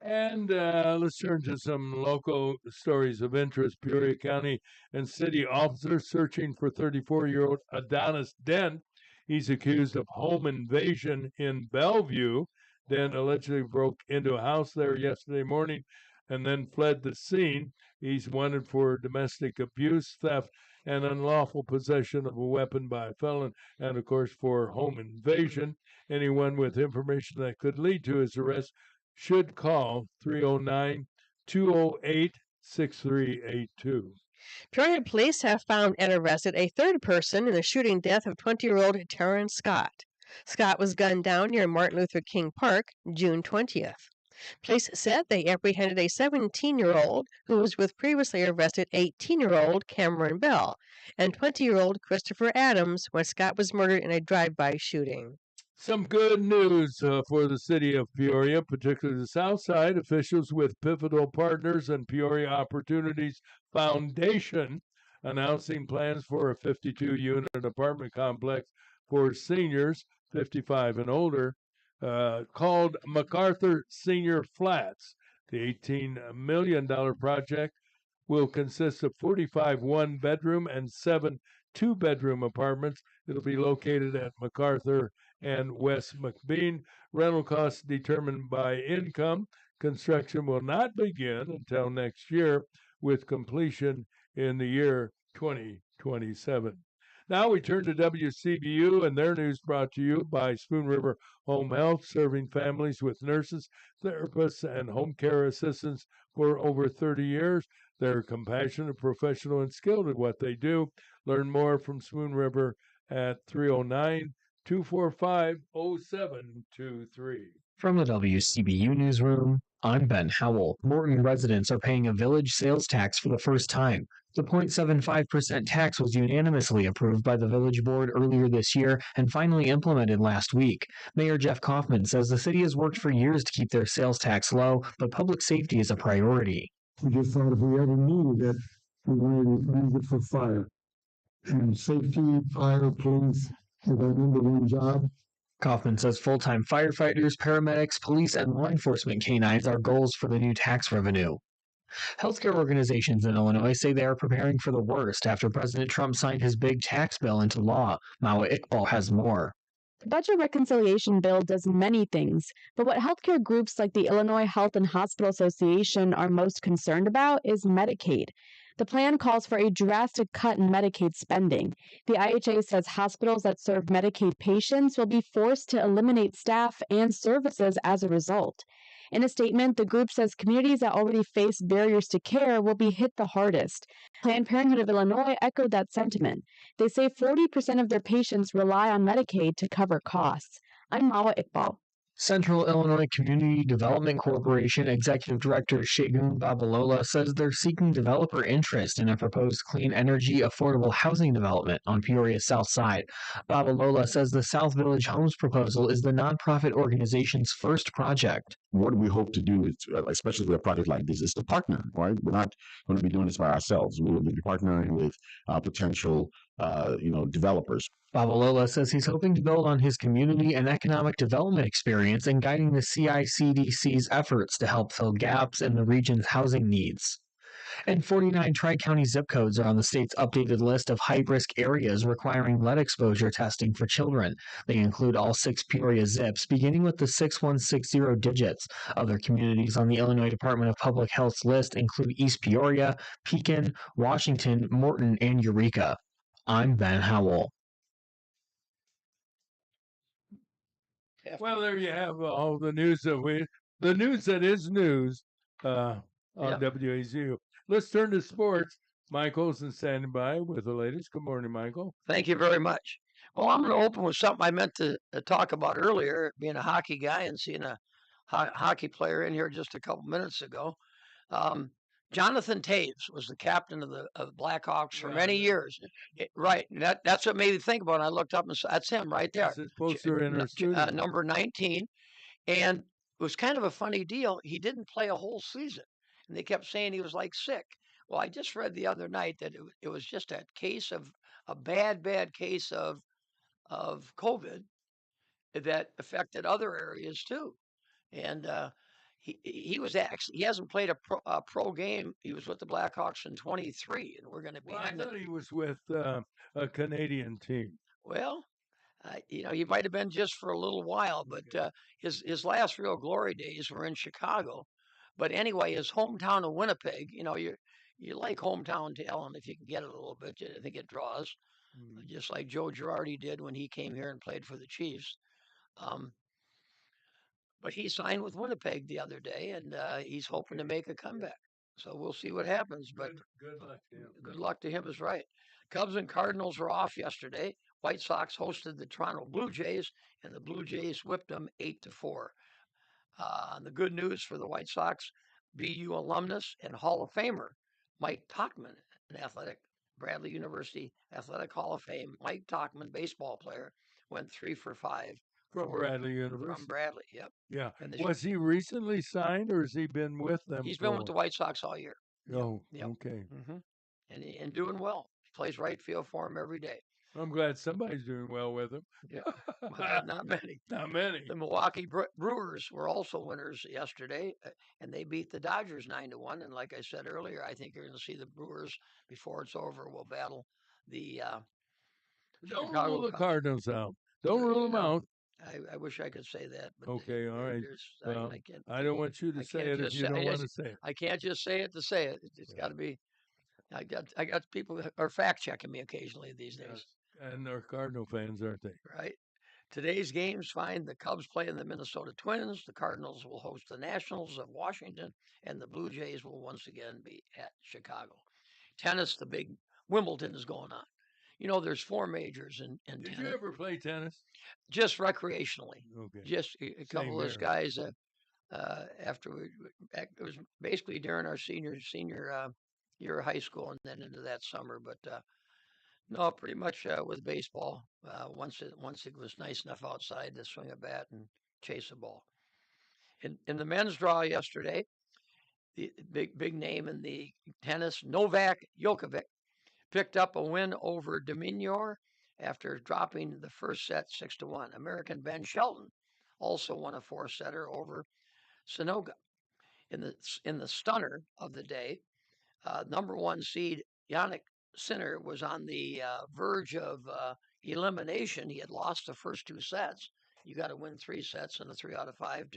And let's turn to some local stories of interest. Peoria County and city officers searching for 34-year-old Adonis Dent. He's accused of home invasion in Bellevue. Dent allegedly broke into a house there yesterday morning and then fled the scene. He's wanted for domestic abuse, theft, and unlawful possession of a weapon by a felon, and of course for home invasion. Anyone with information that could lead to his arrest should call 309-208-6382. Peoria police have found and arrested a third person in the shooting death of 20-year-old Terrence Scott. Scott was gunned down near Martin Luther King Park June 20th. Police said they apprehended a 17-year-old who was with previously arrested 18-year-old Cameron Bell and 20-year-old Christopher Adams when Scott was murdered in a drive-by shooting. Some good news for the city of Peoria, particularly the South Side. Officials with Pivotal Partners and Peoria Opportunities Foundation announcing plans for a 52-unit apartment complex for seniors 55 and older called MacArthur Senior Flats. The $18 million project will consist of 45 one-bedroom and 7 two-bedroom apartments. It'll be located at MacArthur and West McBean. Rental costs determined by income. Construction will not begin until next year, with completion in the year 2027. Now we turn to WCBU and their news brought to you by Spoon River Home Health, serving families with nurses, therapists, and home care assistants for over 30 years. They're compassionate, professional, and skilled at what they do. Learn more from Spoon River at 309-245-0723. From the WCBU newsroom, I'm Ben Howell. Morton residents are paying a village sales tax for the first time. The 0.75% tax was unanimously approved by the village board earlier this year and finally implemented last week. Mayor Jeff Kaufman says the city has worked for years to keep their sales tax low, but public safety is a priority. We just thought if we ever knew that we wanted to use it for fire. And safety, fire, police is our number one job. Kaufman says full-time firefighters, paramedics, police, and law enforcement canines are goals for the new tax revenue. Healthcare organizations in Illinois say they are preparing for the worst after President Trump signed his big tax bill into law. Mawa Iqbal has more. The budget reconciliation bill does many things, but what healthcare groups like the Illinois Health and Hospital Association are most concerned about is Medicaid. The plan calls for a drastic cut in Medicaid spending. The IHA says hospitals that serve Medicaid patients will be forced to eliminate staff and services as a result. In a statement, the group says communities that already face barriers to care will be hit the hardest. Planned Parenthood of Illinois echoed that sentiment. They say 40% of their patients rely on Medicaid to cover costs. I'm Mawa Iqbal. Central Illinois Community Development Corporation Executive Director Shagun Babalola says they're seeking developer interest in a proposed clean energy affordable housing development on Peoria's south side. Babalola says the South Village Homes proposal is the nonprofit organization's first project. What we hope to do is, especially with a project like this, is to partner, right? We're not going to be doing this by ourselves. We will be partnering with potential, developers. Babalola says he's hoping to build on his community and economic development experience in guiding the CICDC's efforts to help fill gaps in the region's housing needs. And 49 Tri-County zip codes are on the state's updated list of high-risk areas requiring lead exposure testing for children. They include all 6 Peoria zips, beginning with the 6160 digits. Other communities on the Illinois Department of Public Health's list include East Peoria, Pekin, Washington, Morton, and Eureka. I'm Ben Howell. Well, there you have all the news the news that is news on WAZU. Let's turn to sports. Michael's standing by with the latest. Good morning, Michael. Thank you very much. Well, I'm going to open with something I meant to talk about earlier, being a hockey guy and seeing a hockey player in here just a couple minutes ago. Jonathan Taves was the captain of the Blackhawks for many years. Right. That's what made me think about it. I looked up and said, that's him right there. His poster in our studio. Number 19. And it was kind of a funny deal. He didn't play a whole season. And they kept saying he was like sick. Well, I just read the other night that it was just a bad case of COVID that affected other areas too. And he was actually, he hasn't played a pro game. He was with the Blackhawks in 23, and we're going to be. Well, I thought he was with a Canadian team. Well, he might have been just for a little while, but his last real glory days were in Chicago. But anyway, his hometown of Winnipeg, you like hometown talent if you can get it a little bit. I think it draws, just like Joe Girardi did when he came here and played for the Chiefs. But he signed with Winnipeg the other day, and he's hoping to make a comeback. So we'll see what happens. But good luck to him. Good luck to him is right. Cubs and Cardinals were off yesterday. White Sox hosted the Toronto Blue Jays, and the Blue Jays whipped them 8-4. The good news for the White Sox, BU alumnus and Hall of Famer Mike Tauchman, an Bradley University Athletic Hall of Fame. Mike Tauchman, baseball player, went 3 for 5. From Bradley University. From Bradley, yep. Yeah. Was he recently signed, or has he been with them? He's been with the White Sox all year. Oh, yep. Okay. Mm-hmm. And doing well. Plays right field for him every day. I'm glad somebody's doing well with him. Yeah, well, not many. Not many. The Milwaukee Brewers were also winners yesterday, and they beat the Dodgers 9-1. And like I said earlier, I think you're going to see the Brewers before it's over will battle the. Don't rule the Cardinals out. Don't rule them out. I wish I could say that. But okay, all right. Well, I don't want you to say it if you don't want to say it. I can't just say it to say it. It's got to be. I got people that are fact checking me occasionally these days. And they're Cardinal fans, aren't they? Right. Today's games find the Cubs playing the Minnesota Twins. The Cardinals will host the Nationals of Washington, and the Blue Jays will once again be at Chicago. Tennis, the big Wimbledon is going on. There's 4 majors in tennis. Did you ever play tennis? Just recreationally. Okay. Just a couple of those guys. After it was basically during our senior year of high school, and then into that summer. But no, pretty much with baseball. Once it was nice enough outside to swing a bat and chase a ball. In the men's draw yesterday, the big name in the tennis, Novak Djokovic, picked up a win over de Minaur after dropping the first set 6-1. American Ben Shelton also won a 4-setter over Sonoga. In the stunner of the day, number 1 seed Yannick Sinner was on the verge of elimination. He had lost the first 2 sets. You got to win 3 sets and a 3 out of 5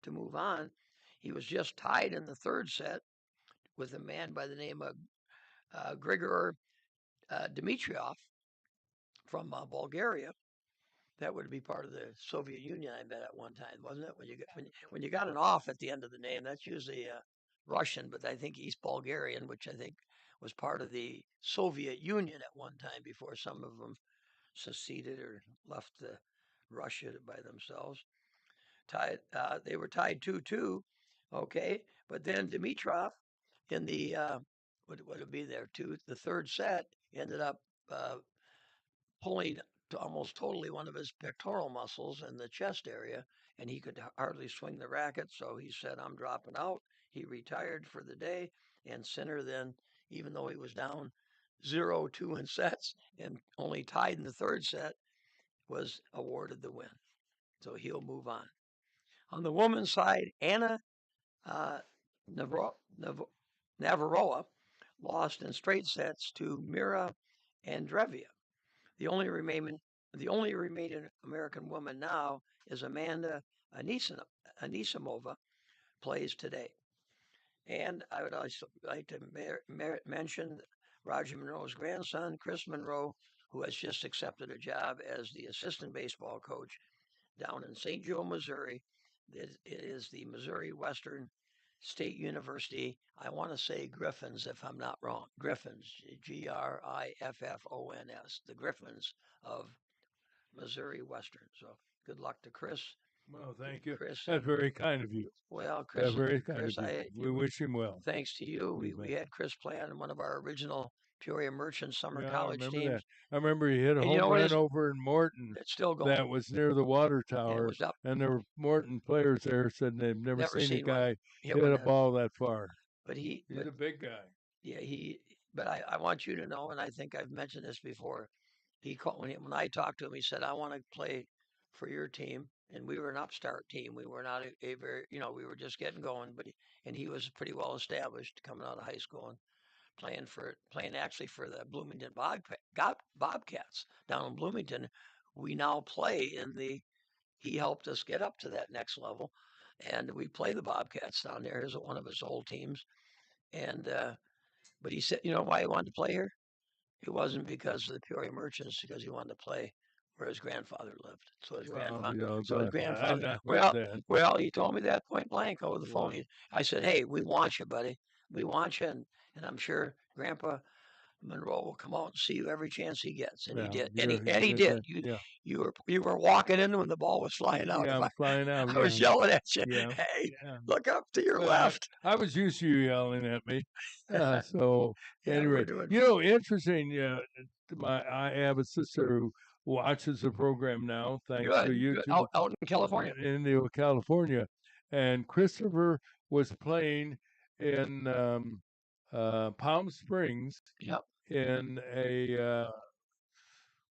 to move on. He was just tied in the 3rd set with a man by the name of Grigor Dimitrov from Bulgaria. That would be part of the Soviet Union, I bet, at one time, wasn't it? When you got an off at the end of the name, that's usually Russian, but I think he's Bulgarian, which I think was part of the Soviet Union at one time before some of them seceded or left Russia by themselves. tied. They were tied 2-2. Okay, but then Dimitrov in the what would it be there too? The third set ended up pulling almost totally one of his pectoral muscles in the chest area, and he could hardly swing the racket. So he said, "I'm dropping out." He retired for the day, and Sinner then, even though he was down 0-2 in sets and only tied in the third set, was awarded the win. So he'll move on. On the women's side, Anna Navarroa lost in straight sets to Mira Andreeva. The only remaining American woman now is Amanda Anisimova, plays today. And I would also like to mention Roger Monroe's grandson, Chris Monroe, who has just accepted a job as the assistant baseball coach down in St. Joe, Missouri. It is the Missouri Western State University. I want to say Griffins, if I'm not wrong. Griffins, Griffons, the Griffins of Missouri Western. So good luck to Chris. Well, thank you. Chris, That's very kind of you. Well, Chris, very kind Chris, of you. We wish him well. Thanks to you, You we bet. had Chris play on one of our original Peoria Merchant summer Yeah, I college remember teams. that. I remember he hit a And you home know what run is- over in Morton. It's still going. That was near the water tower, was up- and there were Morton players there said they've never Never seen a seen one guy hit hit one a that- ball that far. But He's a big guy. Yeah, but I want you to know, and I think I've mentioned this before. He called when I talked to him. He said, "I want to play for your team." And we were an upstart team. We were not a very, we were just getting going. But he was pretty well established coming out of high school and playing actually for the Bloomington Bobcats down in Bloomington. We now play in the. He helped us get up to that next level, and we play the Bobcats down there as one of his old teams. And but he said, you know why he wanted to play here? It wasn't because of the Peoria Merchants, because he wanted to play where his grandfather lived. So his grandfather. Well, he told me that point blank over the phone. I said, "Hey, we want you, buddy. We want you, and I'm sure Grandpa Monroe will come out and see you every chance he gets." And he did. And he did. You were walking in when the ball was flying out. Yeah, flying out. I was yelling at you. Yeah. Hey, Yeah. look up to your Well, left. I was used to you yelling at me. So Yeah, anyway, we're doing- interesting. I have a sister who watches the program now, thanks to Good, YouTube. good. Out in California. In California, and Christopher was playing in Palm Springs. Yep. In a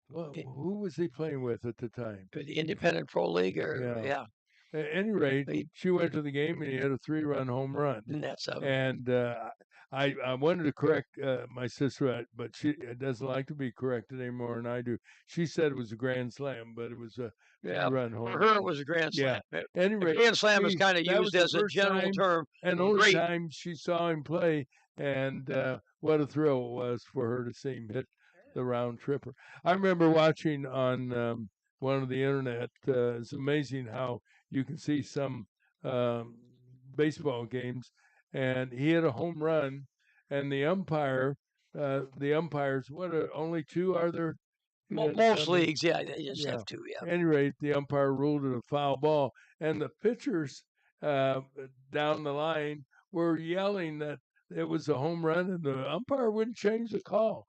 who was he playing with at the time? The Independent Pro League, yeah. At any rate, she went to the game and he had a 3-run home run. That's And I wanted to correct my sister, but she doesn't like to be corrected any more than I do. She said it was a grand slam, but it was a 3-run home For run. her, it was a grand slam. Yeah. A Anyway, grand slam is kind of that was used the as a first general time term. and Great. only time she saw him play, and what a thrill it was for her to see him hit the round tripper. I remember watching on one of the internet. It's amazing how you can see some baseball games, and he hit a home run, and the umpires, only two are there? Most leagues, yeah, they just have two, yeah. At any rate, the umpire ruled it a foul ball, and the pitchers down the line were yelling that it was a home run, and the umpire wouldn't change the call.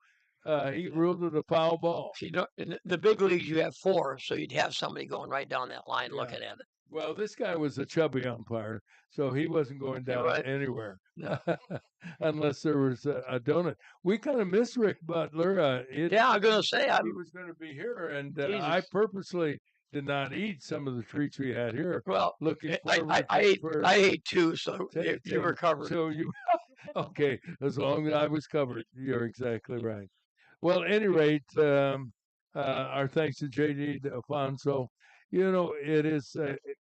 He ruled it a foul ball. See, in the big leagues, you have four, so you'd have somebody going right down that line looking at it. Well, this guy was a chubby umpire, so he wasn't going down Right. anywhere No. unless there was a donut. We kind of miss Rick Butler. Yeah, I'm going to say, he was going to be here, and Jesus. I purposely did not eat some of the treats we had here. Well, looking I ate two, so you were covered. So you okay? As long as I was covered, you're exactly right. Well, at any rate, our thanks to JD Alfonso. It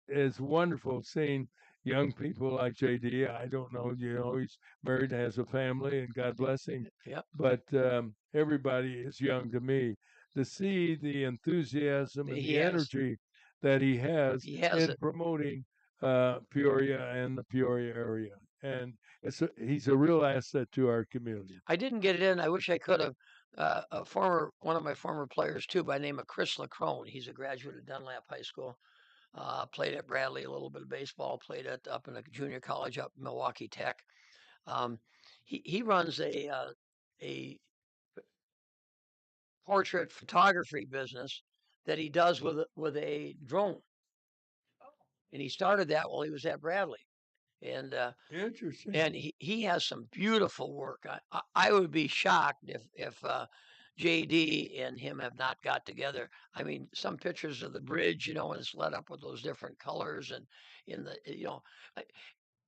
is wonderful seeing young people like JD. I don't know, he's married, has a family, and God bless him. Yep. But everybody is young to me. To see the enthusiasm and He the has. energy that he has has in it. promoting Peoria and the Peoria area, and he's a real asset to our community. I didn't get it in. I wish I could have. One of my former players too, by the name of Chris Lacrone. He's a graduate of Dunlap High School. Played at Bradley, a little bit of baseball. Played at up in a junior college up in Milwaukee Tech. He runs a portrait photography business that he does with a drone, and he started that while he was at Bradley. And Interesting. and he has some beautiful work. I would be shocked if JD and him have not got together. I mean, some pictures of the bridge, you know, when it's lit up with those different colors, and in the, you know,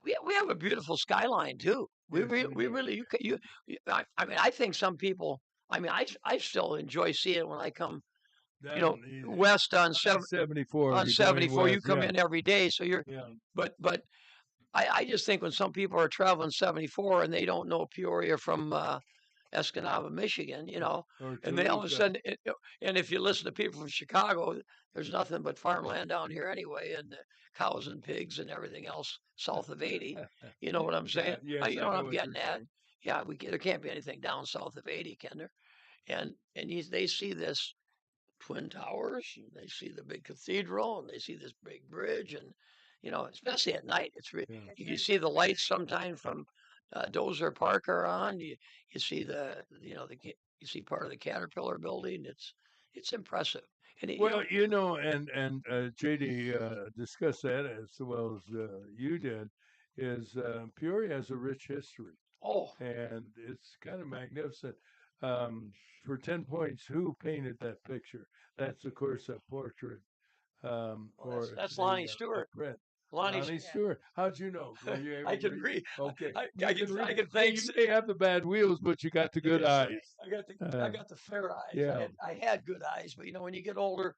we have a beautiful skyline too. We really I mean, I think some people. I mean, I still enjoy seeing it when I come, you know, west on 74. on 74. You come yeah. in every day, so you're. Yeah. But I just think when some people are traveling 74 and they don't know Peoria from Escanaba, Michigan, you know, Or and they all of a Toluca. sudden, and if you listen to people from Chicago, there's nothing but farmland down here anyway, and cows and pigs and everything else south of 80. You know what I'm saying? yes, You I know what know I'm what getting you're at? saying. Yeah, there can't be anything down south of 80, can there? And they see this Twin Towers, and they see the big cathedral, and they see this big bridge, and you know, especially at night, it's you see the lights sometimes from Dozer Park are on. You see you see part of the Caterpillar building. It's impressive. And Well, you know, and JD discussed that as well as you did. Is Peoria has a rich history. Oh, and it's kind of magnificent. For 10 points, who painted that picture? That's of course a portrait. Or that's the, Lonnie the Stewart. print. Lonnie Stewart. How'd you know? Were you able I to can read? read. Okay. I can Yeah, thank. you may have the bad wheels, but you got the good eyes. I got the fair eyes. Yeah. I had good eyes, but you know when you get older,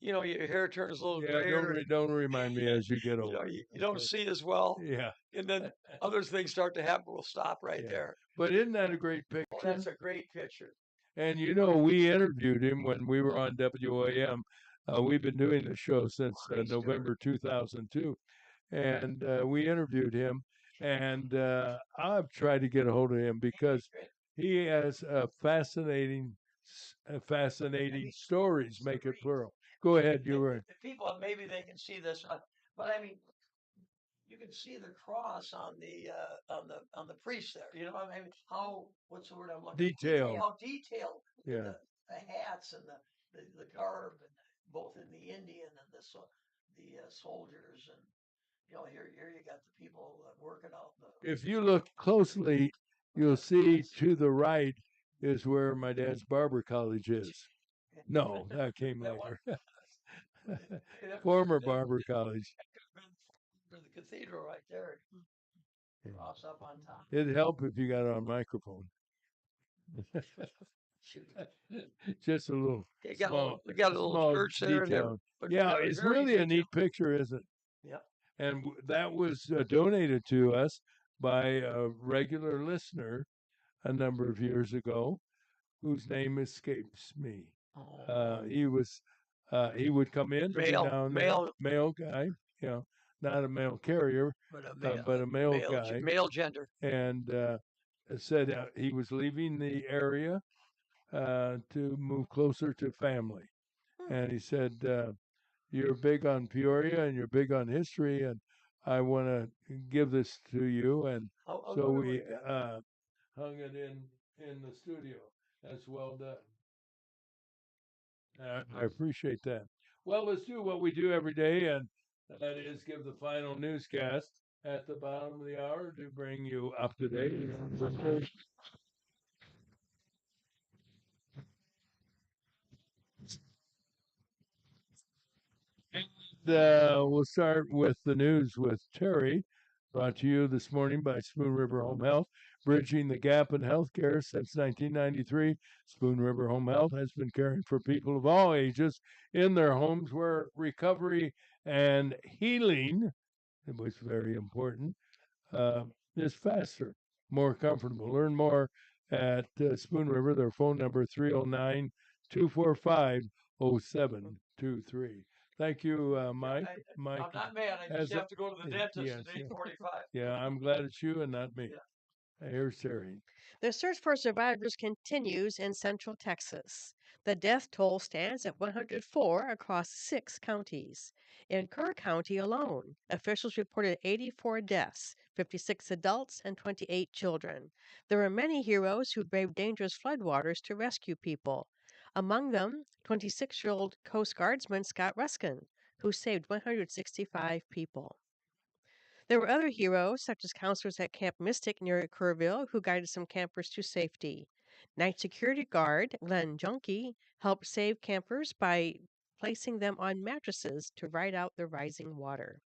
you know your hair turns a little Yeah, grayer. don't remind me as you get You know, older. you don't see as well. Yeah. And then other things start to happen. We'll stop right there. But isn't that a great Oh, picture? that's a great picture. And you know, we interviewed him when we were on WAM. We've been doing the show since November 2002, and we interviewed him. And I've tried to get a hold of him because he has fascinating stories. Make it plural. Go ahead, you were. The people maybe they can see this, but I mean, you can see the cross on the priest there. You know what I mean? How what's the word I'm looking? Detailed. How detailed. Yeah. The hats and the garb, and both in the Indian and the soldiers, and you know here you got the people working out. If you look closely, you'll see to the right is where my dad's barber college is. No, that came later. Former barber college. The cathedral right there. Cross up on top. It'd help if you got it on microphone. Just a little. We got small, a little small church there. detail. But Yeah, it's very really a detailed. neat picture, isn't it? Yeah. And that was donated to us by a regular listener a number of years ago, whose name escapes me. He would come in male guy, you know, not a mail carrier, but a male guy, male gender, and said he was leaving the area to move closer to family, and he said, "You're big on Peoria and you're big on history, and I want to give this to you." And so we hung it in the studio. That's well done. I appreciate that. Well, let's do what we do every day, and that is give the final newscast at the bottom of the hour to bring you up to date. We'll start with the news with Terry, brought to you this morning by Spoon River Home Health. Bridging the gap in healthcare since 1993, Spoon River Home Health has been caring for people of all ages in their homes where recovery and healing, which is very important, is faster, more comfortable. Learn more at Spoon River. Their phone number 309-245-0723. Thank you, Mike. Mike. I'm not mad. I just have to go to the dentist at 8:45. Yeah, I'm glad it's you and not me. Yeah. Here's Terry. The search for survivors continues in central Texas. The death toll stands at 104 across 6 counties. In Kerr County alone, officials reported 84 deaths, 56 adults and 28 children. There were many heroes who braved dangerous floodwaters to rescue people. Among them, 26-year-old Coast Guardsman Scott Ruskin, who saved 165 people. There were other heroes, such as counselors at Camp Mystic near Kerrville, who guided some campers to safety. Night security guard Glenn Junkie helped save campers by placing them on mattresses to ride out the rising water.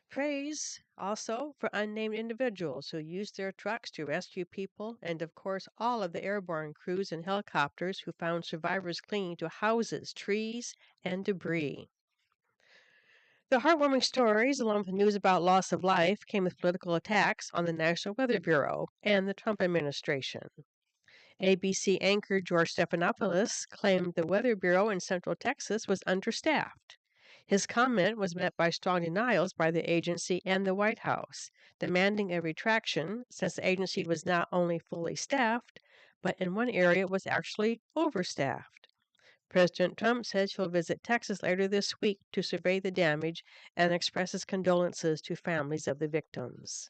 Praise also for unnamed individuals who used their trucks to rescue people, and of course all of the airborne crews and helicopters who found survivors clinging to houses, trees, and debris. The heartwarming stories, along with news about loss of life, came with political attacks on the National Weather Bureau and the Trump administration. ABC anchor George Stephanopoulos claimed the Weather Bureau in Central Texas was understaffed. His comment was met by strong denials by the agency and the White House, demanding a retraction since the agency was not only fully staffed, but in one area was actually overstaffed. President Trump says he'll visit Texas later this week to survey the damage and expresses condolences to families of the victims.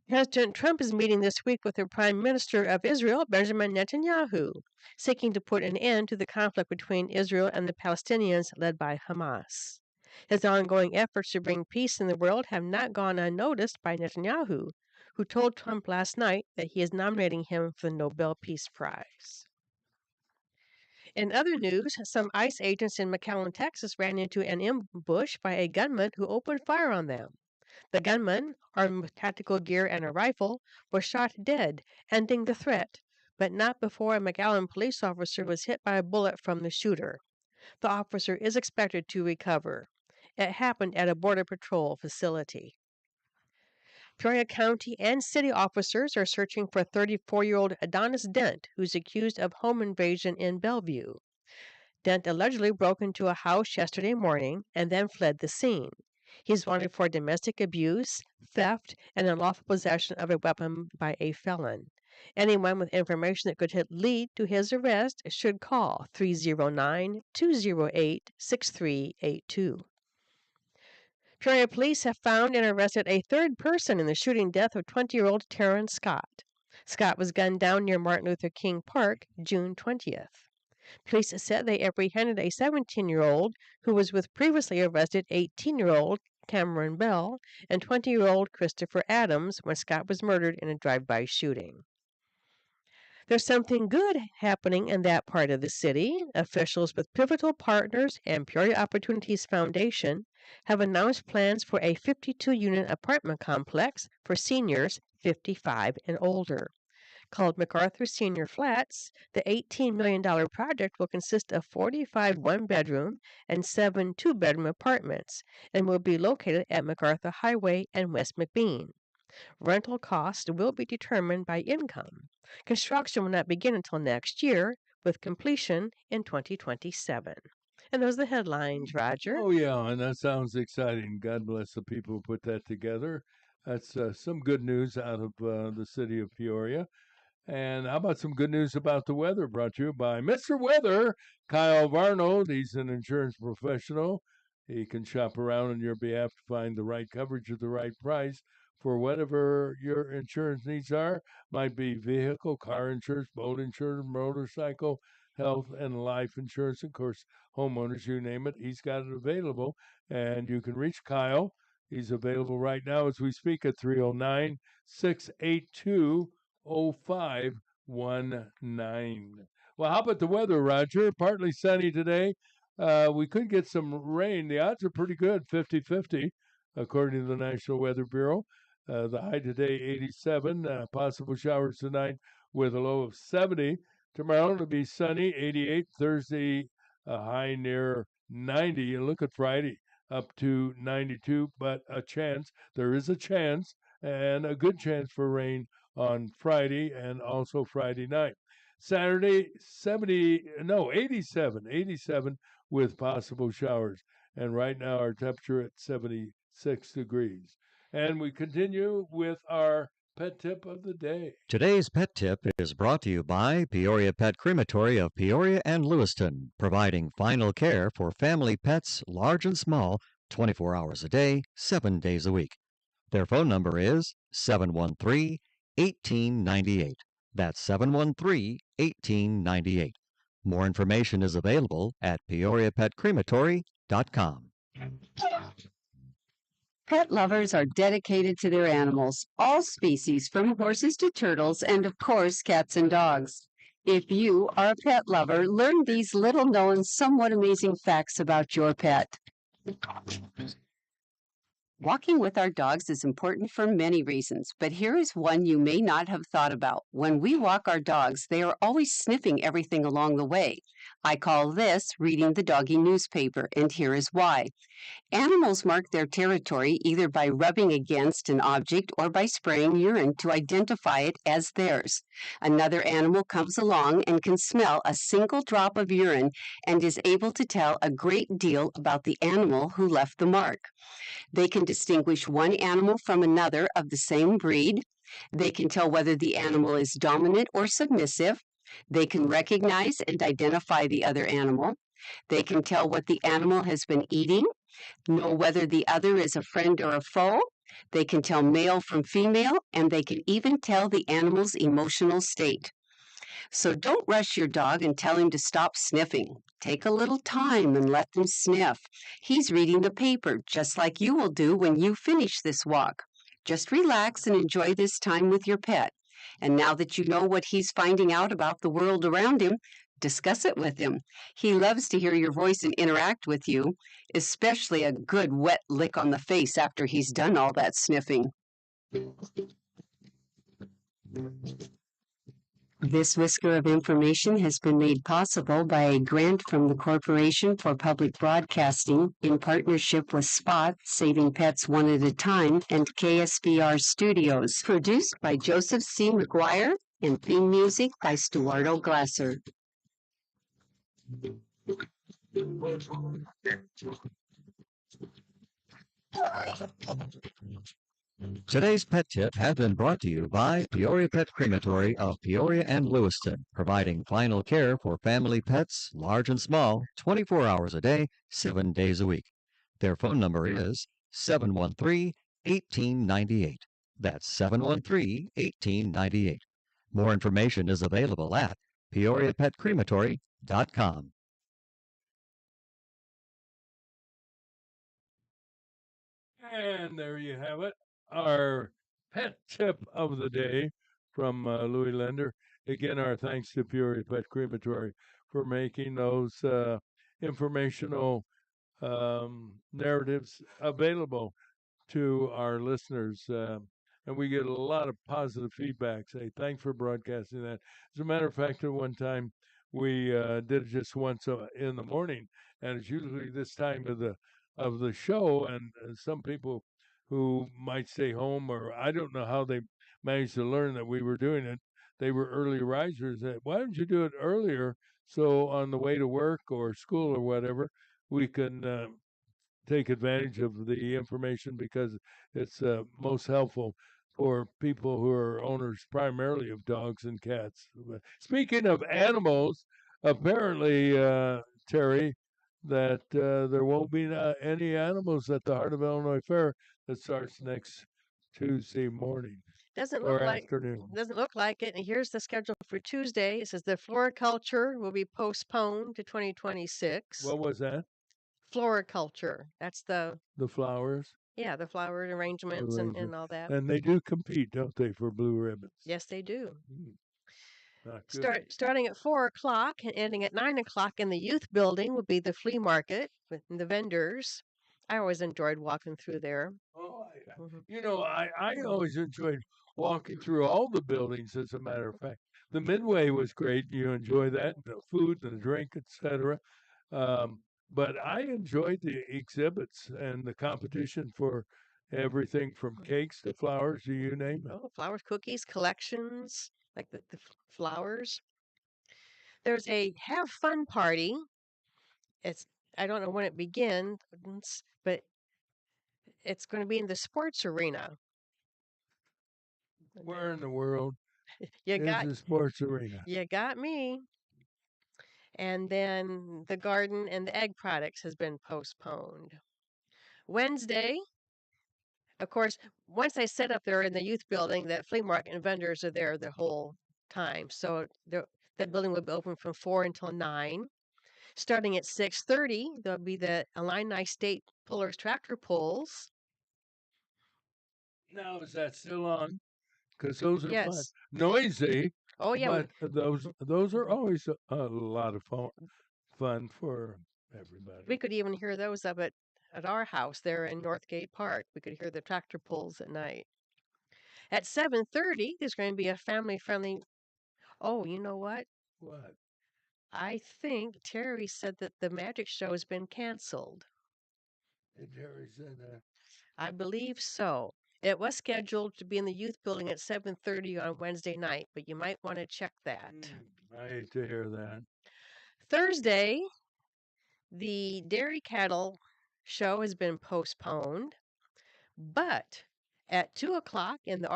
President Trump is meeting this week with the Prime Minister of Israel, Benjamin Netanyahu, seeking to put an end to the conflict between Israel and the Palestinians led by Hamas. His ongoing efforts to bring peace in the world have not gone unnoticed by Netanyahu, who told Trump last night that he is nominating him for the Nobel Peace Prize. In other news, some ICE agents in McAllen, Texas ran into an ambush by a gunman who opened fire on them. The gunman, armed with tactical gear and a rifle, was shot dead, ending the threat, but not before a McAllen police officer was hit by a bullet from the shooter. The officer is expected to recover. It happened at a Border Patrol facility. Peoria County and city officers are searching for 34-year-old Adonis Dent, who's accused of home invasion in Bellevue. Dent allegedly broke into a house yesterday morning and then fled the scene. He's wanted for domestic abuse, theft, and unlawful possession of a weapon by a felon. Anyone with information that could lead to his arrest should call 309-208-6382. Peoria police have found and arrested a third person in the shooting death of 20-year-old Taryn Scott. Scott was gunned down near Martin Luther King Park June 20th. Police said they apprehended a 17-year-old who was with previously arrested 18-year-old Cameron Bell and 20-year-old Christopher Adams when Scott was murdered in a drive-by shooting. There's something good happening in that part of the city. Officials with Pivotal Partners and Peoria Opportunities Foundation have announced plans for a 52-unit apartment complex for seniors 55 and older. Called MacArthur Senior Flats, the $18 million project will consist of 45 one-bedroom and 7 two-bedroom apartments and will be located at MacArthur Highway and West McBean. Rental cost will be determined by income. Construction will not begin until next year, with completion in 2027. And those are the headlines, Roger. Oh, yeah, and that sounds exciting. God bless the people who put that together. That's some good news out of the city of Peoria. And how about some good news about the weather, brought to you by Mr. Weather, Kyle Varno. He's an insurance professional. He can shop around on your behalf to find the right coverage at the right price for whatever your insurance needs are. Might be vehicle, car insurance, boat insurance, motorcycle, health, and life insurance. Of course, homeowners, you name it. He's got it available. And you can reach Kyle. He's available right now as we speak at 309-682 0519. Well, how about the weather, Roger? Partly sunny today. We could get some rain. The odds are pretty good, 50-50, according to the National Weather Bureau. The high today, 87. Possible showers tonight with a low of 70. Tomorrow it'll be sunny, 88. Thursday, a high near 90. And look at Friday, up to 92. But there is a chance, and a good chance for rain on Friday and also Friday night. Saturday, 87 with possible showers. And right now our temperature at 76 degrees. And we continue with our pet tip of the day. Today's pet tip is brought to you by Peoria Pet Crematory of Peoria and Lewiston, providing final care for family pets, large and small, 24 hours a day, 7 days a week. Their phone number is 713-1898. That's 713-1898. More information is available at peoriapetcrematory.com. Pet lovers are dedicated to their animals, all species from horses to turtles, and of course, cats and dogs. If you are a pet lover, learn these little known, somewhat amazing facts about your pet. Walking with our dogs is important for many reasons, but here is one you may not have thought about. When we walk our dogs, they are always sniffing everything along the way. I call this reading the doggy newspaper, and here is why. Animals mark their territory either by rubbing against an object or by spraying urine to identify it as theirs. Another animal comes along and can smell a single drop of urine and is able to tell a great deal about the animal who left the mark. They can distinguish one animal from another of the same breed. They can tell whether the animal is dominant or submissive. They can recognize and identify the other animal. They can tell what the animal has been eating, know whether the other is a friend or a foe. They can tell male from female, and they can even tell the animal's emotional state. So don't rush your dog and tell him to stop sniffing. Take a little time and let them sniff. He's reading the paper, just like you will do when you finish this walk. Just relax and enjoy this time with your pet. And now that you know what he's finding out about the world around him, discuss it with him. He loves to hear your voice and interact with you, especially a good wet lick on the face after he's done all that sniffing. This whisker of information has been made possible by a grant from the Corporation for Public Broadcasting in partnership with Spot, Saving Pets One at a Time, and KSBR Studios. Produced by Joseph C. McGuire and theme music by Stuardo Glasser. Today's pet tip has been brought to you by Peoria Pet Crematory of Peoria and Lewiston, providing final care for family pets, large and small, 24 hours a day, 7 days a week. Their phone number is 713-1898. That's 713-1898. More information is available at peoriapetcrematory.com. And there you have it, our pet tip of the day from Louis Lender. Again, our thanks to Peoria Pet Crematory for making those informational narratives available to our listeners. And we get a lot of positive feedback. Say, thanks for broadcasting that. As a matter of fact, at one time, we did it just once in the morning, and it's usually this time of the show, and some people who might stay home, or I don't know how they managed to learn that we were doing it. They were early risers. Why don't you do it earlier? So on the way to work or school or whatever, we can take advantage of the information, because it's most helpful for people who are owners primarily of dogs and cats. Speaking of animals, apparently, Terry, that there won't be any animals at the Heart of Illinois Fair that starts next Tuesday morning Doesn't or look like afternoon. doesn't look like it. And here's the schedule for Tuesday. It says the floriculture will be postponed to 2026. What was that? Floriculture. That's the flowers. Yeah, the flower arrangements and all that. And they do compete, don't they, for blue ribbons? Yes, they do. Not good. Starting at 4 o'clock and ending at 9 o'clock in the youth building will be the flea market with the vendors. I always enjoyed walking through there. Oh, you know, I always enjoyed walking through all the buildings, as a matter of fact. The Midway was great. You enjoy that, the food, the drink, etc. But I enjoyed the exhibits and the competition for everything from cakes to flowers, you name it. Oh, flowers, cookies, collections, like the flowers. There's a have fun party. I don't know when it begins, but It's going to be in the sports arena. Where in the world You is got the sports arena? you got me. And then the garden and the egg products has been postponed. Wednesday, of course, once I set up there in the youth building, that flea market and vendors are there the whole time. So that building will be open from 4 until 9. Starting at 6:30, there'll be the Illini State Pullers tractor pulls. Now, is that still on? Because those are fun. Yes. Noisy. Oh yeah. But those are always a lot of fun for everybody. We could even hear those up at our house there in Northgate Park. We could hear the tractor pulls at night. At 7:30, there's going to be a family-friendly. Oh, you know what? What? I think Terry said that the magic show has been canceled. Did Jerry said that? I believe so. It was scheduled to be in the youth building at 7:30 on Wednesday night, but you might want to check that. I hate to hear that. Thursday, the Dairy Cattle show has been postponed, but at 2 o'clock in the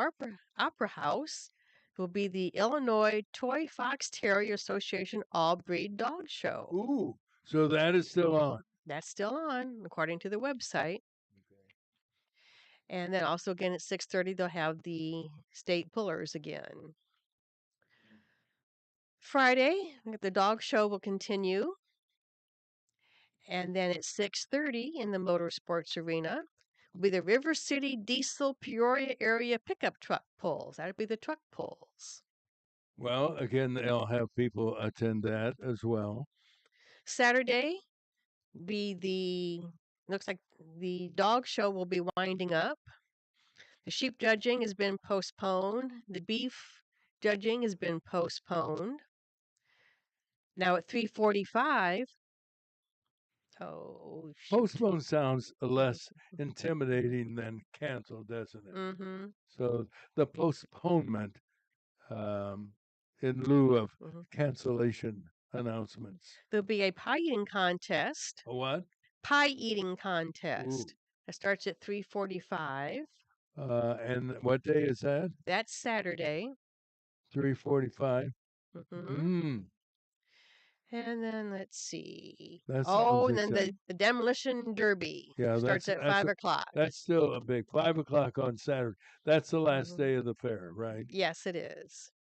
Opera House will be the Illinois Toy Fox Terrier Association All Breed Dog Show. Ooh, so that is still on. That's still on, according to the website. And then also again at 6:30, they'll have the state pullers again. Friday, the dog show will continue. And then at 6:30 in the Motorsports Arena will be the River City Diesel Peoria area pickup truck pulls. That'll be the truck pulls. Well, again, they'll have people attend that as well. Saturday looks like the dog show will be winding up. The sheep judging has been postponed. The beef judging has been postponed. Now at 3:45. Oh, shoot. Postpone sounds less intimidating than cancel, doesn't it? Mm-hmm. So the postponement in lieu of cancellation announcements. There'll be a pie eating contest. A what? Pie eating contest. That starts at 3:45. And what day is that? That's Saturday. 3:45. Mm-hmm. And then let's see. That Oh, sounds and then exciting. the demolition derby Yeah, starts at 5 o'clock. That's still a big 5 o'clock on Saturday. That's the last day of the fair, right? Yes, it is.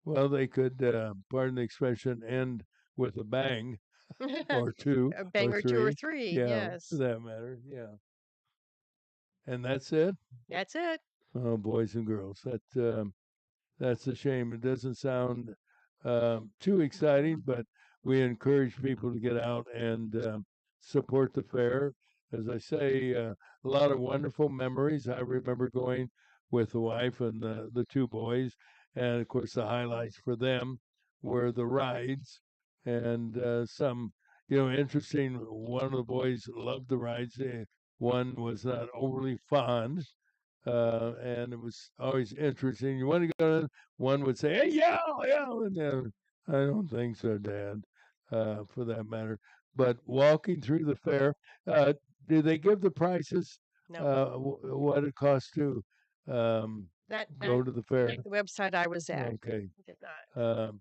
Well, they could, pardon the expression, end with a bang or two. A bang or two or three, Yeah, yes. for that matter. Yeah. And that's it? That's it. Oh, boys and girls, that's a shame. It doesn't sound too exciting, but we encourage people to get out and support the fair. As I say, a lot of wonderful memories. I remember going with the wife and the two boys, and of course the highlights for them were the rides and some, interesting. One of the boys loved the rides. One was not overly fond. And it was always interesting. You want to go to, one would say, hey, yell, and I don't think so, Dad, for that matter. But walking through the fair, do they give the prices? No. What it costs to go to the fair? Like the website I was at. Okay. Did not.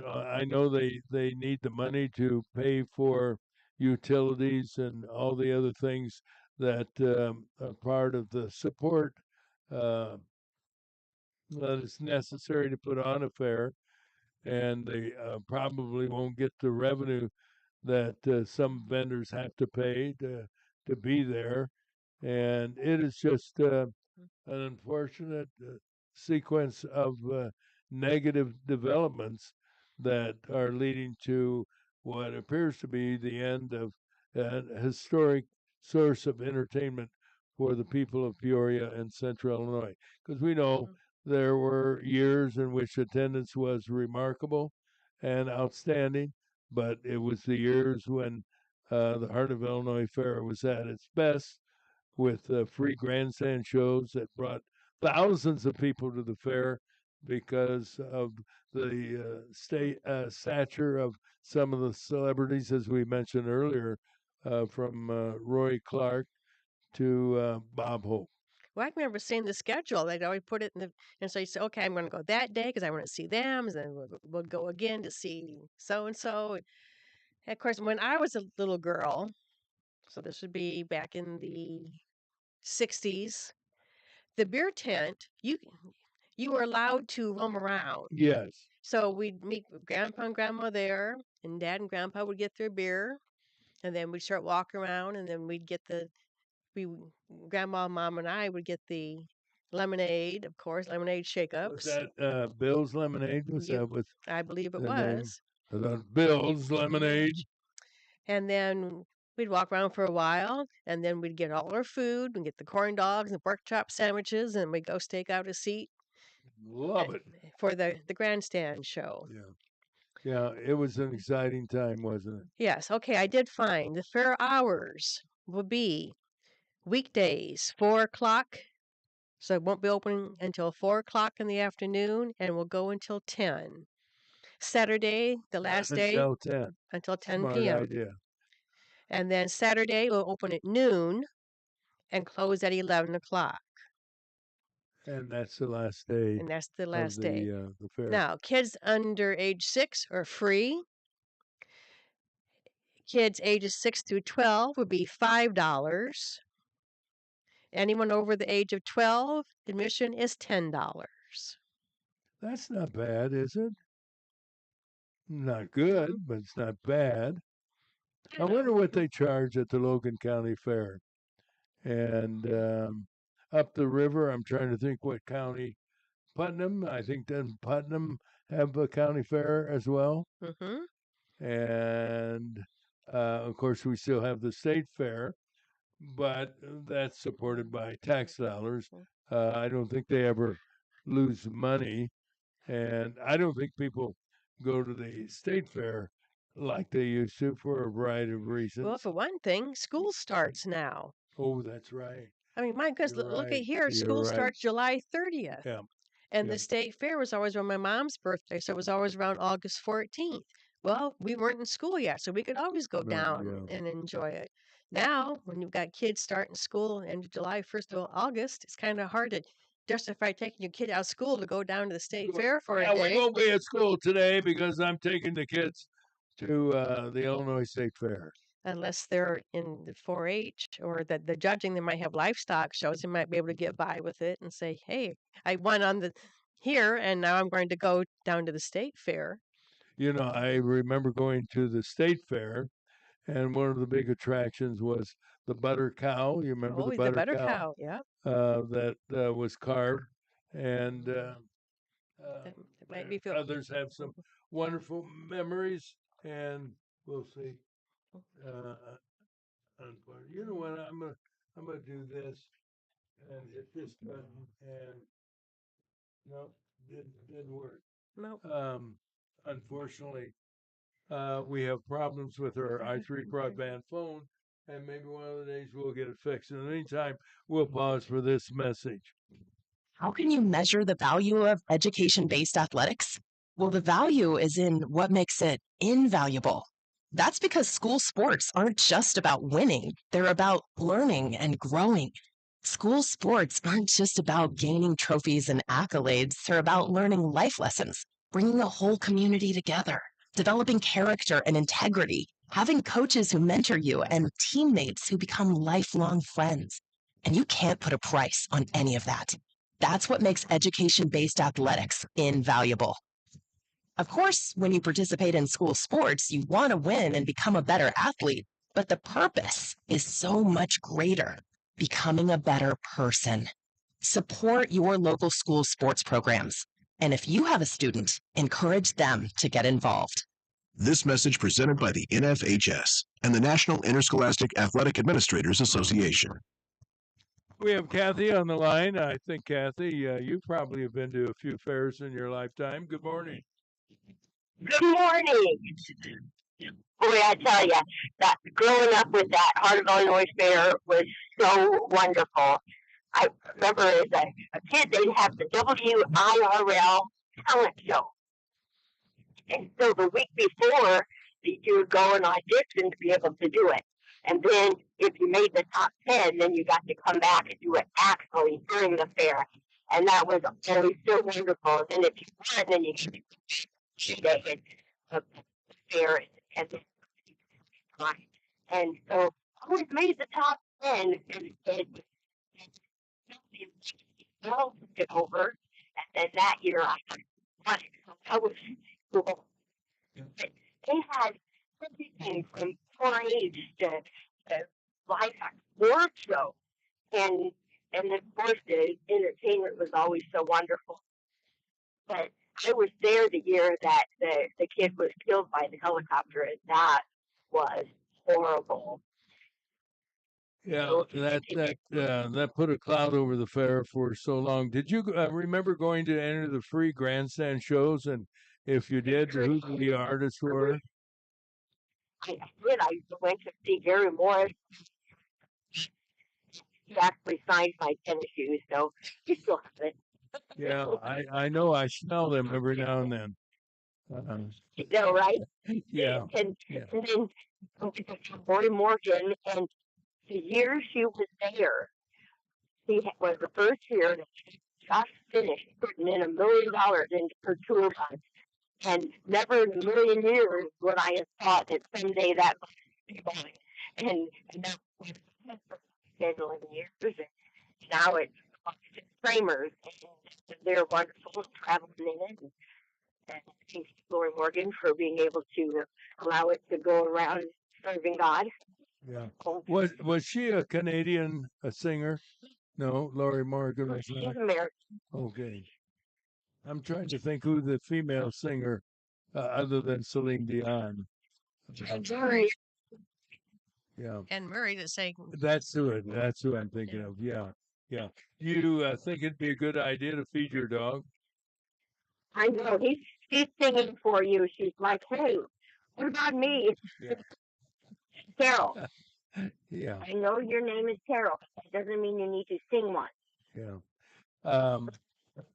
I know they need the money to pay for utilities and all the other things that are part of the support that is necessary to put on a fair, and they probably won't get the revenue that some vendors have to pay to be there, and it is just an unfortunate sequence of negative developments that are leading to what appears to be the end of a historic source of entertainment for the people of Peoria and Central Illinois. Because we know there were years in which attendance was remarkable and outstanding, but it was the years when the Heart of Illinois Fair was at its best, with free grandstand shows that brought thousands of people to the fair because of the stature of some of the celebrities, as we mentioned earlier, from Roy Clark to Bob Hope. Well, I remember seeing the schedule. They'd always put it in the, and so you say, okay, I'm going to go that day because I want to see them. And then we'll go again to see so and so. Of course, when I was a little girl, so this would be back in the 60s, the beer tent, you were allowed to roam around. Yes. So we'd meet Grandpa and Grandma there, and Dad and Grandpa would get their beer, and then we'd start walking around, and then we'd get Grandma, Mom, and I would get the lemonade, of course, lemonade Was shake-ups. that Bill's Lemonade? Was Yep, that with I believe it the name? was. Bill's Lemonade. And then we'd walk around for a while, and then we'd get all our food and get the corn dogs and pork chop sandwiches, and we'd go stake out a seat Love it. for the grandstand show. Yeah, it was an exciting time, wasn't it? Yes, okay, I did find the fair hours will be weekdays, 4 o'clock. So it won't be open until 4 o'clock in the afternoon, and will go until 10. Saturday, the last day, Until 10. until 10 Smart p.m. idea. And then Saturday, we'll open at noon and close at 11 o'clock. And that's the last day And that's the of last day. the fair. Now, kids under age 6 are free. Kids ages 6 through 12 would be $5. Anyone over the age of 12, admission is $10. That's not bad, is it? Not good, but it's not bad. I wonder what they charge at the Logan County Fair. And up the river, I'm trying to think what county. Putnam, I think doesn't Putnam have a county fair as well? Mm-hmm. And of course, we still have the state fair, but that's supported by tax dollars. I don't think they ever lose money. And I don't think people go to the state fair like they used to for a variety of reasons. Well, for one thing, school starts now. Oh, that's right. I mean, my goodness, You're look at right. here. You're School right. starts July 30th. Yeah. And Yeah. the state fair was always around my mom's birthday, so it was always around August 14th. Well, we weren't in school yet, so we could always go No, down yeah. and enjoy it. Now, when you've got kids starting school end of July, 1st of August, it's kind of hard to justify taking your kid out of school to go down to the state fair for Yeah, a we day. won't be at school today because I'm taking the kids to the Illinois State Fair. Unless they're in the 4-H or the judging, they might have livestock shows. They might be able to get by with it and say, "Hey, I won on the here, and now I'm going to go down to the state fair." You know, I remember going to the state fair, and one of the big attractions was the butter cow. You remember Oh, the the butter butter cow? cow, yeah. That was carved, and That might be feel. others have some wonderful memories, and we'll see. You know what? I'm gonna do this and hit this button, and no, didn't work. Nope. Unfortunately, we have problems with our i3 broadband phone, and maybe one of the days we'll get it fixed. In the meantime, we'll pause for this message. How can you measure the value of education-based athletics? Well, the value is in what makes it invaluable. That's because school sports aren't just about winning, they're about learning and growing. School sports aren't just about gaining trophies and accolades, they're about learning life lessons, bringing the whole community together, developing character and integrity, having coaches who mentor you, and teammates who become lifelong friends. And you can't put a price on any of that. That's what makes education-based athletics invaluable. Of course, when you participate in school sports, you want to win and become a better athlete, but the purpose is so much greater, becoming a better person. Support your local school sports programs. And if you have a student, encourage them to get involved. This message presented by the NFHS and the National Interscholastic Athletic Administrators Association. We have Kathy on the line. I think, Kathy, you probably have been to a few fairs in your lifetime. Good morning. Good morning. Boy, I tell you, that growing up with that Heart of Illinois Fair was so wonderful. I remember as a kid, they'd have the WIRL talent show. And so the week before, you would go and audition to be able to do it. And then if you made the top 10, then you got to come back and do it actually during the fair. And that was always so wonderful. And if you won, then you could day of the fair and then and so I always made the top 10 as a kid. Well, took it over, and then that year I won it. So that was cool. But they had everything from 4-H to livestock sports show, and of course the entertainment was always so wonderful. But I was there the year that the kid was killed by the helicopter, and that was horrible. Yeah, So that put a cloud over the fair for so long. Did you remember going to any of the free grandstand shows? And if you did, who the artists were? I did. I went to see Gary Morris. He actually signed my tennis shoes, so he still has it. Yeah, I know. I smell them every now and then. You know, right? Yeah. And then Lori Morgan, and the year she was there, was the first year that she just finished putting in $1 million into her tour bus. And never in a million years would I have thought that someday that bus would be mine. And that was 10, 11 years. And now it's Framers, and they're wonderful traveling in it. And thanks to Lori Morgan for being able to allow it to go around serving God. Yeah. Was she a Canadian singer? No, Lori Morgan was She's not. American. Okay. I'm trying to think who the female singer, other than Celine Dion. I'm sorry. Yeah. And Murray that sang. That's who That's who I'm thinking of. Yeah. Yeah. You think it'd be a good idea to feed your dog? I know. He's singing for you. She's like, hey, what about me? Yeah. Carol. Yeah. I know your name is Carol. That doesn't mean you need to sing one. Yeah.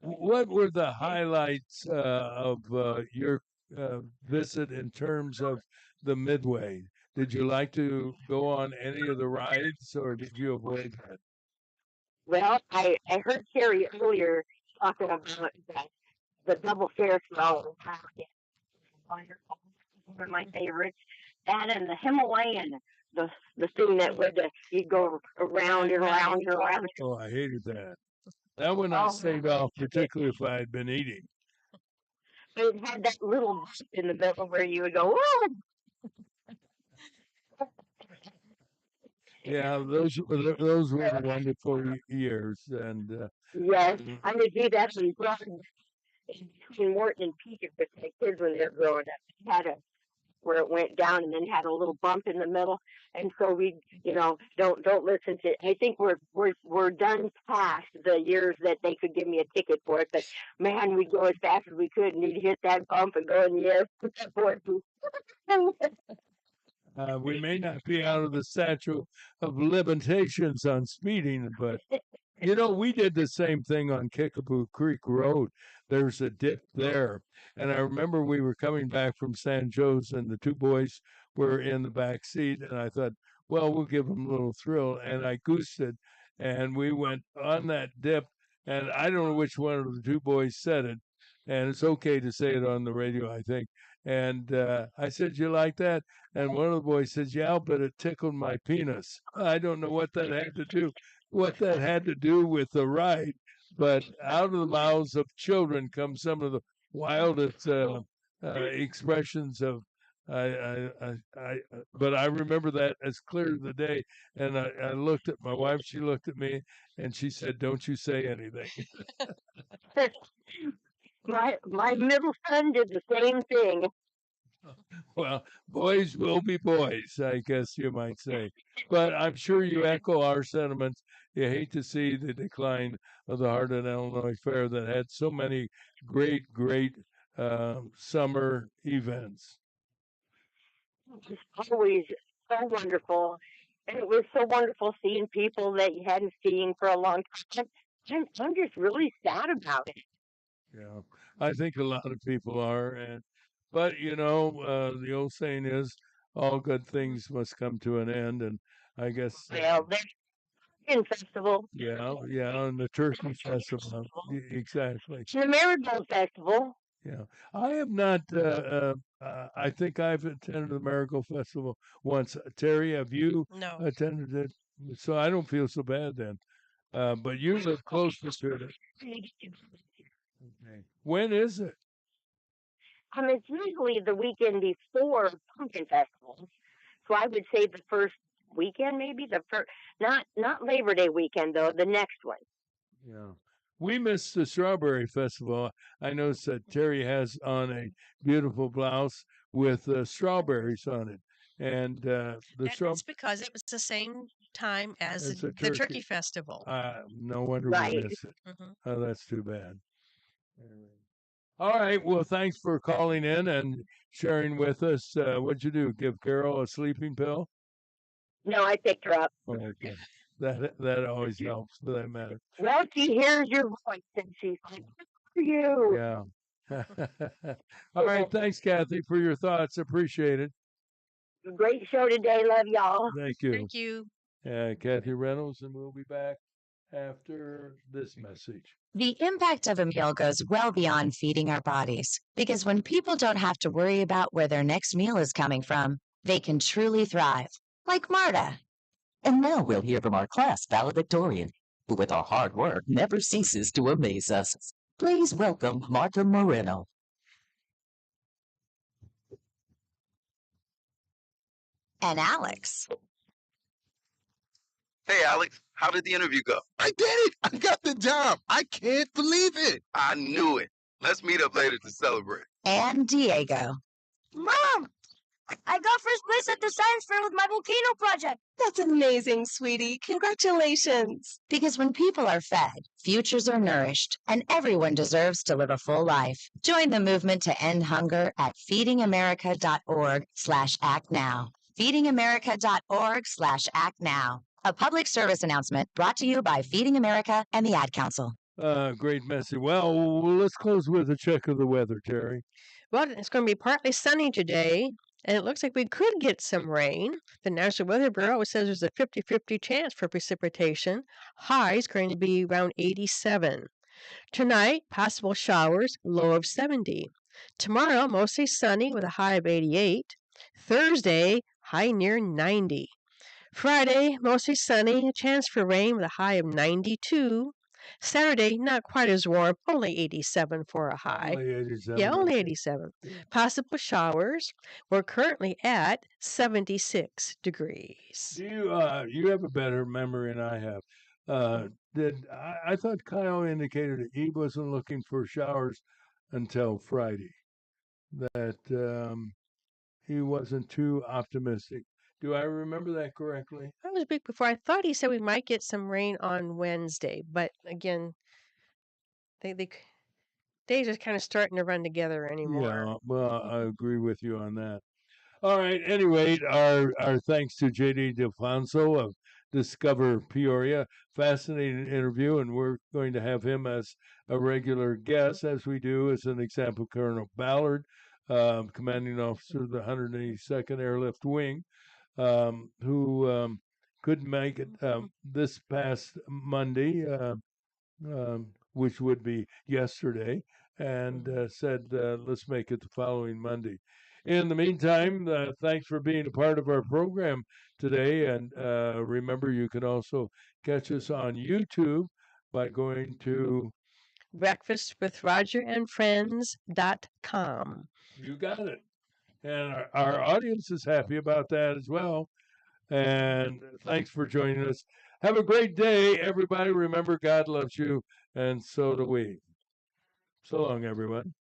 What were the highlights of your visit in terms of the Midway? Did you like to go on any of the rides, or did you avoid that? Well, I heard Carrie earlier talking about that the double fair throw. Wonderful. One of my favorites. That and the Himalayan, the thing that would you go around and around and around. Oh, I hated that. That one I stayed off, particularly if I had been eating. But it had that little bump in the middle where you would go, oh. Yeah, those were wonderful years, and yes, I would do that in between Morton and Peter with my kids when they were growing up. It had where it went down and then had a little bump in the middle, and so we, don't listen to. I think we're done past the years that they could give me a ticket for it, but man, we'd go as fast as we could, and you'd hit that bump and go, and yes, we may not be out of the statute of limitations on speeding, but we did the same thing on Kickapoo Creek Road. There's a dip there. And I remember we were coming back from San Jose, and the two boys were in the back seat. And I thought, well, we'll give them a little thrill. And I goosed it, and we went on that dip. And I don't know which one of the two boys said it. And it's okay to say it on the radio, I think. And I said, you like that? And one of the boys says, yeah, but it tickled my penis. I don't know what that had to do with the ride. But out of the mouths of children come some of the wildest expressions of. But I remember that as clear as the day. And I looked at my wife. She looked at me, and she said, "Don't you say anything." My middle son did the same thing. Well, boys will be boys, I guess you might say. But I'm sure you echo our sentiments. You hate to see the decline of the Heart of Illinois Fair that had so many great summer events. It was always so wonderful. And it was so wonderful seeing people that you hadn't seen for a long time. I'm just really sad about it. Yeah, I think a lot of people are. But the old saying is, all good things must come to an end, and I guess Well, there's Chicken Festival. yeah, and the Turkey Festival, exactly. It's the Marigold Festival. Yeah, I have not. I think I've attended the Marigold Festival once. Terry, have you No. attended it? So I don't feel so bad then. But you live closer to it. Okay. When is it? It's usually the weekend before Pumpkin Festival. So I would say the first weekend, maybe the first, not Labor Day weekend though, the next one. Yeah. We missed the Strawberry Festival. I noticed that Terry has on a beautiful blouse with strawberries on it. And That's because it was the same time as As the Turkey Festival. no wonder Right. we missed it. Mhm. Oh, that's too bad. All right. Well, thanks for calling in and sharing with us. What'd you do? Give Carol a sleeping pill? No, I picked her up. Okay. That always helps for that matter. Well, she hears your voice and she's like, "Who are you?" Yeah. All right. Thanks, Kathy, for your thoughts. Appreciate it. Great show today. Love y'all. Thank you. Thank you. Kathy Reynolds, and we'll be back after this message. The impact of a meal goes well beyond feeding our bodies, because when people don't have to worry about where their next meal is coming from, they can truly thrive, like Marta. And now we'll hear from our class valedictorian, who with our hard work never ceases to amaze us. Please welcome Marta Moreno. And Alex. Hey, Alex, how did the interview go? I did it! I got the job! I can't believe it! I knew it. Let's meet up later to celebrate. And Diego. Mom, I got first place at the science fair with my volcano project. That's amazing, sweetie. Congratulations. Because when people are fed, futures are nourished, and everyone deserves to live a full life. Join the movement to end hunger at feedingamerica.org/actnow. feedingamerica.org/actnow. A public service announcement brought to you by Feeding America and the Ad Council. Great message. Well, let's close with a check of the weather, Terry. Well, it's going to be partly sunny today, and it looks like we could get some rain. The National Weather Bureau says there's a 50-50 chance for precipitation. High is going to be around 87. Tonight, possible showers, low of 70. Tomorrow, mostly sunny with a high of 88. Thursday, high near 90. Friday, mostly sunny, a chance for rain with a high of 92. Saturday, not quite as warm, only 87 for a high. Only 87. Yeah, only 87. Possible showers. We're currently at 76 degrees. You have a better memory than I have. I thought Kyle indicated that he wasn't looking for showers until Friday. That he wasn't too optimistic. Do I remember that correctly? That was a week before. I thought he said we might get some rain on Wednesday, but again, they days are kind of starting to run together anymore. Yeah, well, I agree with you on that. All right. Anyway, our thanks to J.D. DeFonso of Discover Peoria. Fascinating interview, and we're going to have him as a regular guest, as we do as an example, Colonel Ballard, commanding officer of the 182nd Airlift Wing, who couldn't make it this past Monday, which would be yesterday, and said, let's make it the following Monday. In the meantime, thanks for being a part of our program today. And remember, you can also catch us on YouTube by going to breakfastwithrogerandfriends.com. You got it. And our audience is happy about that as well. And thanks for joining us. Have a great day, everybody. Remember, God loves you, and so do we. So long, everyone.